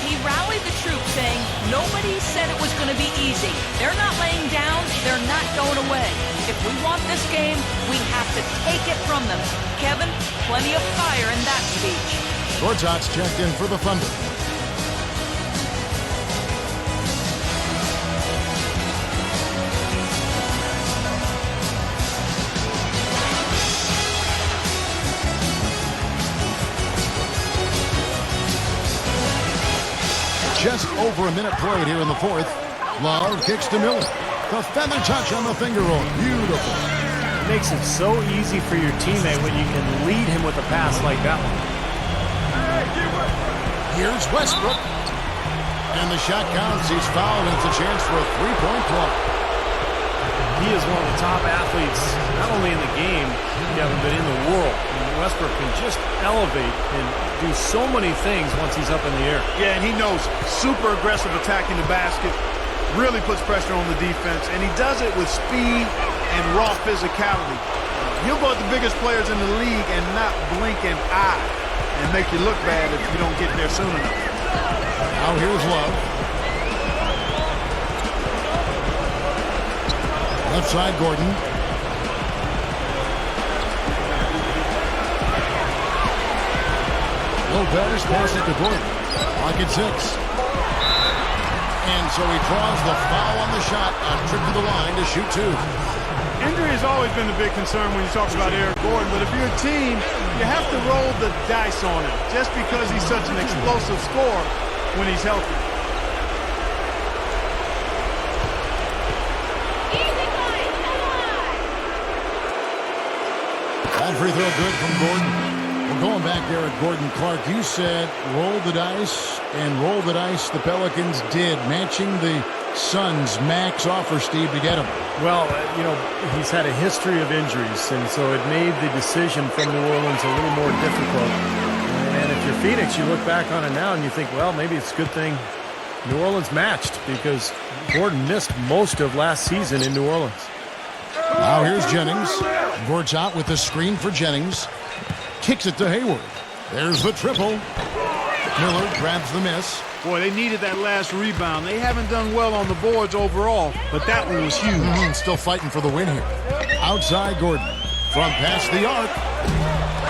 Speaker 5: He rallied the troops saying, nobody said it was going to be easy. They're not laying down. They're not going away. If we want this game, we have to take it from them. Kevin, plenty of fire in that speech.
Speaker 2: Gortat's checked in for the Thunder. Just over a minute played here in the fourth. Love kicks to Miller. The feather touch on the finger roll. Beautiful.
Speaker 4: It makes it so easy for your teammate when you can lead him with a pass like that one.
Speaker 2: Here's Westbrook. And the shot counts. He's fouled, and it's a chance for a three-point play.
Speaker 4: He is one of the top athletes, not only in the game, Kevin, but in the world. And Westbrook can just elevate and do so many things once he's up in the air.
Speaker 3: Yeah, and he knows super aggressive attacking the basket, really puts pressure on the defense, and he does it with speed and raw physicality. He'll go at the biggest players in the league and not blink an eye and make you look bad if you don't get there soon enough.
Speaker 2: Now here's Love. Left side, Gordon. Lopez passes to Gordon. Lock at 6. And so he draws the foul on the shot. A trip to the line to shoot 2.
Speaker 3: Injury has always been a big concern when you talk about Eric Gordon, but if you're a team, you have to roll the dice on him just because he's such an explosive scorer when he's healthy.
Speaker 2: That free throw good from Gordon. Well, going back there at Gordon, Clark, you said roll the dice, and roll the dice the Pelicans did, matching the Suns' max offer, Steve, to get him.
Speaker 4: Well, you know, he's had a history of injuries, and so it made the decision from New Orleans a little more difficult. And if you're Phoenix, you look back on it now and you think, well, maybe it's a good thing New Orleans matched because Gordon missed most of last season in New Orleans.
Speaker 2: Now here's Jennings. Gord's out with the screen for Jennings. Kicks it to Hayward. There's the triple. Miller grabs the miss.
Speaker 3: Boy, they needed that last rebound. They haven't done well on the boards overall, but that one was huge.
Speaker 2: Still fighting for the win here. Outside Gordon. From past the arc.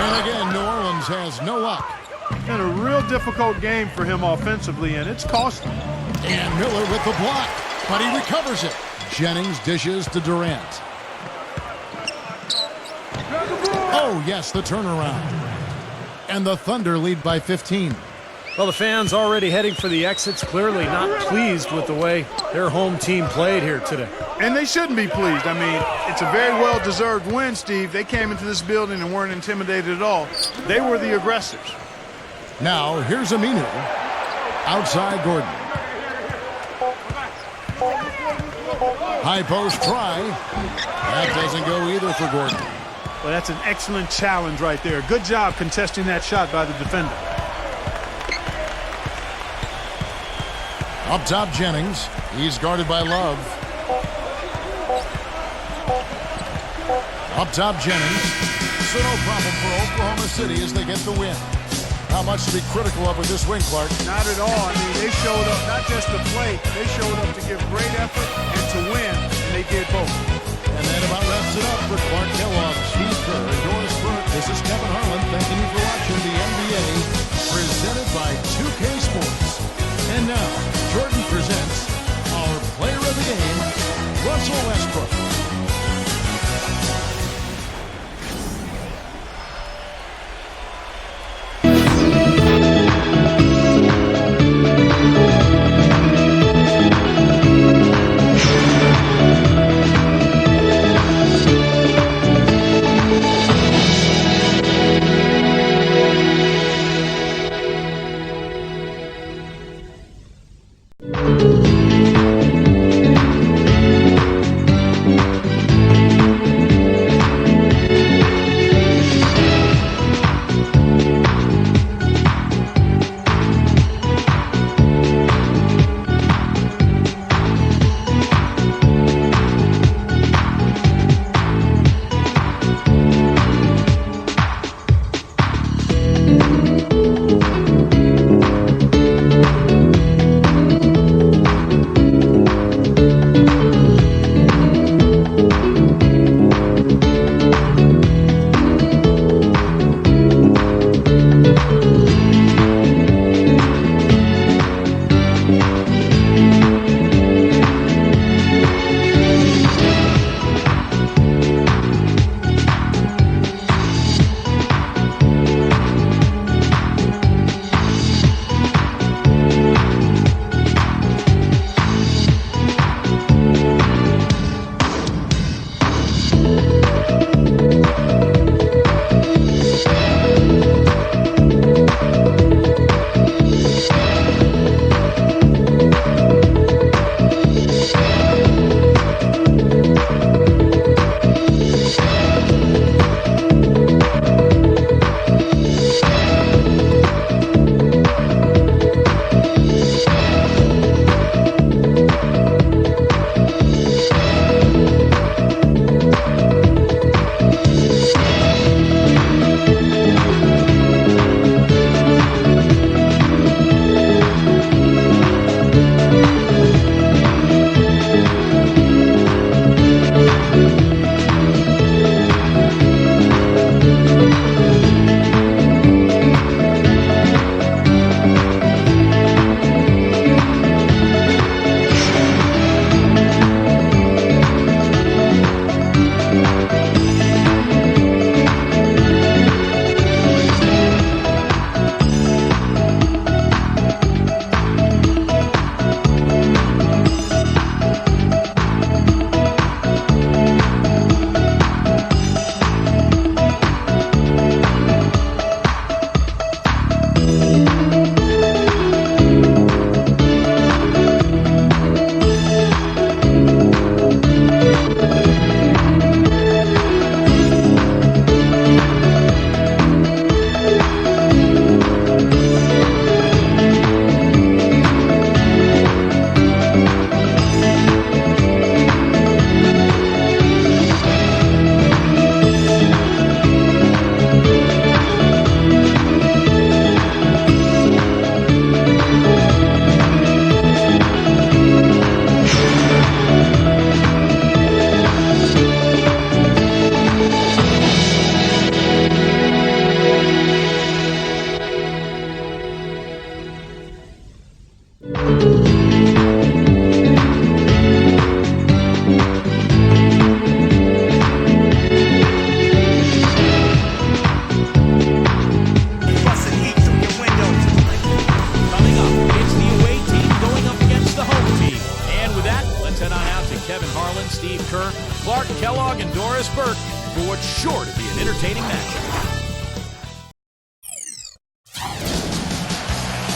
Speaker 2: And again, New Orleans has no luck.
Speaker 3: And a real difficult game for him offensively, and it's costly.
Speaker 2: And Miller with the block, but he recovers it. Jennings dishes to Durant. Oh, yes, the turnaround. And the Thunder lead by 15.
Speaker 7: Well, the fans already heading for the exits, clearly not pleased with the way their home team played here today.
Speaker 3: And they shouldn't be pleased. I mean, it's a very well-deserved win, Steve. They came into this building and weren't intimidated at all. They were the aggressors.
Speaker 2: Now, here's Aminu. Outside Gordon. High post try. That doesn't go either for Gordon.
Speaker 3: Well, that's an excellent challenge right there. Good job contesting that shot by the defender.
Speaker 2: Up top, Jennings. He's guarded by Love. Up top, Jennings. So no problem for Oklahoma City as they get the win. Not much to be critical of with this win, Clark.
Speaker 3: Not at all. I mean, they showed up not just to play. They showed up to give great effort and to win, and they did both.
Speaker 2: And that about wraps it up for Clark Kellogg, Steve Kerr, and Doris Burke. This is Kevin Harlan thanking you for watching the NBA presented by 2K Sports. And now, Jordan presents our player of the game, Russell Westbrook.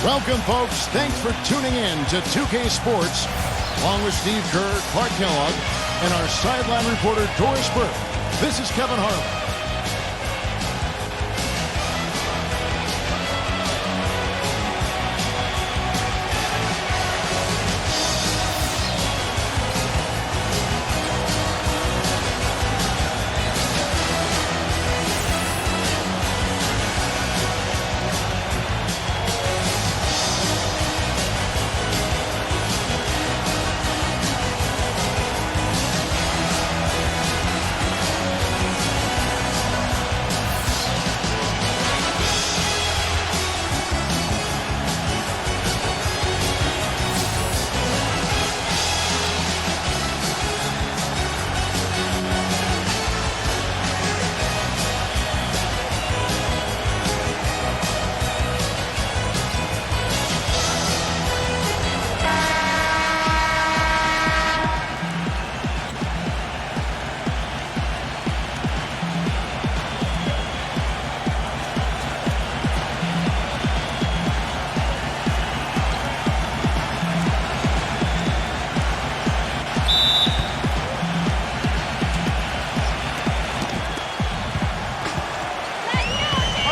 Speaker 2: Welcome, folks. Thanks for tuning in to 2K Sports, along with Steve Kerr, Clark Kellogg, and our sideline reporter, Doris Burke. This is Kevin Harlan.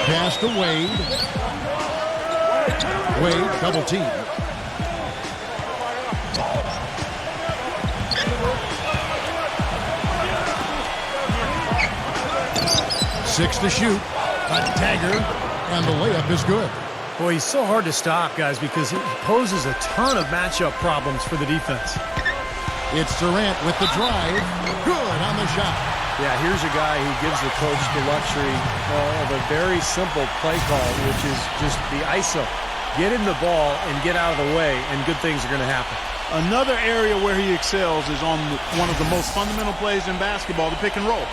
Speaker 2: Pass to Wade. Wade, double team. Six to shoot. A dagger. And the layup is good.
Speaker 7: Boy, he's so hard to stop, guys, because he poses a ton of matchup problems for the defense.
Speaker 2: It's Durant with the drive. Good on the shot.
Speaker 4: Yeah, here's a guy who gives the coach the luxury of a very simple play call, which is just the ISO. Get him the ball and get out of the way, and good things are going to happen.
Speaker 3: Another area where he excels is on one of the most fundamental plays in basketball, the pick and roll.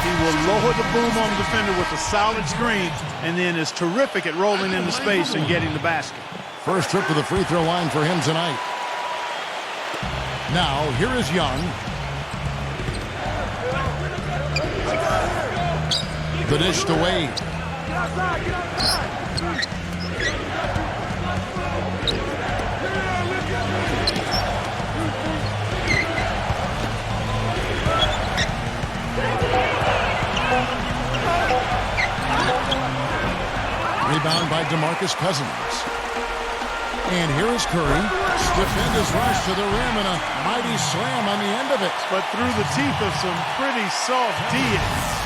Speaker 3: He will lower the boom on the defender with a solid screen, and then is terrific at rolling into space and getting the basket.
Speaker 2: First trip to the free throw line for him tonight. Now, here is Young. The dish to Wade. Rebound by DeMarcus Cousins. And here is Curry. Defenders rush to the rim and a mighty slam on the end of it.
Speaker 3: But through the teeth of some pretty soft D.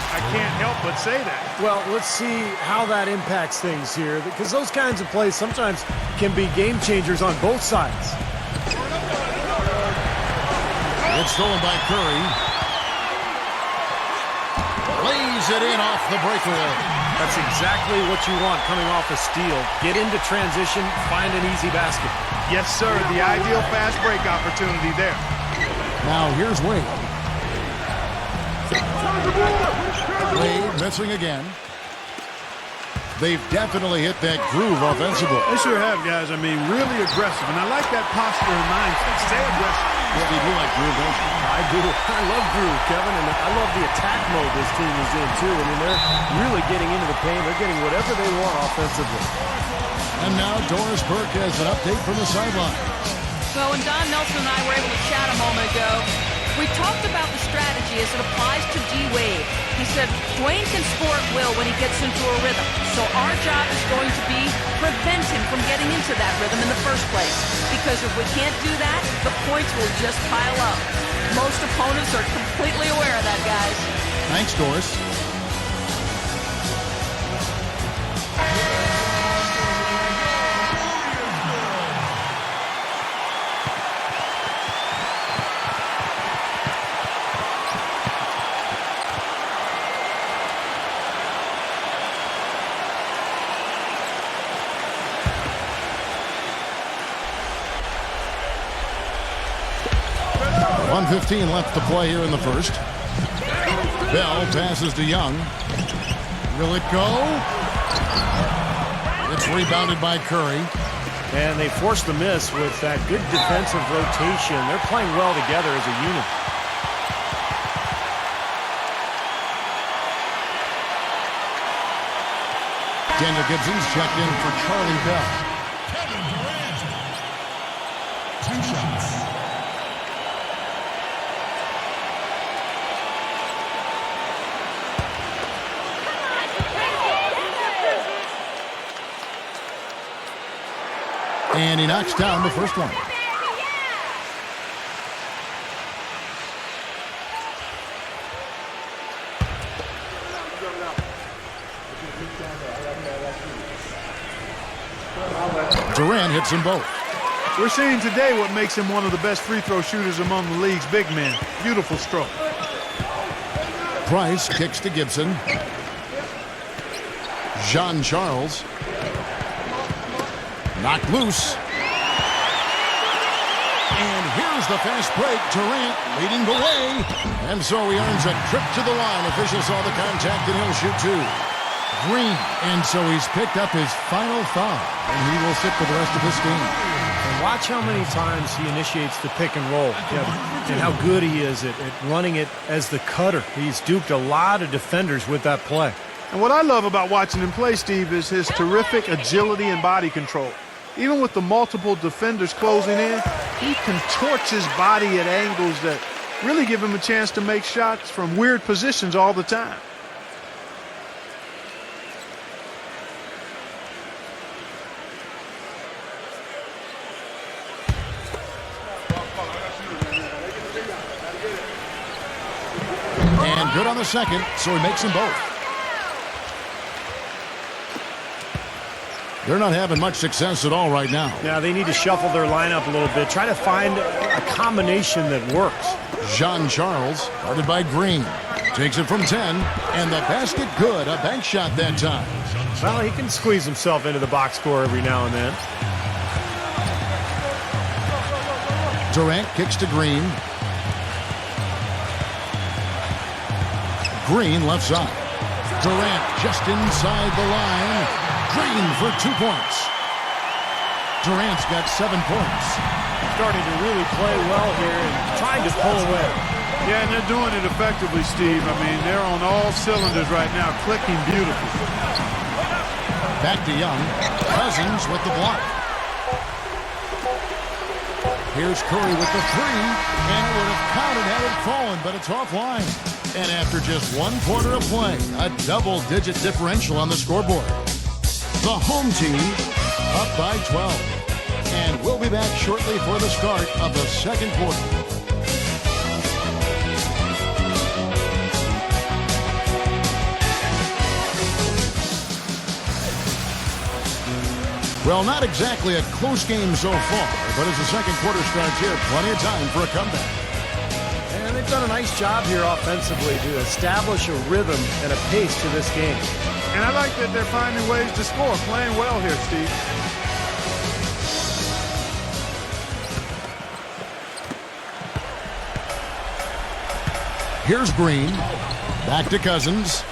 Speaker 3: I can't help but say that.
Speaker 7: Well, let's see how that impacts things here, because those kinds of plays sometimes can be game changers on both sides.
Speaker 2: It's stolen by Curry. Lays it in off the breakaway.
Speaker 7: That's exactly what you want coming off a steal. Get into transition, find an easy basket.
Speaker 3: Yes, sir. The ideal fast break opportunity there.
Speaker 2: Now here's Wade. Wade missing again. They've definitely hit that groove offensively.
Speaker 3: They sure have, guys. I mean, really aggressive. And I like that posture and mindset. Stay aggressive.
Speaker 2: Steve, you like groove, don't you?
Speaker 4: I do. I love groove, Kevin, and I love the attack mode this team is in, too. I mean, they're really getting into the paint. They're getting whatever they want offensively.
Speaker 2: And now Doris Burke has an update from the sideline.
Speaker 5: Well, when Don Nelson and I were able to chat a moment ago, we talked about the strategy as it applies to D-Wade. He said Dwayne can score at will when he gets into a rhythm. So our job is going to be prevent him from getting into that rhythm in the first place. Because if we can't do that, the points will just pile up. Most opponents are completely aware of that, guys.
Speaker 2: Thanks, Doris. .115 left to play here in the first. Bell passes to Young. Will it go? It's rebounded by Curry.
Speaker 4: And they forced the miss with that good defensive rotation. They're playing well together as a unit.
Speaker 2: Daniel Gibson's checked in for Charlie Bell.
Speaker 6: 2 shots.
Speaker 2: And he knocks down the first one. Durant hits them both.
Speaker 3: We're seeing today what makes him one of the best free throw shooters among the league's big men. Beautiful stroke.
Speaker 2: Price kicks to Gibson. Jean Charles. Knocked loose. And here's the fast break. Durant leading the way. And so he earns a trip to the line. Official saw the contact and he'll shoot 2. Green. And so he's picked up his final foul. And he will sit for the rest of this game.
Speaker 7: And watch how many times he initiates the pick and roll, Kevin, and how good he is at running it as the cutter. He's duped a lot of defenders with that play.
Speaker 3: And what I love about watching him play, Steve, is his terrific agility and body control. Even with the multiple defenders closing in, he contorts his body at angles that really give him a chance to make shots from weird positions all the time.
Speaker 2: And good on the second, so he makes them both. They're not having much success at all right now.
Speaker 7: Yeah, they need to shuffle their lineup a little bit. Try to find a combination that works.
Speaker 2: Jean Charles, guarded by Green. Takes it from 10, and the basket good. A bank shot that time.
Speaker 7: Well, he can squeeze himself into the box score every now and then.
Speaker 2: Durant kicks to Green. Green left side. Durant just inside the line. Green for 2 points. Durant's got 7 points.
Speaker 7: Starting to really play well here and trying to pull away.
Speaker 3: Yeah, and they're doing it effectively, Steve. I mean, they're on all cylinders right now, clicking beautifully.
Speaker 2: Back to Young. Cousins with the block. Here's Curry with the 3, and it would have counted had it fallen, but it's offline. And after just 1 quarter of play, a double-digit differential on the scoreboard. The home team up by 12. And we'll be back shortly for the start of the second quarter. Well, not exactly a close game so far, but as the second quarter starts here, plenty of time for a comeback.
Speaker 7: And they've done a nice job here offensively to establish a rhythm and a pace to this game.
Speaker 3: And I like that they're finding ways to score, playing well here, Steve.
Speaker 2: Here's Green. Back to Cousins.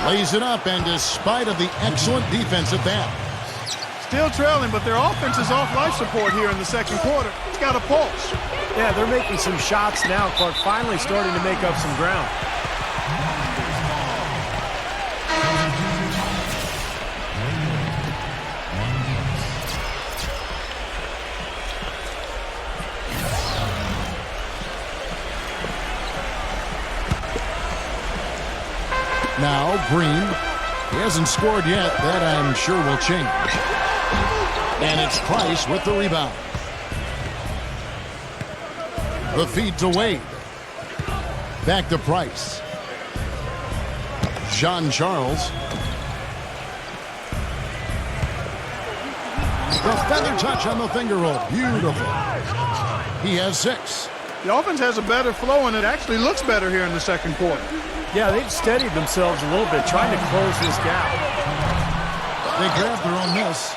Speaker 2: Lays it up, and despite of the excellent defense at that.
Speaker 3: Still trailing, but their offense is off life support here in the second quarter. It's got a pulse.
Speaker 7: Yeah, they're making some shots now, Clark, finally starting to make up some ground.
Speaker 2: Now Green. He hasn't scored yet. That I'm sure will change. And it's Price with the rebound. The feed to Wade. Back to Price. Jean Charles. The feather touch on the finger roll. Beautiful. He has 6.
Speaker 3: The offense has a better flow, and it actually looks better here in the second quarter.
Speaker 7: Yeah, they've steadied themselves a little bit, trying to close this gap.
Speaker 2: They grab their own miss.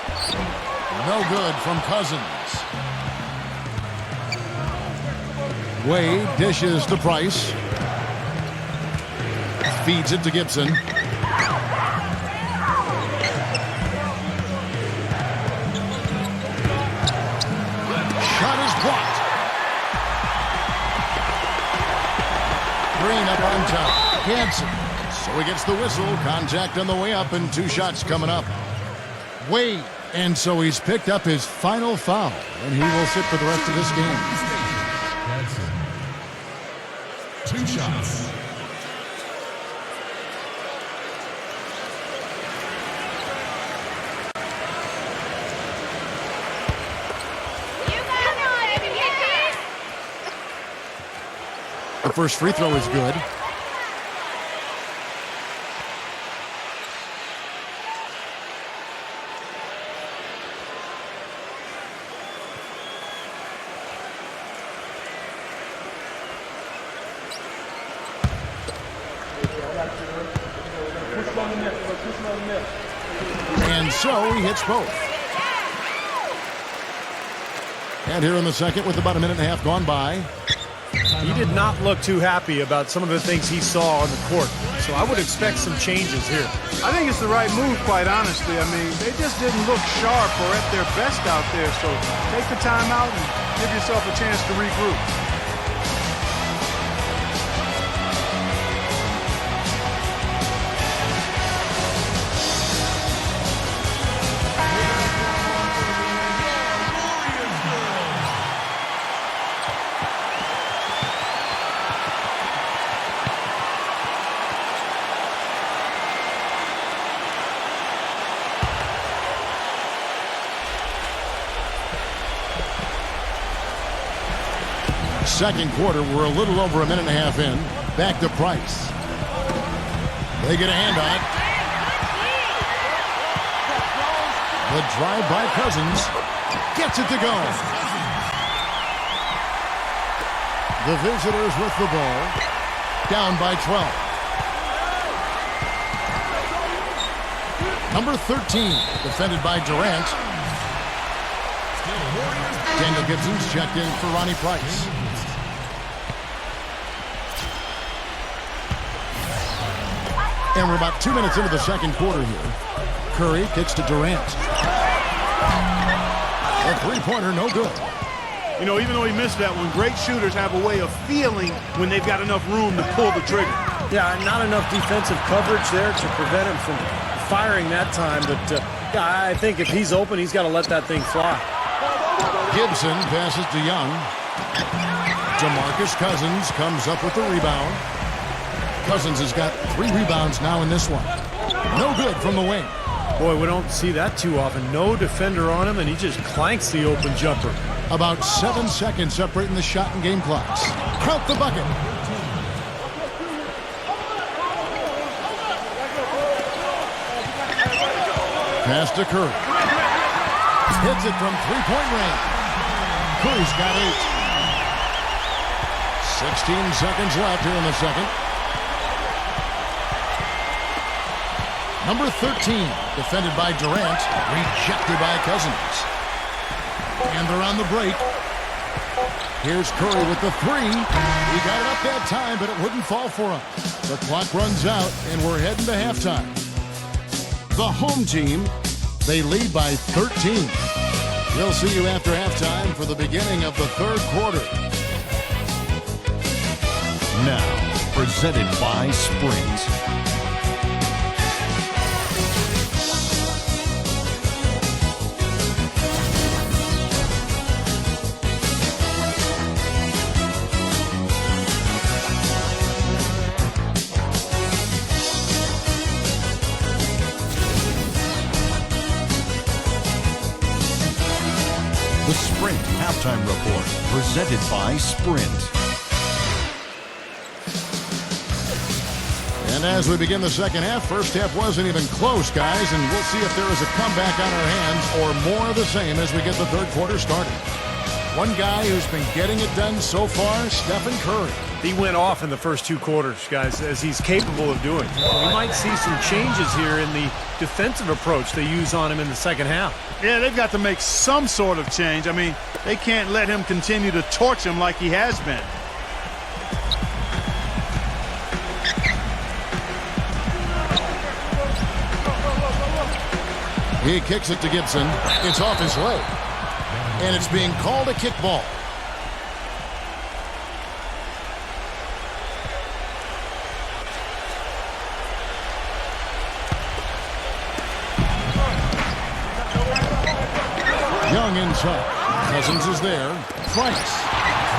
Speaker 2: No good from Cousins. Wade dishes to Price. Feeds it to Gibson. Shot is blocked. Green up on top. Hansen. So he gets the whistle. Contact on the way up and 2 shots coming up. Wade. And so he's picked up his final foul, and he will sit for the rest of this game.
Speaker 6: That's it. 2 shots.
Speaker 2: The first free throw is good. And so he hits both. And here in the second with about a minute and a half gone by.
Speaker 7: He did not look too happy about some of the things he saw on the court. So I would expect some changes here.
Speaker 3: I think it's the right move, quite honestly. I mean, they just didn't look sharp or at their best out there. So take the time out and give yourself a chance to regroup.
Speaker 2: Second quarter, we're a little over a minute and a half in. Back to Price. They get a hand on it. The drive by Cousins. Gets it to go. The visitors with the ball. Down by 12. Number 13, defended by Durant. Daniel Gibson's checked in for Ronnie Price. And we're about 2 minutes into the second quarter here. Curry kicks to Durant. A three-pointer, no good.
Speaker 3: You know, even though he missed that one, great shooters have a way of feeling when they've got enough room to pull the trigger.
Speaker 4: Yeah, not enough defensive coverage there to prevent him from firing that time. But yeah, I think if he's open, he's got to let that thing fly.
Speaker 2: Gibson passes to Young. DeMarcus Cousins comes up with the rebound. Cousins has got 3 rebounds now in this one. No good from the wing.
Speaker 7: Boy, we don't see that too often. No defender on him, and he just clanks the open jumper.
Speaker 2: About 7 seconds separating the shot and game clocks. Count the bucket. Pass to Curry. Hits it from 3-point range. Curry's got 8. 16 seconds left here in the second. Number 13, defended by Durant, rejected by Cousins. And they're on the break. Here's Curry with the 3. He got it up that time, but it wouldn't fall for him. The clock runs out, and we're heading to halftime. The home team, they lead by 13. We'll see you after halftime for the beginning of the third quarter.
Speaker 8: Now, presented by Sprint. The Sprint Halftime Report, presented by Sprint.
Speaker 2: And as we begin the second half, first half wasn't even close, guys, and we'll see if there is a comeback on our hands or more of the same as we get the third quarter started. One guy who's been getting it done so far, Stephen Curry.
Speaker 7: He went off in the first 2 quarters, guys, as he's capable of doing. We might see some changes here in the defensive approach they use on him in the second half.
Speaker 3: Yeah, they've got to make some sort of change. I mean, they can't let him continue to torch him like he has been.
Speaker 2: He kicks it to Gibson. It's off his leg. And it's being called a kickball. Young inside. Cousins is there. Price.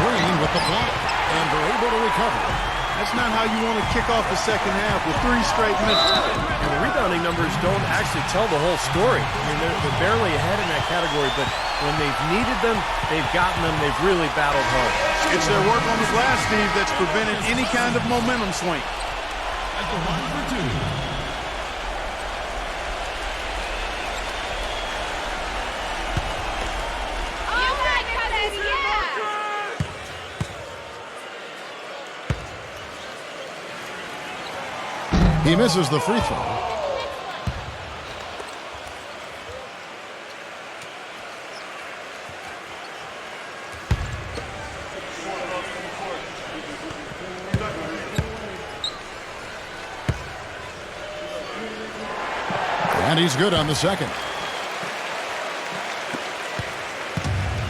Speaker 2: Green with the block. And they're able to recover.
Speaker 3: That's not how you want to kick off the second half with 3 straight misses.
Speaker 4: And the rebounding numbers don't actually tell the whole story. I mean, they're barely ahead in that category, but when they've needed them, they've gotten them. They've really battled hard.
Speaker 3: It's their work on the glass, Steve, that's prevented any kind of momentum swing.
Speaker 6: At the line for 2.
Speaker 2: He misses the free throw. And he's good on the second.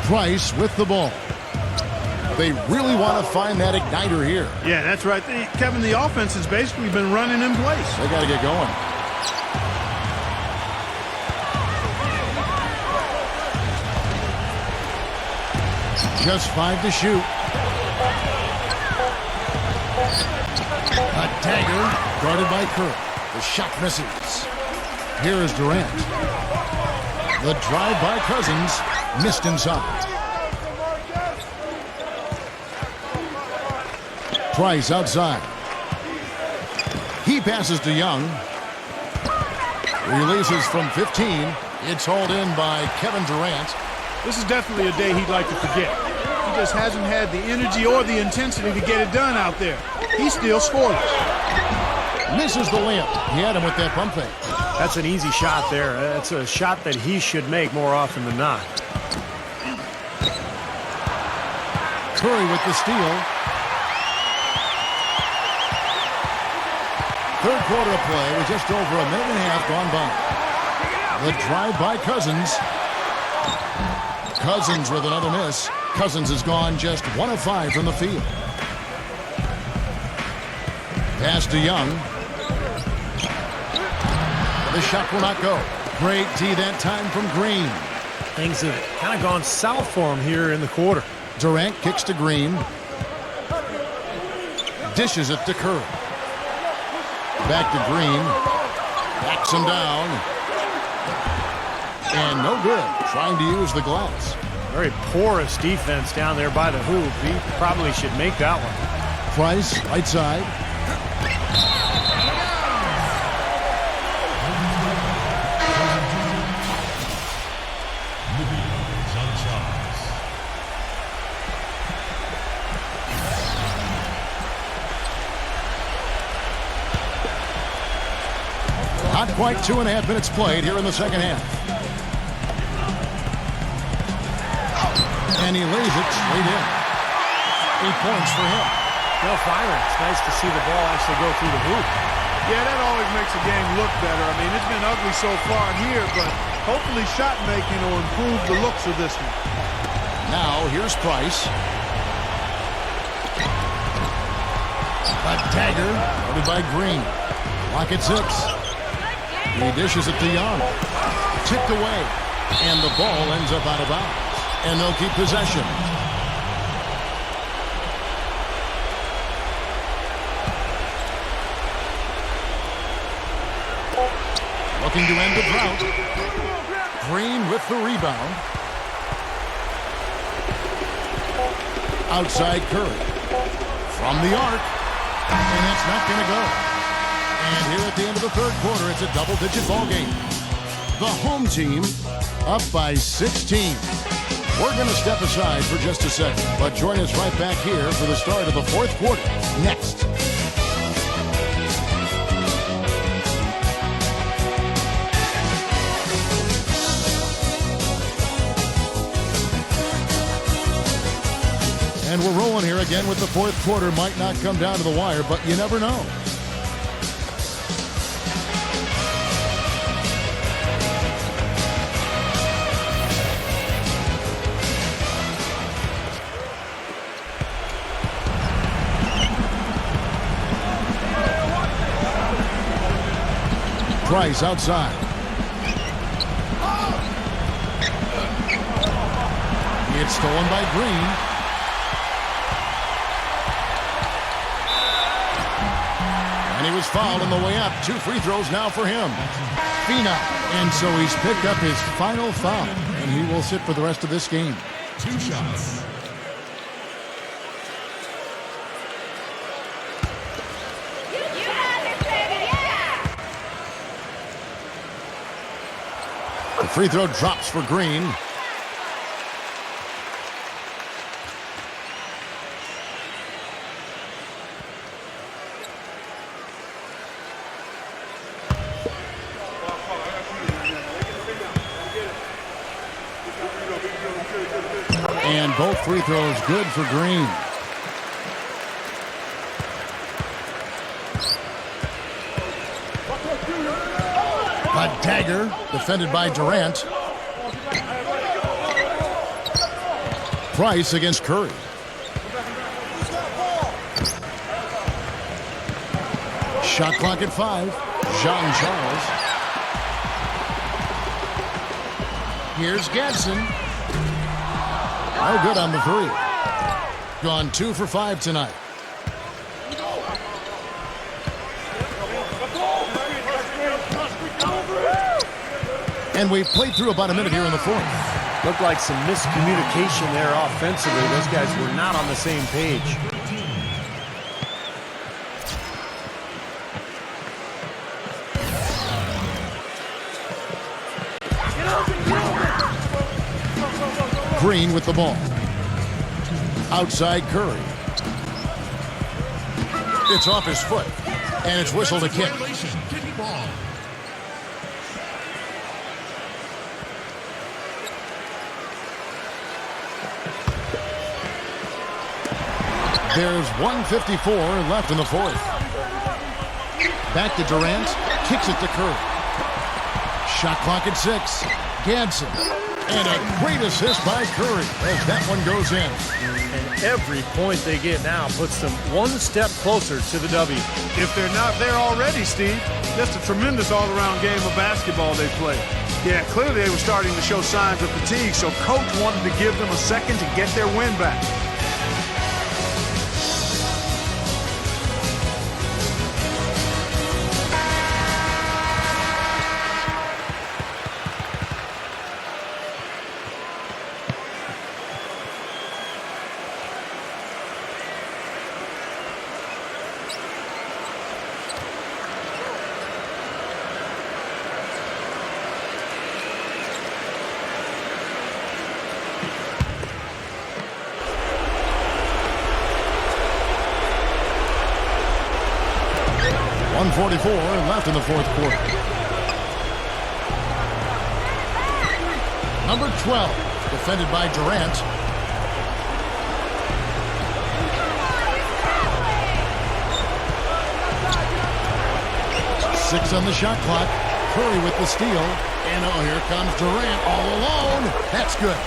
Speaker 2: Price with the ball. They really want to find that igniter here.
Speaker 3: Yeah, that's right. Kevin, the offense has basically been running in place.
Speaker 2: They got to get going. Just 5 to shoot. A dagger guarded by Kerr. The shot misses. Here is Durant. The drive by Cousins. Missed inside. Price outside. He passes to Young. Releases from 15. It's hauled in by Kevin Durant.
Speaker 3: This is definitely a day he'd like to forget. He just hasn't had the energy or the intensity to get it done out there. He's still scoreless.
Speaker 2: Misses the layup. He had him with that pump fake.
Speaker 7: That's an easy shot there. That's a shot that he should make more often than not.
Speaker 2: Curry with the steal. Third quarter of play with just over a minute and a half gone by. The drive by Cousins. Cousins with another miss. Cousins has gone just 1 of 5 from the field. Pass to Young. The shot will not go. Great D that time from Green.
Speaker 7: Things have kind of gone south for him here in the quarter.
Speaker 2: Durant kicks to Green. Dishes it to Curry. Back to Green. Backs him down. And no good. Trying to use the glass.
Speaker 7: Very porous defense down there by the hoop. He probably should make that one.
Speaker 2: Price, right side. Not quite 2.5 minutes played here in the second half. And he lays it straight in. 8 points for him.
Speaker 7: No firing. It's nice to see the ball actually go through the hoop.
Speaker 3: Yeah, that always makes a game look better. I mean, it's been ugly so far here, but hopefully shot making will improve the looks of this one.
Speaker 2: Now, here's Price. A dagger, guarded by Green. Clock at 6. He dishes it to Young. Tipped away. And the ball ends up out of bounds. And they'll keep possession. Looking to end the drought. Green with the rebound. Outside Curry. From the arc. And that's not going to go. And here at the end of the third quarter, it's a double-digit ball game. The home team up by 16. We're going to step aside for just a second, but join us right back here for the start of the fourth quarter next. And we're rolling here again with the fourth quarter. Might not come down to the wire, but you never know. Price outside. It's stolen by Green. And he was fouled on the way up. 2 free throws now for him. Fina. And so he's picked up his final foul. And he will sit for the rest of this game.
Speaker 6: 2 shots.
Speaker 2: The free throw drops for Green. And both free throws good for Green. A dagger defended by Durant. Price against Curry. Shot clock at 5. Jean-Charles. Here's Gadsden. No good on the 3. Gone 2 for 5 tonight. And we've played through about a minute here in the 4th.
Speaker 4: Looked like some miscommunication there offensively. Those guys were not on the same page.
Speaker 2: Green with the ball. Outside Curry. It's off his foot. And it's whistled a kick.
Speaker 6: Kicking ball.
Speaker 2: There's 1:54 left in the 4th. Back to Durant. Kicks it to Curry. Shot clock at 6. Gadsden. And a great assist by Curry as that one goes in.
Speaker 4: And every point they get now puts them one step closer to the W.
Speaker 3: If they're not there already, Steve, just a tremendous all-around game of basketball they played. Yeah, clearly they were starting to show signs of fatigue, so coach wanted to give them a second to get their win back.
Speaker 2: .44 left in the 4th quarter. Number 12, defended by Durant. Six on the shot clock. Curry with the steal. And oh, here comes Durant all alone. That's good.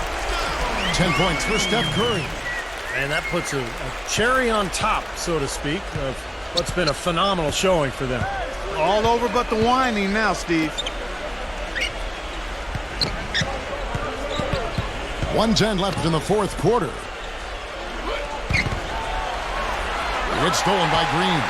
Speaker 2: 10 points for Steph Curry.
Speaker 4: And that puts a cherry on top, so to speak, of what's been a phenomenal showing for them.
Speaker 3: All over but the whining now, Steve.
Speaker 2: 1:10 left in the 4th quarter. It's stolen by Green.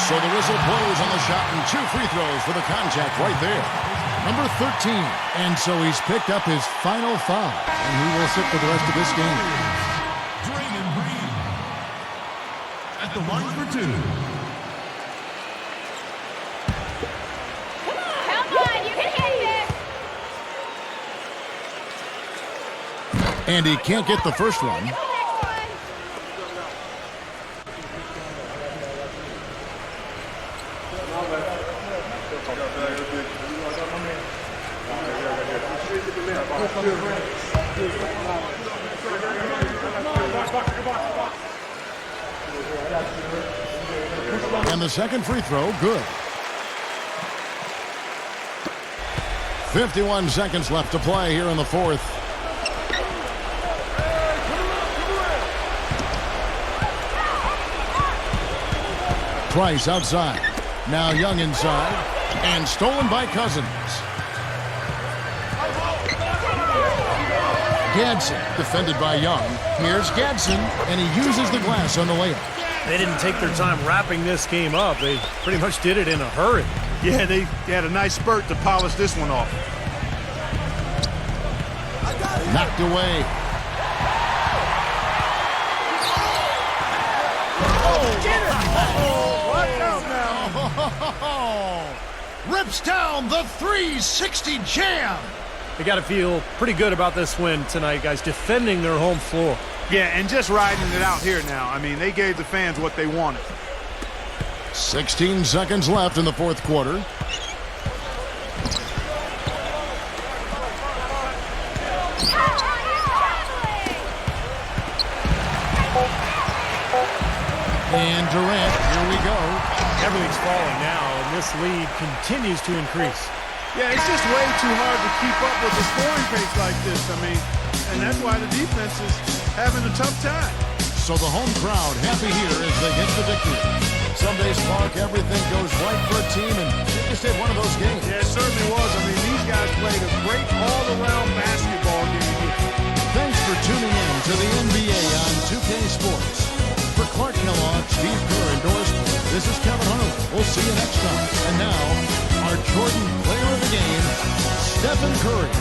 Speaker 2: So the whistle blows on the shot and 2 free throws for the contact right there. Number 13. And so he's picked up his final foul. And he will sit for the rest of this game.
Speaker 6: Draymond Green at the line for 2.
Speaker 9: Come on, you can hit this!
Speaker 2: And he can't get the first one. And the second free throw, good. 51 seconds left to play here in the fourth. Price outside. Now Young inside. And stolen by Cousins. Gadsden defended by Young. Here's Gadsden, and he uses the glass on the layup.
Speaker 7: They didn't take their time wrapping this game up. They pretty much did it in a hurry.
Speaker 3: Yeah, they had a nice spurt to polish this one off.
Speaker 2: Knocked away. Rips down the 360 jam.
Speaker 7: They got to feel pretty good about this win tonight, guys, defending their home floor.
Speaker 3: Yeah, and just riding it out here now. I mean, they gave the fans what they wanted.
Speaker 2: 16 seconds left in the fourth quarter. And Durant, here we go.
Speaker 7: Everything's falling now, and this lead continues to increase.
Speaker 3: Yeah, it's just way too hard to keep up with the scoring pace like this. I mean, and that's why the defense is having a tough time.
Speaker 2: So the home crowd happy here as they get the victory. Some days, Clark, everything goes right for a team, and they just had one of those games.
Speaker 3: Yeah, it certainly was. I mean, these guys played a great all-around basketball game here.
Speaker 2: Thanks for tuning in to the NBA on 2K Sports. For Clark Kellogg, Steve Kerr, and Doris, this is Kevin Harlan. We'll see you next time. And now, our Jordan player of the game, Stephen Curry.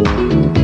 Speaker 10: Bye.